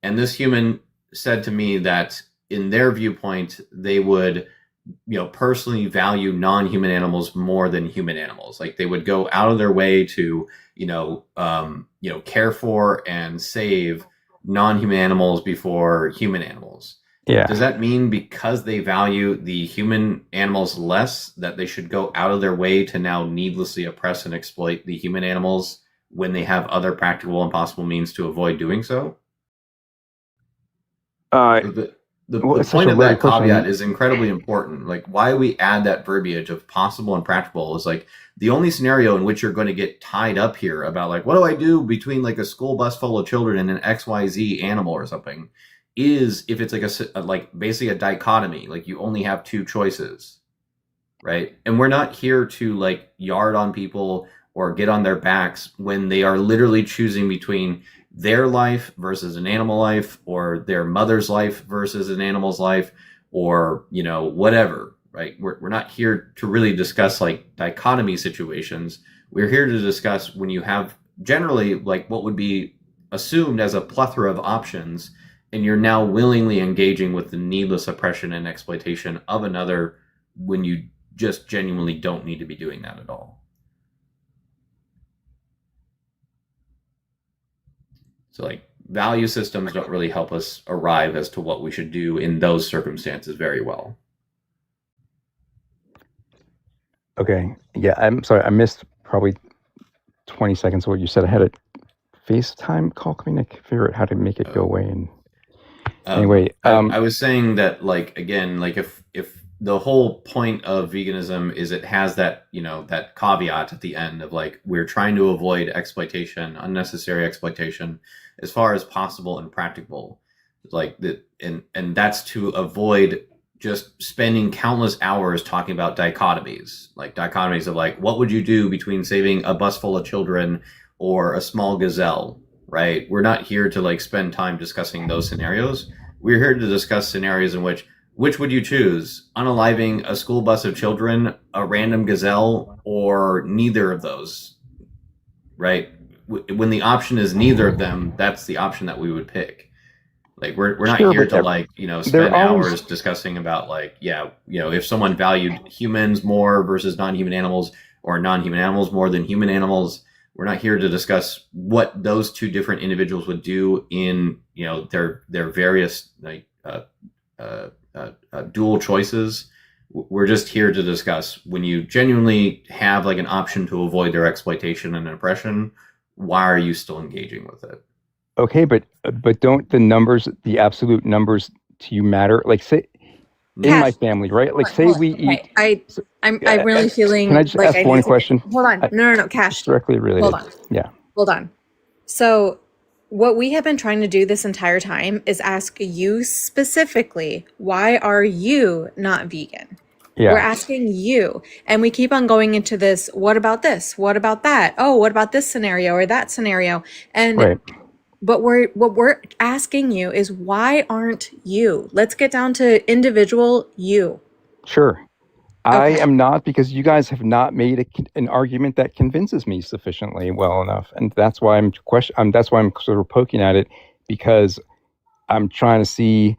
and this human said to me that in their viewpoint, they would, personally value non-human animals more than human animals. Like they would go out of their way to, care for and save non-human animals before human animals. Yeah. Does that mean because they value the human animals less that they should go out of their way to now needlessly oppress and exploit the human animals when they have other practical and possible means to avoid doing so? The point of that caveat is incredibly important. Like why we add that verbiage of possible and practical is like the only scenario in which you're going to get tied up here about like, what do I do between like a school bus full of children and an XYZ animal or something, is if it's like basically a dichotomy, like you only have two choices, right? And we're not here to like yard on people or get on their backs when they are literally choosing between their life versus an animal life, or their mother's life versus an animal's life, or, you know, whatever, right? We're not here to really discuss like dichotomy situations. We're here to discuss when you have generally like what would be assumed as a plethora of options, and you're now willingly engaging with the needless oppression and exploitation of another when you just genuinely don't need to be doing that at all. So like value systems don't really help us arrive as to what we should do in those circumstances very well. Okay. Yeah, I'm sorry. I missed probably 20 seconds of what you said. I had a FaceTime call coming to figure out how to make it go away. And anyway, I was saying that, like, again, like if the whole point of veganism is it has that, you know, that caveat at the end of like, we're trying to avoid exploitation, unnecessary exploitation, as far as possible and practicable, like that, and that's to avoid just spending countless hours talking about dichotomies of like, what would you do between saving a bus full of children or a small gazelle, right? We're not here to like spend time discussing those scenarios. We're here to discuss scenarios in which would you choose? Unaliving a school bus of children, a random gazelle, or neither of those, right? When the option is neither of them, that's the option that we would pick. Like we're not here to like, you know, spend hours discussing about like, yeah, you know, if someone valued humans more versus non-human animals, or non-human animals more than human animals. We're not here to discuss what those two different individuals would do in, you know, their various like dual choices. We're just here to discuss when you genuinely have like an option to avoid their exploitation and oppression, why are you still engaging with it? Okay, but don't the numbers, the absolute numbers to you matter? Like say in my family, right? Like say we eat. I'm really feeling. Can I just ask one question? Hold on, no, Cash. Directly related. Hold on. Yeah. Hold on. So, what we have been trying to do this entire time is ask you specifically, why are you not vegan? Yeah. We're asking you, and we keep on going into this. What about this? What about that? Oh, what about this scenario or that scenario? And right. But what we're asking you is, why aren't you? Let's get down to individual you. Sure. I am not, because you guys have not made an argument that convinces me sufficiently well enough, and that's why I'm sort of poking at it, because I'm trying to see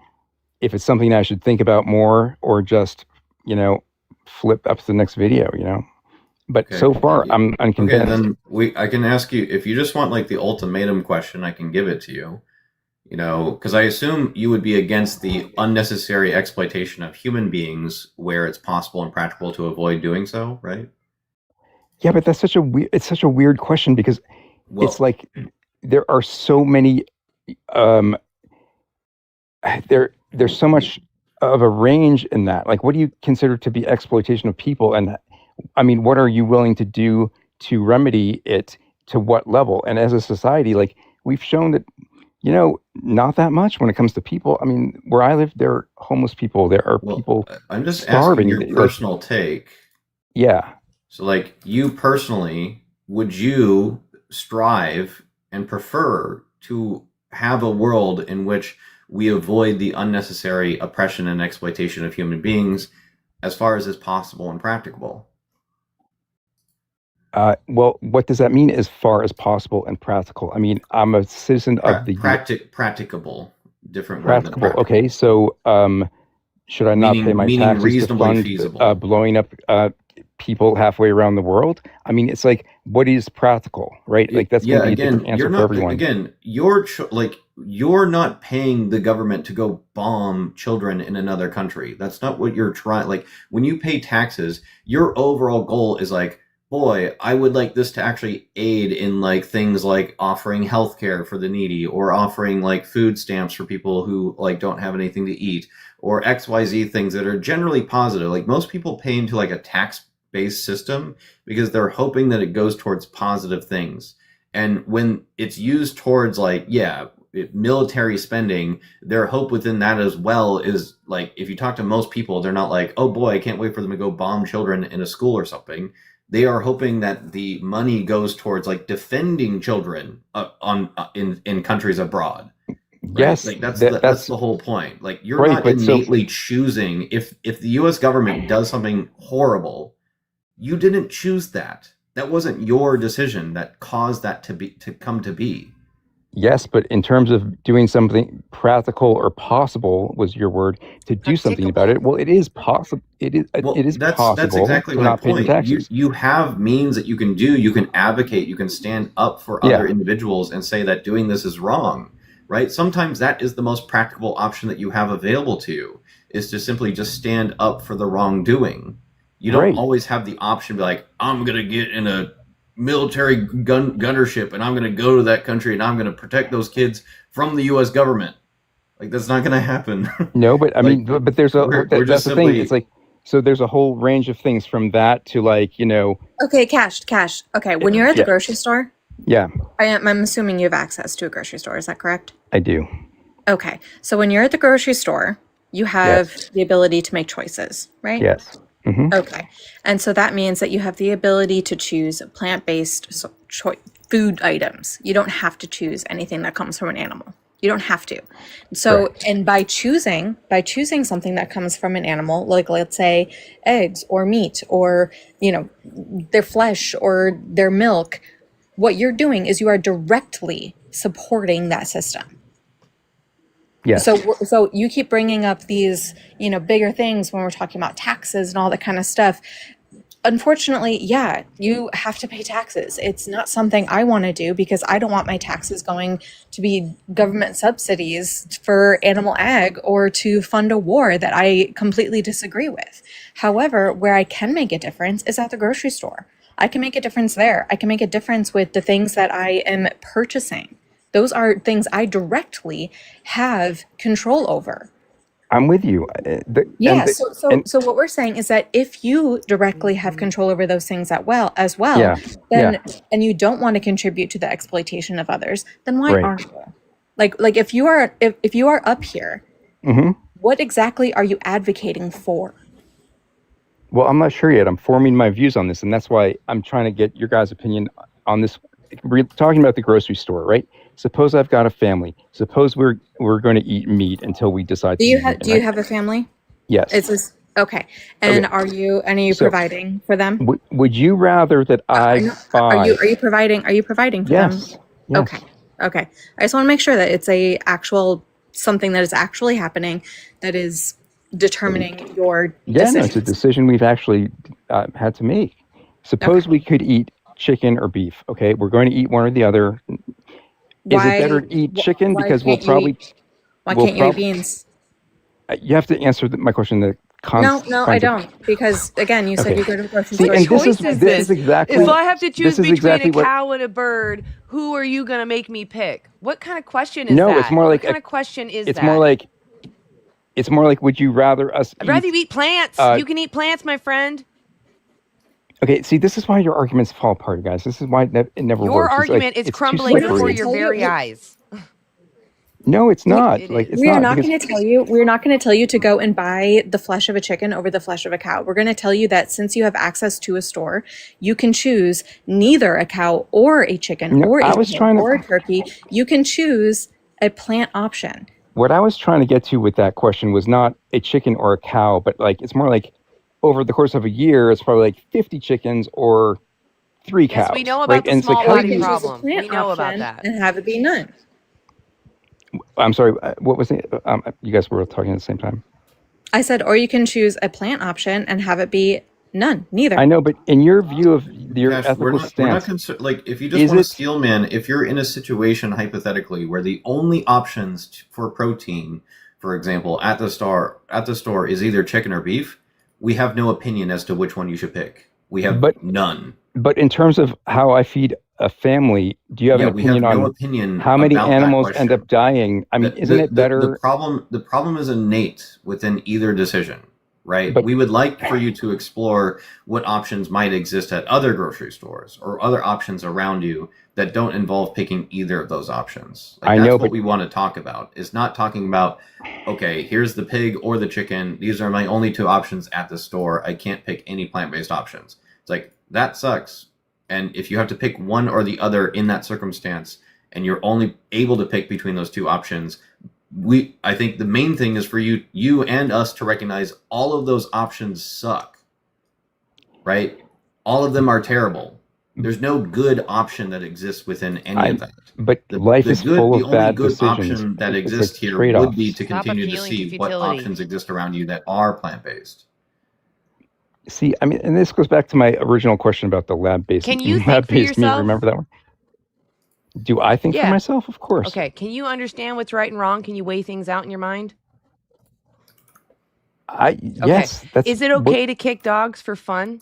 if it's something I should think about more, or just, you know, flip up to the next video, you know. But so far, I'm unconvinced. Okay, then I can ask you, if you just want like the ultimatum question, I can give it to you. You know, because I assume you would be against the unnecessary exploitation of human beings where it's possible and practical to avoid doing so, right? Yeah, but that's such a weird question, because it's like there are so many there's so much of a range in that. Like, what do you consider to be exploitation of people? And I mean, what are you willing to do to remedy it? To what level? And as a society, like, we've shown that, you know, not that much when it comes to people. I mean, where I live, there are homeless people. There are people I'm just starving. asking your personal take. Yeah. So, like, you personally, would you strive and prefer to have a world in which we avoid the unnecessary oppression and exploitation of human beings as far as is possible and practicable? Well, what does that mean as far as possible and practical? I mean, I'm a citizen of the... Practicable. Different word than practicable. Okay, so should I not pay my taxes to fund blowing up people halfway around the world? I mean, it's like, what is practical, right? Like, that's going to be a different answer for everyone. Again, you're not paying the government to go bomb children in another country. That's not what you're trying. Like, when you pay taxes, your overall goal is like, boy, I would like this to actually aid in like things like offering healthcare for the needy, or offering like food stamps for people who like don't have anything to eat, or XYZ things that are generally positive. Like, most people pay into like a tax-based system because they're hoping that it goes towards positive things. And when it's used towards like, yeah, military spending, their hope within that as well is like, if you talk to most people, they're not like, oh boy, I can't wait for them to go bomb children in a school or something. They are hoping that the money goes towards like defending children in countries abroad. Right? Yes, like that's the whole point. Like, you're right, not innately choosing if the U.S. government does something horrible, you didn't choose that. That wasn't your decision that caused that to come to be. Yes, but in terms of doing something practical or possible was your word to do something about it. Well, it is possible. It is possible That's exactly to my not pay the point. taxes. You have means that you can do. You can advocate. You can stand up for other individuals and say that doing this is wrong, right? Sometimes that is the most practical option that you have available to you, is to simply just stand up for the wrongdoing. You don't always have the option to be like, I'm going to get in a military gunnership and I'm going to go to that country and I'm going to protect those kids from the U.S. government. Like, that's not going to happen. No, but I mean, but there's that's the thing. It's like, so there's a whole range of things from that to like, Okay, Cash. Okay, when you're at the grocery store, yeah, I'm assuming you have access to a grocery store. Is that correct? I do. Okay, so when you're at the grocery store, you have the ability to make choices, right? Yes. Mm-hmm. Okay. And so that means that you have the ability to choose plant-based food items. You don't have to choose anything that comes from an animal. You don't have to. So, correct. And by choosing something that comes from an animal, like let's say eggs or meat or, their flesh or their milk, what you're doing is you are directly supporting that system. Yes. So you keep bringing up these, bigger things when we're talking about taxes and all that kind of stuff. Unfortunately, yeah, you have to pay taxes. It's not something I want to do because I don't want my taxes going to be government subsidies for animal ag or to fund a war that I completely disagree with. However, where I can make a difference is at the grocery store. I can make a difference there. I can make a difference with the things that I am purchasing. Those are things I directly have control over. I'm with you. So what we're saying is that if you directly have control over those things and you don't want to contribute to the exploitation of others, then why aren't you? Like if you are up here, what exactly are you advocating for? Well, I'm not sure yet. I'm forming my views on this, and that's why I'm trying to get your guys' opinion on this. We're talking about the grocery store, right? Suppose I've got a family. Suppose we're going to eat meat until we decide. Do you have a family? Yes. Is this okay? And are you providing for them? Would you rather that I buy? Are you providing for them? Yes. Okay. I just want to make sure that it's something that is actually happening, that is determining your decisions. Yeah, no, it's a decision we've actually had to make. Suppose we could eat chicken or beef. Okay, we're going to eat one or the other. Is it better to eat chicken because we'll probably? Why can't you eat beans? You have to answer my question. No, I don't. Because again, you said you go to the grocery store. And this is exactly. If I have to choose between a cow and a bird, who are you going to make me pick? What kind of question is that? No, it's more like what kind of question is it's that? It's more like, would you rather us? I'd rather you eat plants. You can eat plants, my friend. Okay, see, this is why your arguments fall apart, guys. This is why it never works. Your argument is crumbling before your very eyes. No, it's not. We're not going to tell you to go and buy the flesh of a chicken over the flesh of a cow. We're going to tell you that since you have access to a store, you can choose neither a cow or a chicken or a turkey. You can choose a plant option. What I was trying to get to with that question was not a chicken or a cow, but it's more like over the course of a year, it's probably like 50 chickens or 3 cows. Yes, we know about the small body problem. We know about that. And have it be none. I'm sorry, what was it? You guys were talking at the same time. I said, or you can choose a plant option and have it be none, neither. I know, but in your view of your ethical stance, if you just want to steel man, if you're in a situation hypothetically where the only options for protein, for example, at the store is either chicken or beef, we have no opinion as to which one you should pick. We have none. But in terms of how I feed a family, do you have an opinion on how many animals end up dying? I mean, isn't it better? The problem is innate within either decision. right? But We would like for you to explore what options might exist at other grocery stores or other options around you that don't involve picking either of those options. Like I that's know, what but we want to talk about. Is not talking about, okay, here's the pig or the chicken. These are my only two options at the store. I can't pick any plant-based options. It's like, that sucks. And if you have to pick one or the other in that circumstance, and you're only able to pick between those two options, I think the main thing is for you and us to recognize all of those options suck, right? All of them are terrible. There's no good option that exists within any of that. But life is full of only bad good decisions. option that It's exists like here would trade-offs. be to Stop continue to appealing to see what futility. options exist around you that are plant-based. See, I mean, and this goes back to my original question about the lab-based. Can you think for Lab-based meat, yourself? remember that one? Do I think for Yeah. myself? Of course. Okay. Can you understand what's right and wrong? Can you weigh things out in your mind? Yes. That's Is it okay to kick dogs for fun?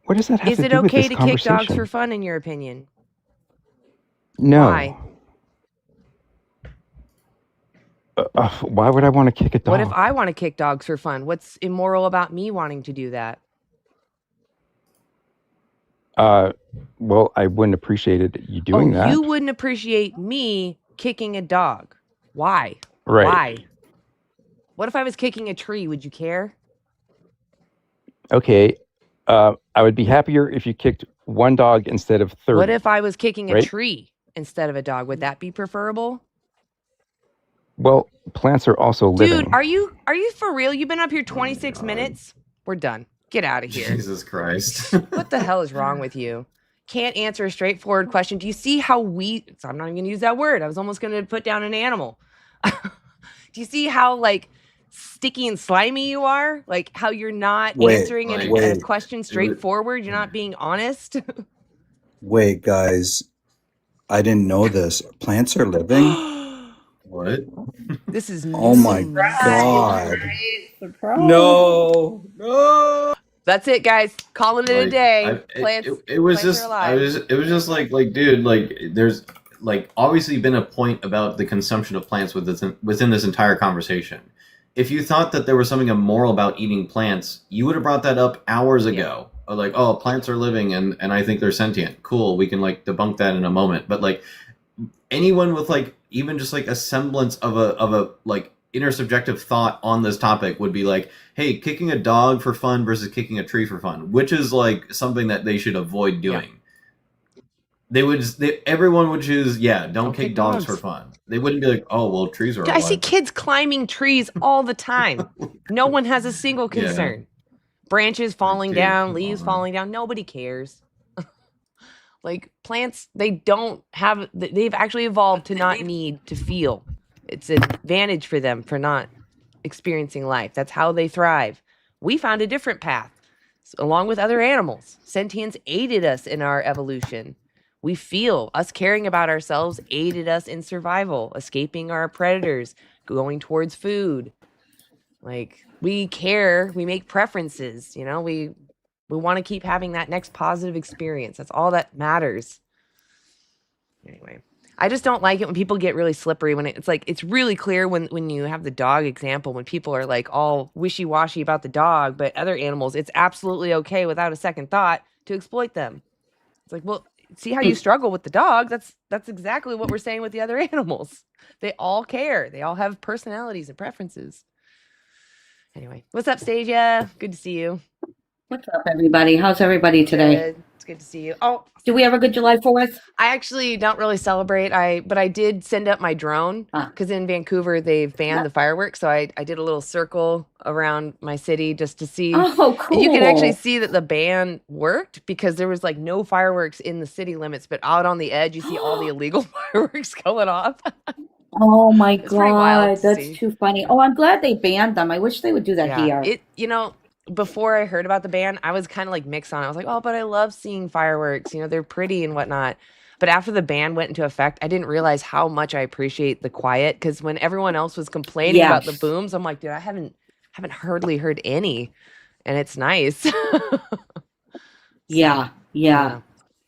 What does that have Is to it do with okay this to kick dogs conversation? for fun, in your opinion? No. Why? Why would I want to kick a dog? What if I want to kick dogs for fun? What's immoral about me wanting to do that? Well, I wouldn't appreciate you doing that. You wouldn't appreciate me kicking a dog. Why? Right. Why? What if I was kicking a tree? Would you care? Okay. I would be happier if you kicked one dog instead of 30. What if I was kicking a right? tree instead of a dog? Would that be preferable? Well, plants are also living. Dude, are you for real? You've been up here 26 minutes? We're done. Get out of here. Jesus Christ. What the hell is wrong with you? Can't answer a straightforward question. Do you see how so I'm not even going to use that word. I was almost going to put down an animal. Do you see how, like, sticky and slimy you are? Like, how you're not answering a question straightforward? You're not being honest? Wait, guys. I didn't know this. Plants are living? What? This is Oh my God. No. That's it, guys. Calling it a day. Plants. It was plants just, are alive. it was just like, dude, like, there's like obviously been a point about the consumption of plants within this entire conversation. If you thought that there was something immoral about eating plants, you would have brought that up hours ago. Or like, oh, plants are living and I think they're sentient. Cool, we can like debunk that in a moment. But like anyone with like even just like a semblance of a like intersubjective thought on this topic would be like, hey, kicking a dog for fun versus kicking a tree for fun, which is like something that they should avoid doing. Everyone would choose, don't kick dogs for fun. They wouldn't be like, oh, well, trees are I see alive. kids climbing trees all the time. No one has a single concern. Branches falling down, leaves falling down. Nobody cares. Like, plants, they've actually evolved to not need to feel. It's an advantage for them for not experiencing life. That's how they thrive. We found a different path. Along with other animals, sentience aided us in our evolution. We feel us caring about ourselves aided us in survival, escaping our predators, going towards food. Like, we care, we make preferences, you know, we want to keep having that next positive experience. That's all that matters. Anyway, I just don't like it when people get really slippery when it's like, it's really clear when you have the dog example, when people are like all wishy-washy about the dog, but other animals, it's absolutely okay without a second thought to exploit them. It's like, well, see how you struggle with the dog? That's exactly what we're saying with the other animals. They all care. They all have personalities and preferences. Anyway, what's up, Stasia? Good to see you. What's up, everybody? How's everybody today? Good. It's good to see you. Oh, do we have a good July 4th? I actually don't really celebrate. But I did send up my drone because in Vancouver they've banned the fireworks. So I did a little circle around my city just to see. Oh, cool. And you can actually see that the ban worked because there was like no fireworks in the city limits, but out on the edge you see all the illegal fireworks going off. Oh my It's pretty wild God, to that's see. too funny. Oh, I'm glad they banned them. I wish they would do that here. Before I heard about the ban, I was kind of like mixed on it. I was like, oh, but I love seeing fireworks. You know, they're pretty and whatnot. But after the ban went into effect, I didn't realize how much I appreciate the quiet. Because when everyone else was complaining about the booms, I'm like, dude, I haven't hardly heard any, and it's nice. Yeah.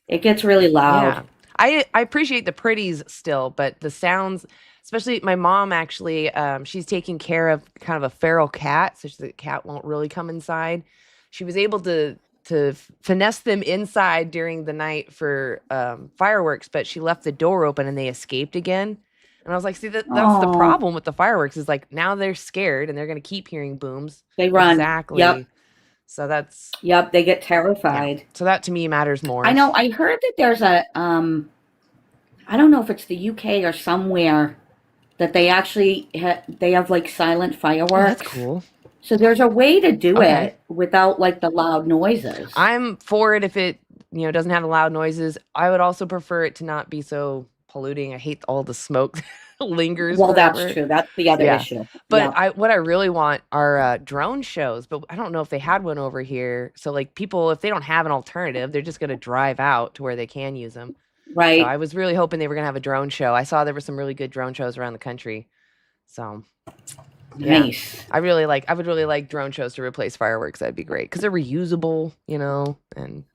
It gets really loud. Yeah. I appreciate the pretties still, but the sounds, especially my mom actually, she's taking care of kind of a feral cat, so the cat won't really come inside. She was able to finesse them inside during the night for fireworks, but she left the door open and they escaped again. And I was like, see, that's the problem with the fireworks is like now they're scared and they're going to keep hearing booms. They run. Exactly. Yep. So that's. Yep. They get terrified. Yeah. So that to me matters more. I know. I heard that there's a, I don't know if it's the UK or somewhere that they actually, they have like silent fireworks. Oh, that's cool. So there's a way to do it without like the loud noises. I'm for it if it, doesn't have the loud noises. I would also prefer it to not be so polluting. I hate all the smoke lingers. Well, forever. that's true. That's the other issue. But what I really want are drone shows, but I don't know if they had one over here. So like people, if they don't have an alternative, they're just going to drive out to where they can use them. Right. So I was really hoping they were going to have a drone show. I saw there were some really good drone shows around the country. So nice. I would really like drone shows to replace fireworks. That'd be great because they're reusable, and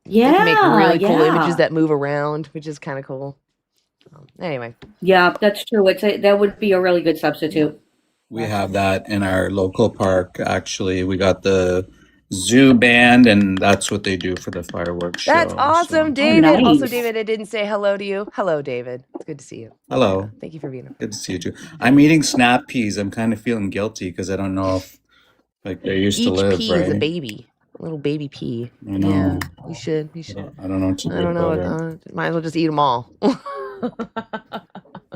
they can make really cool images that move around, which is kind of cool. Anyway. Yeah, that's true. That would be a really good substitute. We have that in our local park. Actually, we got the zoo band, and that's what they do for the fireworks show. That's awesome, so. David. nice. Also, David, I didn't say hello to you. Hello, David. It's good to see you. Hello. Thank you for being here. Good to see you too. I'm eating snap peas. I'm kind of feeling guilty because I don't know if like they used to live, pea right? is a baby. A little baby pea. I know. Yeah, you should. I don't know what to do. I don't know. about it. Might as well just eat them all.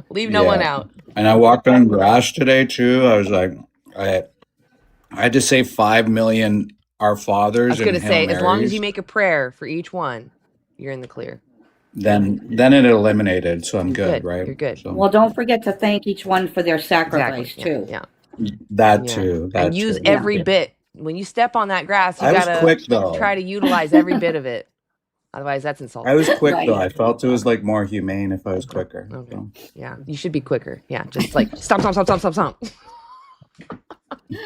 Leave no one out. And I walked on grass today too. I was like, I had to say 5 million Our Fathers. I was going to and say, Hail as long as Marys. you make a prayer for each one, you're in the clear. Then it eliminated, so I'm good, right? You're good. So Well, don't forget to thank each one for their sacrifice too. Yeah. that too. That And use too. every bit. When you step on that grass, you I was got quick, to though. try to utilize every bit of it. Otherwise, that's insulting. I was quick though. I felt it was like more humane if I was quicker. Okay. So. Yeah, you should be quicker. Yeah, just like stomp.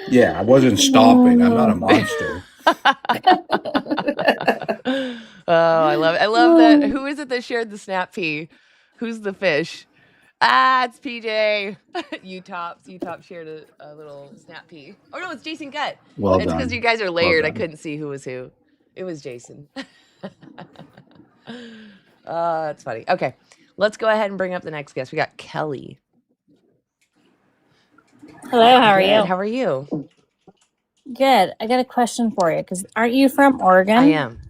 Yeah, I wasn't stopping. I'm not a monster. Oh, I love it. I love that. Who is it that shared the snap pea? Who's the fish? It's PJ. U-Top shared a little snap pea. Oh no, it's Jason Gutt. Well it's because done. you guys are layered. I done. couldn't see who was who. It was Jason. That's funny. Okay, let's go ahead and bring up the next guest. We got Kelly. Hello, how are you? How are you? Good. I got a question for you because aren't you from Oregon? I am.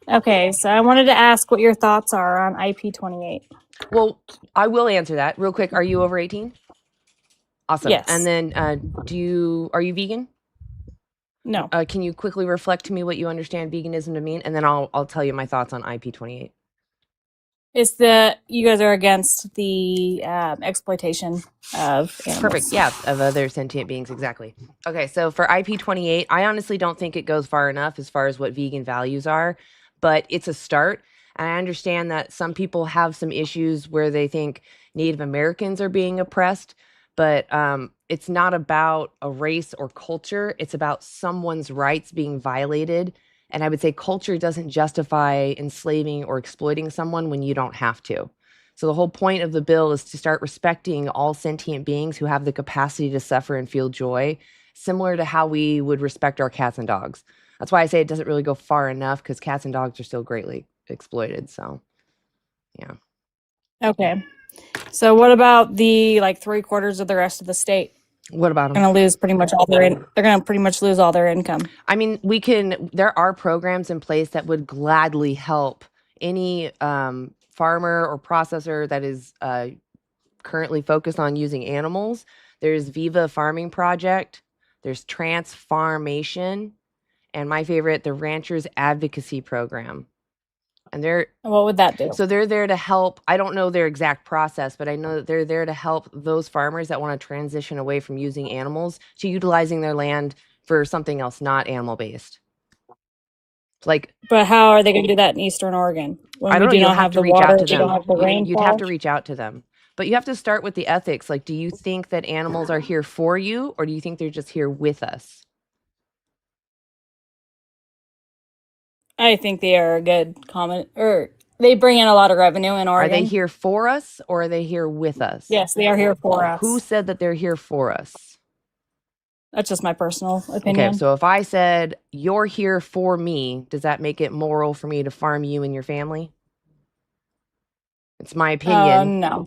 Okay, so I wanted to ask what your thoughts are on IP28. Well, I will answer that real quick. Are you over 18? Awesome. Yes. And then are you vegan? No. Can you quickly reflect to me what you understand veganism to mean? And then I'll tell you my thoughts on IP28. It's that you guys are against the exploitation of animals. Perfect. Yeah, of other sentient beings. Exactly. Okay, so for IP28, I honestly don't think it goes far enough as far as what vegan values are, but it's a start. And I understand that some people have some issues where they think Native Americans are being oppressed, but it's not about a race or culture. It's about someone's rights being violated. And I would say culture doesn't justify enslaving or exploiting someone when you don't have to. So the whole point of the bill is to start respecting all sentient beings who have the capacity to suffer and feel joy, similar to how we would respect our cats and dogs. That's why I say it doesn't really go far enough because cats and dogs are still greatly exploited. So, yeah. Okay. So what about the 3/4 of the rest of the state? What about them? They're going to lose pretty much all their they're going to pretty much lose all their income. I mean, there are programs in place that would gladly help any farmer or processor that is currently focused on using animals. There's Viva Farming Project, there's Transfarmation, and my favorite, the Ranchers Advocacy Program. And what would that do? So they're there to help. I don't know their exact process, but I know that they're there to help those farmers that want to transition away from using animals to utilizing their land for something else, not animal based. But how are they going to do that in Eastern Oregon? When I don't know. we do You'll not have to the reach water, out to we them. don't have the You'd have to rainfall? reach out to them. But you have to start with the ethics. Like, do you think that animals are here for you, or do you think they're just here with us? I think they are a good comment, or They bring in a lot of revenue in Are Oregon. they here for us or are they here with us? Yes, they are here for us. Who said that they're here for us? That's just my personal opinion. Okay, so if I said you're here for me, does that make it moral for me to farm you and your family? It's my opinion. No.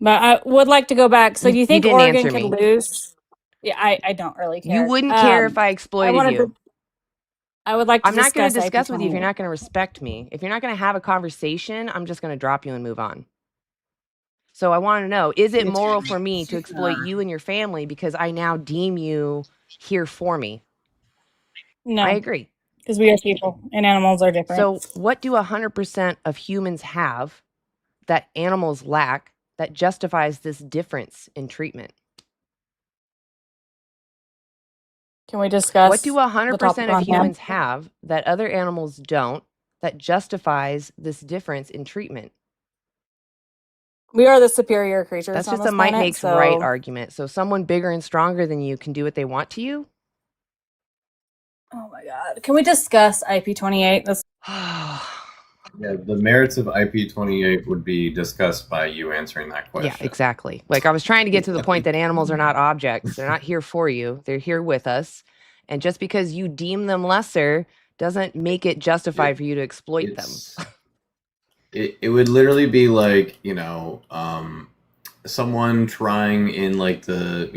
But I would like to go back. So do you think didn't Oregon answer could me. lose? Yeah, I don't really care. You wouldn't care if I exploited you. I would like to I'm not going to discuss discuss with you if you're IP28. not going to respect me. If you're not going to have a conversation, I'm just going to drop you and move on. So I want to know, is it moral for me to exploit you and your family because I now deem you here for me? No. I agree. Because we are people and animals are different. So what do 100% of humans have that animals lack that justifies this difference in treatment? Can we discuss What do the topic 100% of on humans hand? have that other animals don't that justifies this difference in treatment? We are the superior creatures. That's on just this a might planet, makes so right argument. So someone bigger and stronger than you can do what they want to you? Oh my god. Can we discuss IP28? That's Yeah, the merits of IP28 would be discussed by you answering that question. Yeah, exactly. Like I was trying to get to the point that animals are not objects. They're not here for you. They're here with us. And just because you deem them lesser doesn't make it justified for you to exploit them. It would literally be like, someone trying in like the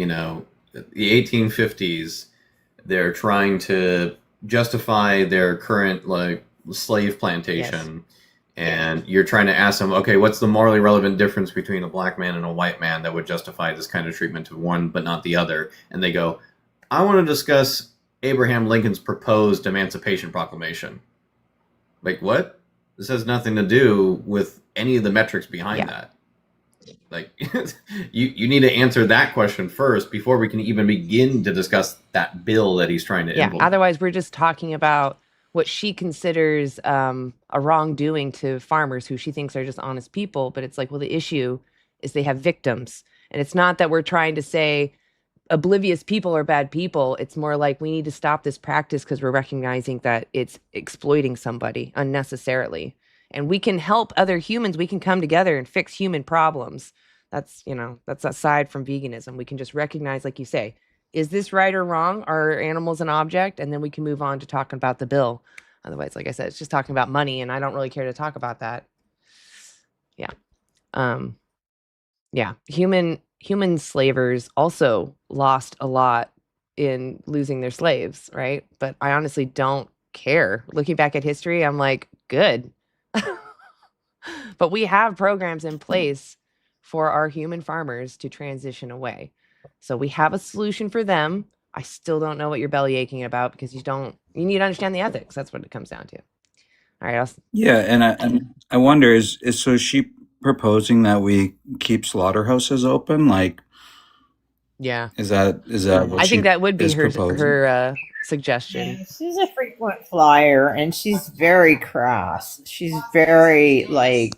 1850s, they're trying to justify their current like slave plantation. And you're trying to ask them, okay, what's the morally relevant difference between a black man and a white man that would justify this kind of treatment to one but not the other? And they go, I want to discuss Abraham Lincoln's proposed Emancipation Proclamation. Like, what? This has nothing to do with any of the metrics behind that. Like, you need to answer that question first before we can even begin to discuss that bill that he's trying to implement. Otherwise we're just talking about what she considers a wrongdoing to farmers who she thinks are just honest people. But it's like, well, the issue is they have victims. And it's not that we're trying to say oblivious people are bad people. It's more like we need to stop this practice because we're recognizing that it's exploiting somebody unnecessarily. And we can help other humans. We can come together and fix human problems. That's aside from veganism. We can just recognize, like you say, is this right or wrong? Are animals an object? And then we can move on to talking about the bill. Otherwise, like I said, it's just talking about money, and I don't really care to talk about that. Human slavers also lost a lot in losing their slaves, right? But I honestly don't care. Looking back at history, I'm like, good. But we have programs in place for our human farmers to transition away. So we have a solution for them. I still don't know what you're belly aching about because you need to understand the ethics. That's what it comes down to. All right. Yeah, and I wonder is she proposing that we keep slaughterhouses open? Like, yeah, is that what I think that would be is her proposing? suggestion. Yeah, she's a frequent flyer, and she's very crass. She's very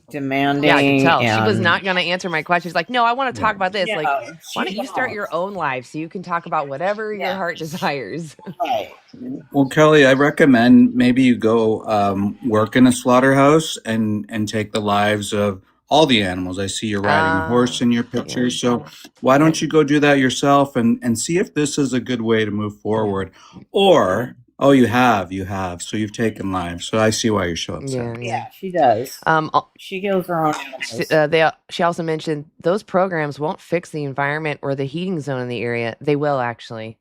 demanding. Yeah, I can tell. She was and- not going to answer my question. She's like, no, I want to talk about this. No, Like, why don't you she's start not. your own life so you can talk about whatever your heart desires? Right. Well, Kelly, I recommend maybe you go work in a slaughterhouse and take the lives of all the animals. I see you're riding a horse in your picture. So why don't you go do that yourself and see if this is a good way to move forward? Or, oh, you have. So you've taken lives. So I see why you're so upset. Yeah, she does. She kills her own animals. She also mentioned those programs won't fix the environment or the heating zone in the area. They will actually.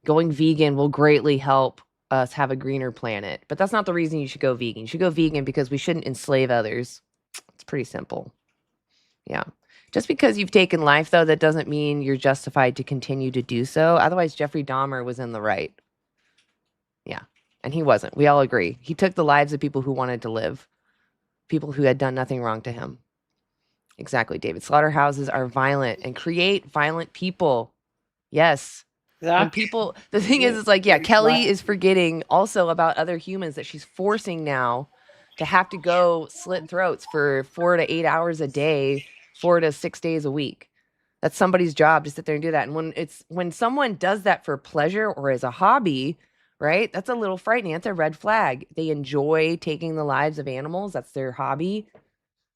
Going vegan will greatly help us have a greener planet. But that's not the reason you should go vegan. You should go vegan because we shouldn't enslave others. It's pretty simple. Yeah. Just because you've taken life, though, that doesn't mean you're justified to continue to do so. Otherwise, Jeffrey Dahmer was in the right. Yeah. And he wasn't. We all agree. He took the lives of people who wanted to live. People who had done nothing wrong to him. Exactly, David. Slaughterhouses are violent and create violent people. Yes. When people, the thing is, it's like, yeah, Kelly is forgetting also about other humans that she's forcing now to have to go slit throats for 4 to 8 hours a day, 4 to 6 days a week. That's somebody's job to sit there and do that. And when someone does that for pleasure or as a hobby, right? That's a little frightening. That's a red flag. They enjoy taking the lives of animals. That's their hobby.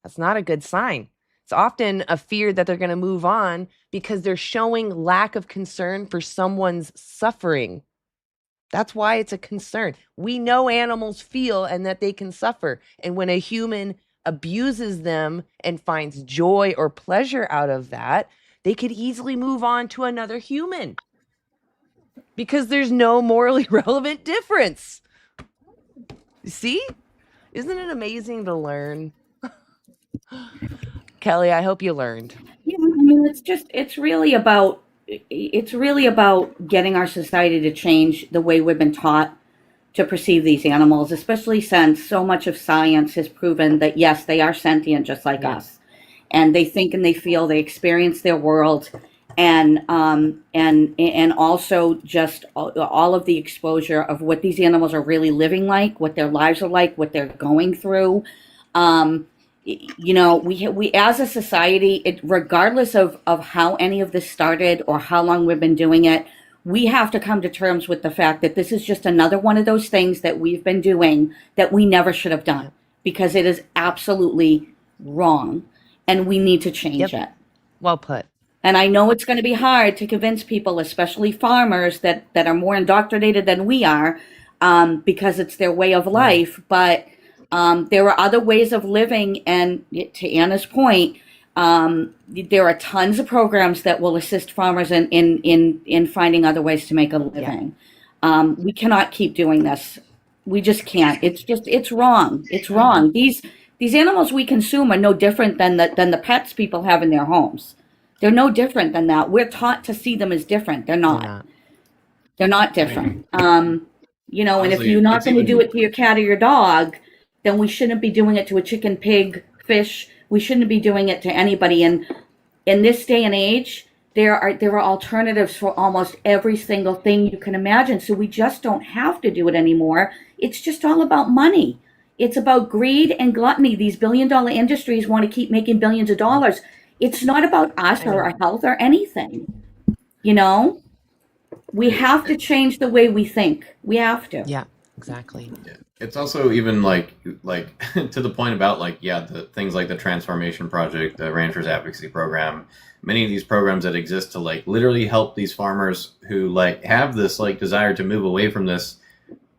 That's not a good sign. It's often a fear that they're going to move on because they're showing lack of concern for someone's suffering. That's why it's a concern. We know animals feel and that they can suffer. And when a human abuses them and finds joy or pleasure out of that, they could easily move on to another human because there's no morally relevant difference. See? Isn't it amazing to learn? Kelly, I hope you learned. Yeah, I mean, it's really about getting our society to change the way we've been taught to perceive these animals, especially since so much of science has proven that yes, they are sentient just like us, and they think and they feel, they experience their world, and also just all of the exposure of what these animals are really living like, what their lives are like, what they're going through. You know, we as a society, regardless of how any of this started or how long we've been doing it, we have to come to terms with the fact that this is just another one of those things that we've been doing that we never should have done, because it is absolutely wrong and we need to change it. Well put. And I know it's going to be hard to convince people, especially farmers that are more indoctrinated than we are, because it's their way of life. But there are other ways of living, and to Anna's point, there are tons of programs that will assist farmers in finding other ways to make a living. We cannot keep doing this. We just can't. It's wrong. It's wrong. These animals we consume are no different than the pets people have in their homes. They're no different than that. We're taught to see them as different. They're not. They're not different. You know, and if Honestly, you're not it's going to even- do it to your cat or your dog, then we shouldn't be doing it to a chicken, pig, fish. We shouldn't be doing it to anybody. And in this day and age, there are alternatives for almost every single thing you can imagine. So we just don't have to do it anymore. It's just all about money. It's about greed and gluttony. These billion-dollar industries want to keep making billions of dollars. It's not about us or our health or anything. You know, we have to change the way we think. We have to. Yeah, exactly. It's also even like to the point about the things like the Transformation Project, the Ranchers Advocacy Program, many of these programs that exist to literally help these farmers who have this desire to move away from this,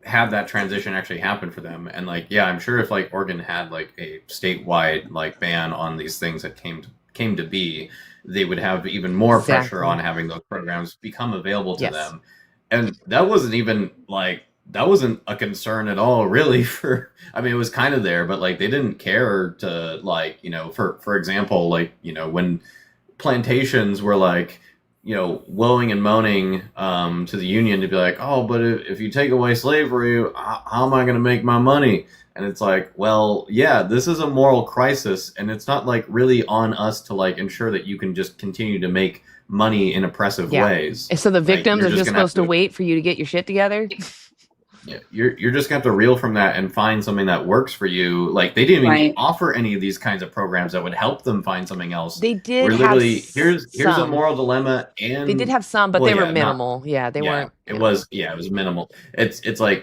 have that transition actually happen for them. And I'm sure if Oregon had a statewide ban on these things that came to be, they would have even more pressure on having those programs become available to them. And that wasn't even that wasn't a concern at all, really. It was kind of there, but they didn't care to for example, when plantations were woeing and moaning to the union to be oh, but if you take away slavery, how am I going to make my money? And it's well, yeah, this is a moral crisis, and it's not really on us to ensure that you can just continue to make money in oppressive ways. So the victims are just supposed to wait for you to get your shit together? Yeah, you're just gonna have to reel from that and find something that works for you. They didn't even offer any of these kinds of programs that would help them find something else. They did. We're literally here's a some. moral dilemma, and They did have some, but they were minimal. They weren't. It was minimal. It's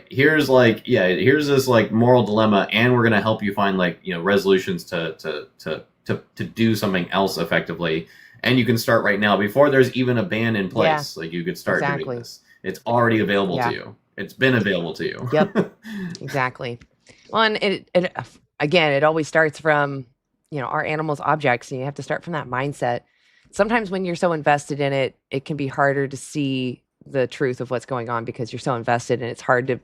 here's this moral dilemma, and we're gonna help you find resolutions to do something else effectively, and you can start right now before there's even a ban in place. You could start doing this. It's already available to you. It's been available to you. Yep, exactly. Well, and it always starts from, our animals' objects, and you have to start from that mindset. Sometimes when you're so invested in it, it can be harder to see the truth of what's going on because you're so invested, and it's hard to,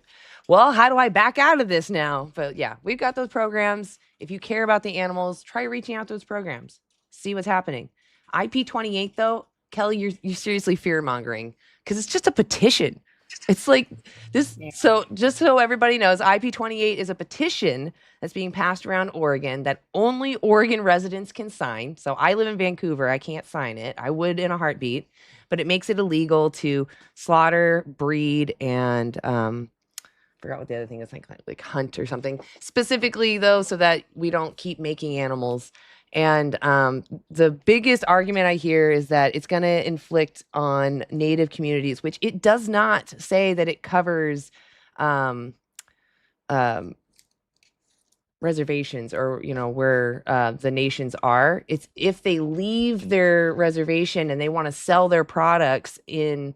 well, how do I back out of this now? But yeah, we've got those programs. If you care about the animals, try reaching out to those programs. See what's happening. IP28, though, Kelly, you're seriously fear-mongering because it's just a petition. It's this. So just so everybody knows, IP28 is a petition that's being passed around Oregon that only Oregon residents can sign. So I live in Vancouver. I can't sign it. I would in a heartbeat, but it makes it illegal to slaughter, breed, and forgot what the other thing is, like hunt or something. Specifically, though, so that we don't keep making animals. And the biggest argument I hear is that it's going to inflict on Native communities, which it does not say that it covers um, um, reservations, or where the nations are, it's if they leave their reservation and they want to sell their products in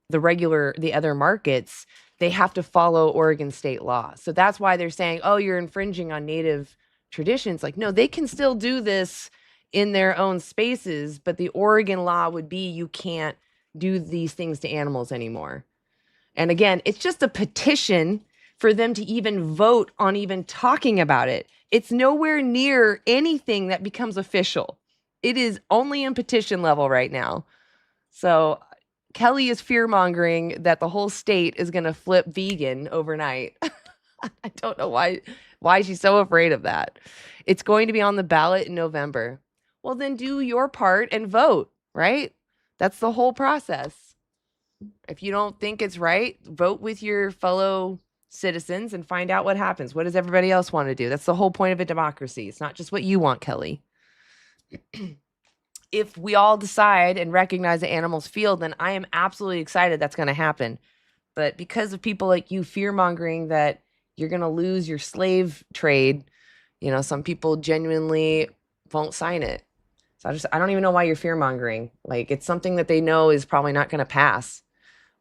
the other markets, they have to follow Oregon state law. So that's why they're saying, oh, you're infringing on native traditions. Like, no, they can still do this in their own spaces, but the Oregon law would be you can't do these things to animals anymore. And again, it's just a petition for them to even vote on even talking about it. It's nowhere near anything that becomes official. It is only in petition level right now. So Kelly is fear-mongering that the whole state is going to flip vegan overnight. I don't know why she's so afraid of that. It's going to be on the ballot in November. Well, then do your part and vote, right? That's the whole process. If you don't think it's right, vote with your fellow citizens and find out what happens. What does everybody else want to do? That's the whole point of a democracy. It's not just what you want, Kelly. If we all decide and recognize that animals feel, then I am absolutely excited that's going to happen. But because of people like you fear-mongering that you're going to lose your slave trade, some people genuinely won't sign it. So I don't even know why you're fear-mongering. Like, it's something that they know is probably not going to pass.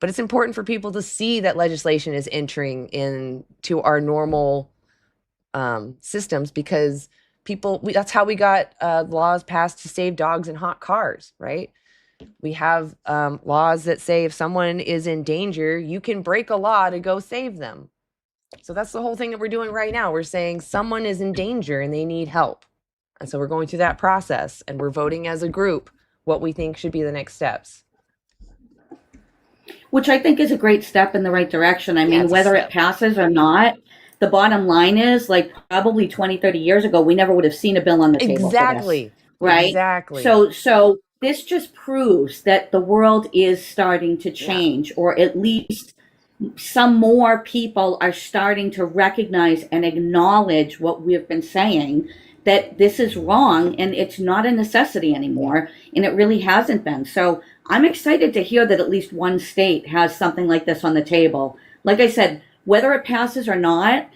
But it's important for people to see that legislation is entering into our normal systems, because that's how we got laws passed to save dogs in hot cars, right? We have laws that say if someone is in danger, you can break a law to go save them. So that's the whole thing that we're doing right now. We're saying someone is in danger and they need help. And so we're going through that process, and we're voting as a group what we think should be the next steps. Which I think is a great step in the right direction. I mean, whether it passes or not, the bottom line is, like, probably 20, 30 years ago, we never would have seen a bill on the table Exactly. for this, right? Exactly. So this just proves that the world is starting to change, or at least some more people are starting to recognize and acknowledge what we've been saying, that this is wrong and it's not a necessity anymore, and it really hasn't been. So I'm excited to hear that at least one state has something like this on the table. Like I said, whether it passes or not,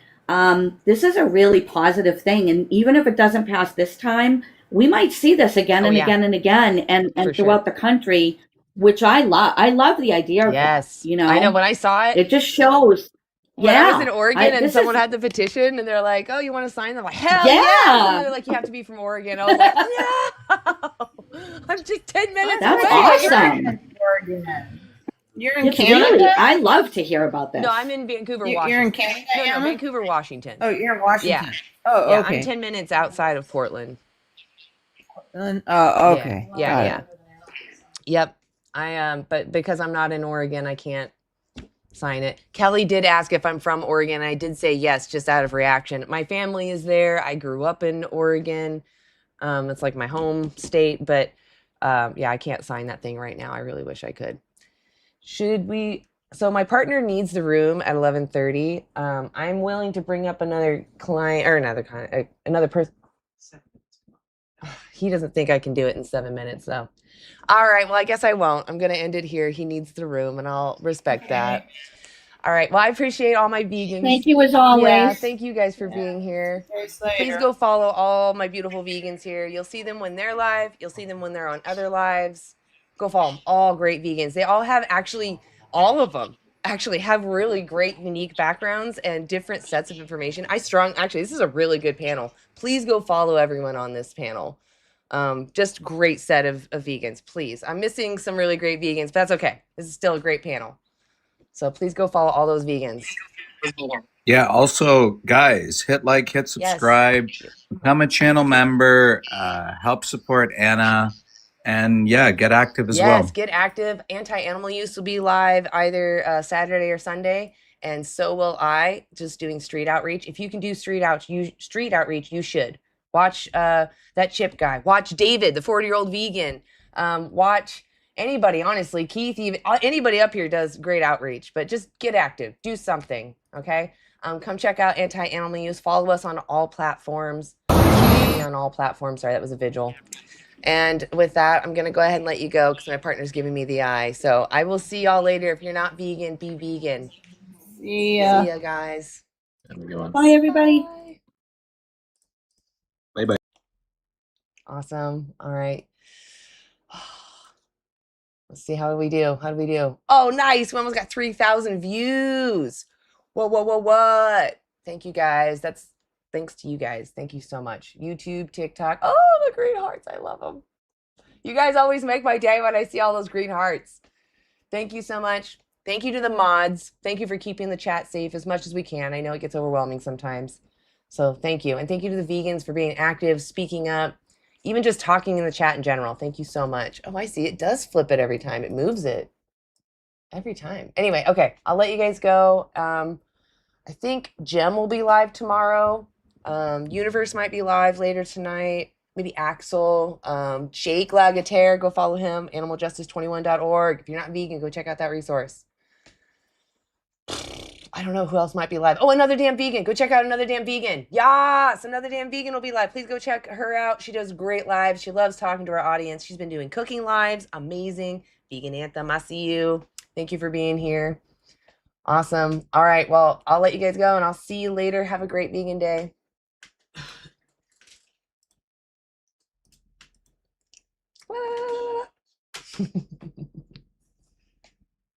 this is a really positive thing. And even if it doesn't pass this time, we might see this again and again and again, and throughout the country, which I love. I love the idea of that, I know, when I saw it, it just shows. When I was in Oregon and someone had the petition and they're like, oh, you want to sign them? I'm like, hell yeah. And they're like, you have to be from Oregon. I was like, no, I'm just 10 minutes That's away. awesome. You're in It's Canada? really- I love to hear about this. No, I'm in Vancouver, Washington. You're in Canada, No, Anna? Vancouver, Washington. Oh, you're in Washington. Yeah. Oh, Yeah, okay. I'm 10 minutes outside of Portland. Oh, okay. Yeah, Got yeah. it. Yep. But because I'm not in Oregon, I can't sign it. Kelly did ask if I'm from Oregon. I did say yes, just out of reaction. My family is there. I grew up in Oregon. It's like my home state, but yeah, I can't sign that thing right now. I really wish I could. So my partner needs the room at 11:30. I'm willing to bring up another client or another person. He doesn't think I can do it in 7 minutes, though. All right, well, I guess I won't. I'm going to end it here. He needs the room, and I'll respect that. All right, well, I appreciate all my vegans. Thank you as always. Yeah, thank you guys for being here. Please later. go follow all my beautiful vegans here. You'll see them when they're live. You'll see them when they're on other lives. Go follow them. All great vegans. They all have all of them have really great, unique backgrounds and different sets of information. This is a really good panel. Please go follow everyone on this panel. Just great set of vegans, please. I'm missing some really great vegans, but that's okay. This is still a great panel. So please go follow all those vegans. Yeah. Also, guys, hit like, hit subscribe, become a channel member, help support Anna, and yeah, get active as well. Yes, get active. Anti-animal use will be live either Saturday or Sunday, and so will I. Just doing street outreach. If you can do street outreach, you should. Watch that Chip guy. Watch David, the 40-year-old vegan. Watch anybody, honestly. Keith, even anybody up here does great outreach. But just get active. Do something, okay? Come check out Anti-Animal Use. Follow us on all platforms. On all platforms. Sorry, that was a vigil. And with that, I'm going to go ahead and let you go because my partner's giving me the eye. So I will see y'all later. If you're not vegan, be vegan. See ya. See ya, guys. Have a good one. Bye, everybody. Bye bye. Awesome. All right. Let's see. How do we do? How do we do? Oh, nice. We almost got 3,000 views. What? Thank you, guys. That's thanks to you guys. Thank you so much. YouTube, TikTok. Oh, the green hearts. I love them. You guys always make my day when I see all those green hearts. Thank you so much. Thank you to the mods. Thank you for keeping the chat safe as much as we can. I know it gets overwhelming sometimes. So thank you. And thank you to the vegans for being active, speaking up, even just talking in the chat in general. Thank you so much. Oh, I see. It does flip it every time. It moves it every time. Anyway, okay. I'll let you guys go. I think Jem will be live tomorrow. Universe might be live later tonight. Maybe Axel. Jake Lagatere. Go follow him. Animaljustice21.org. If you're not vegan, go check out that resource. I don't know who else might be live. Oh, Another Damn Vegan. Go check out Another Damn Vegan. Yes, Another Damn Vegan will be live. Please go check her out. She does great lives. She loves talking to her audience. She's been doing cooking lives. Amazing. Vegan Anthem, I see you. Thank you for being here. Awesome. All right, well, I'll let you guys go, and I'll see you later. Have a great vegan day.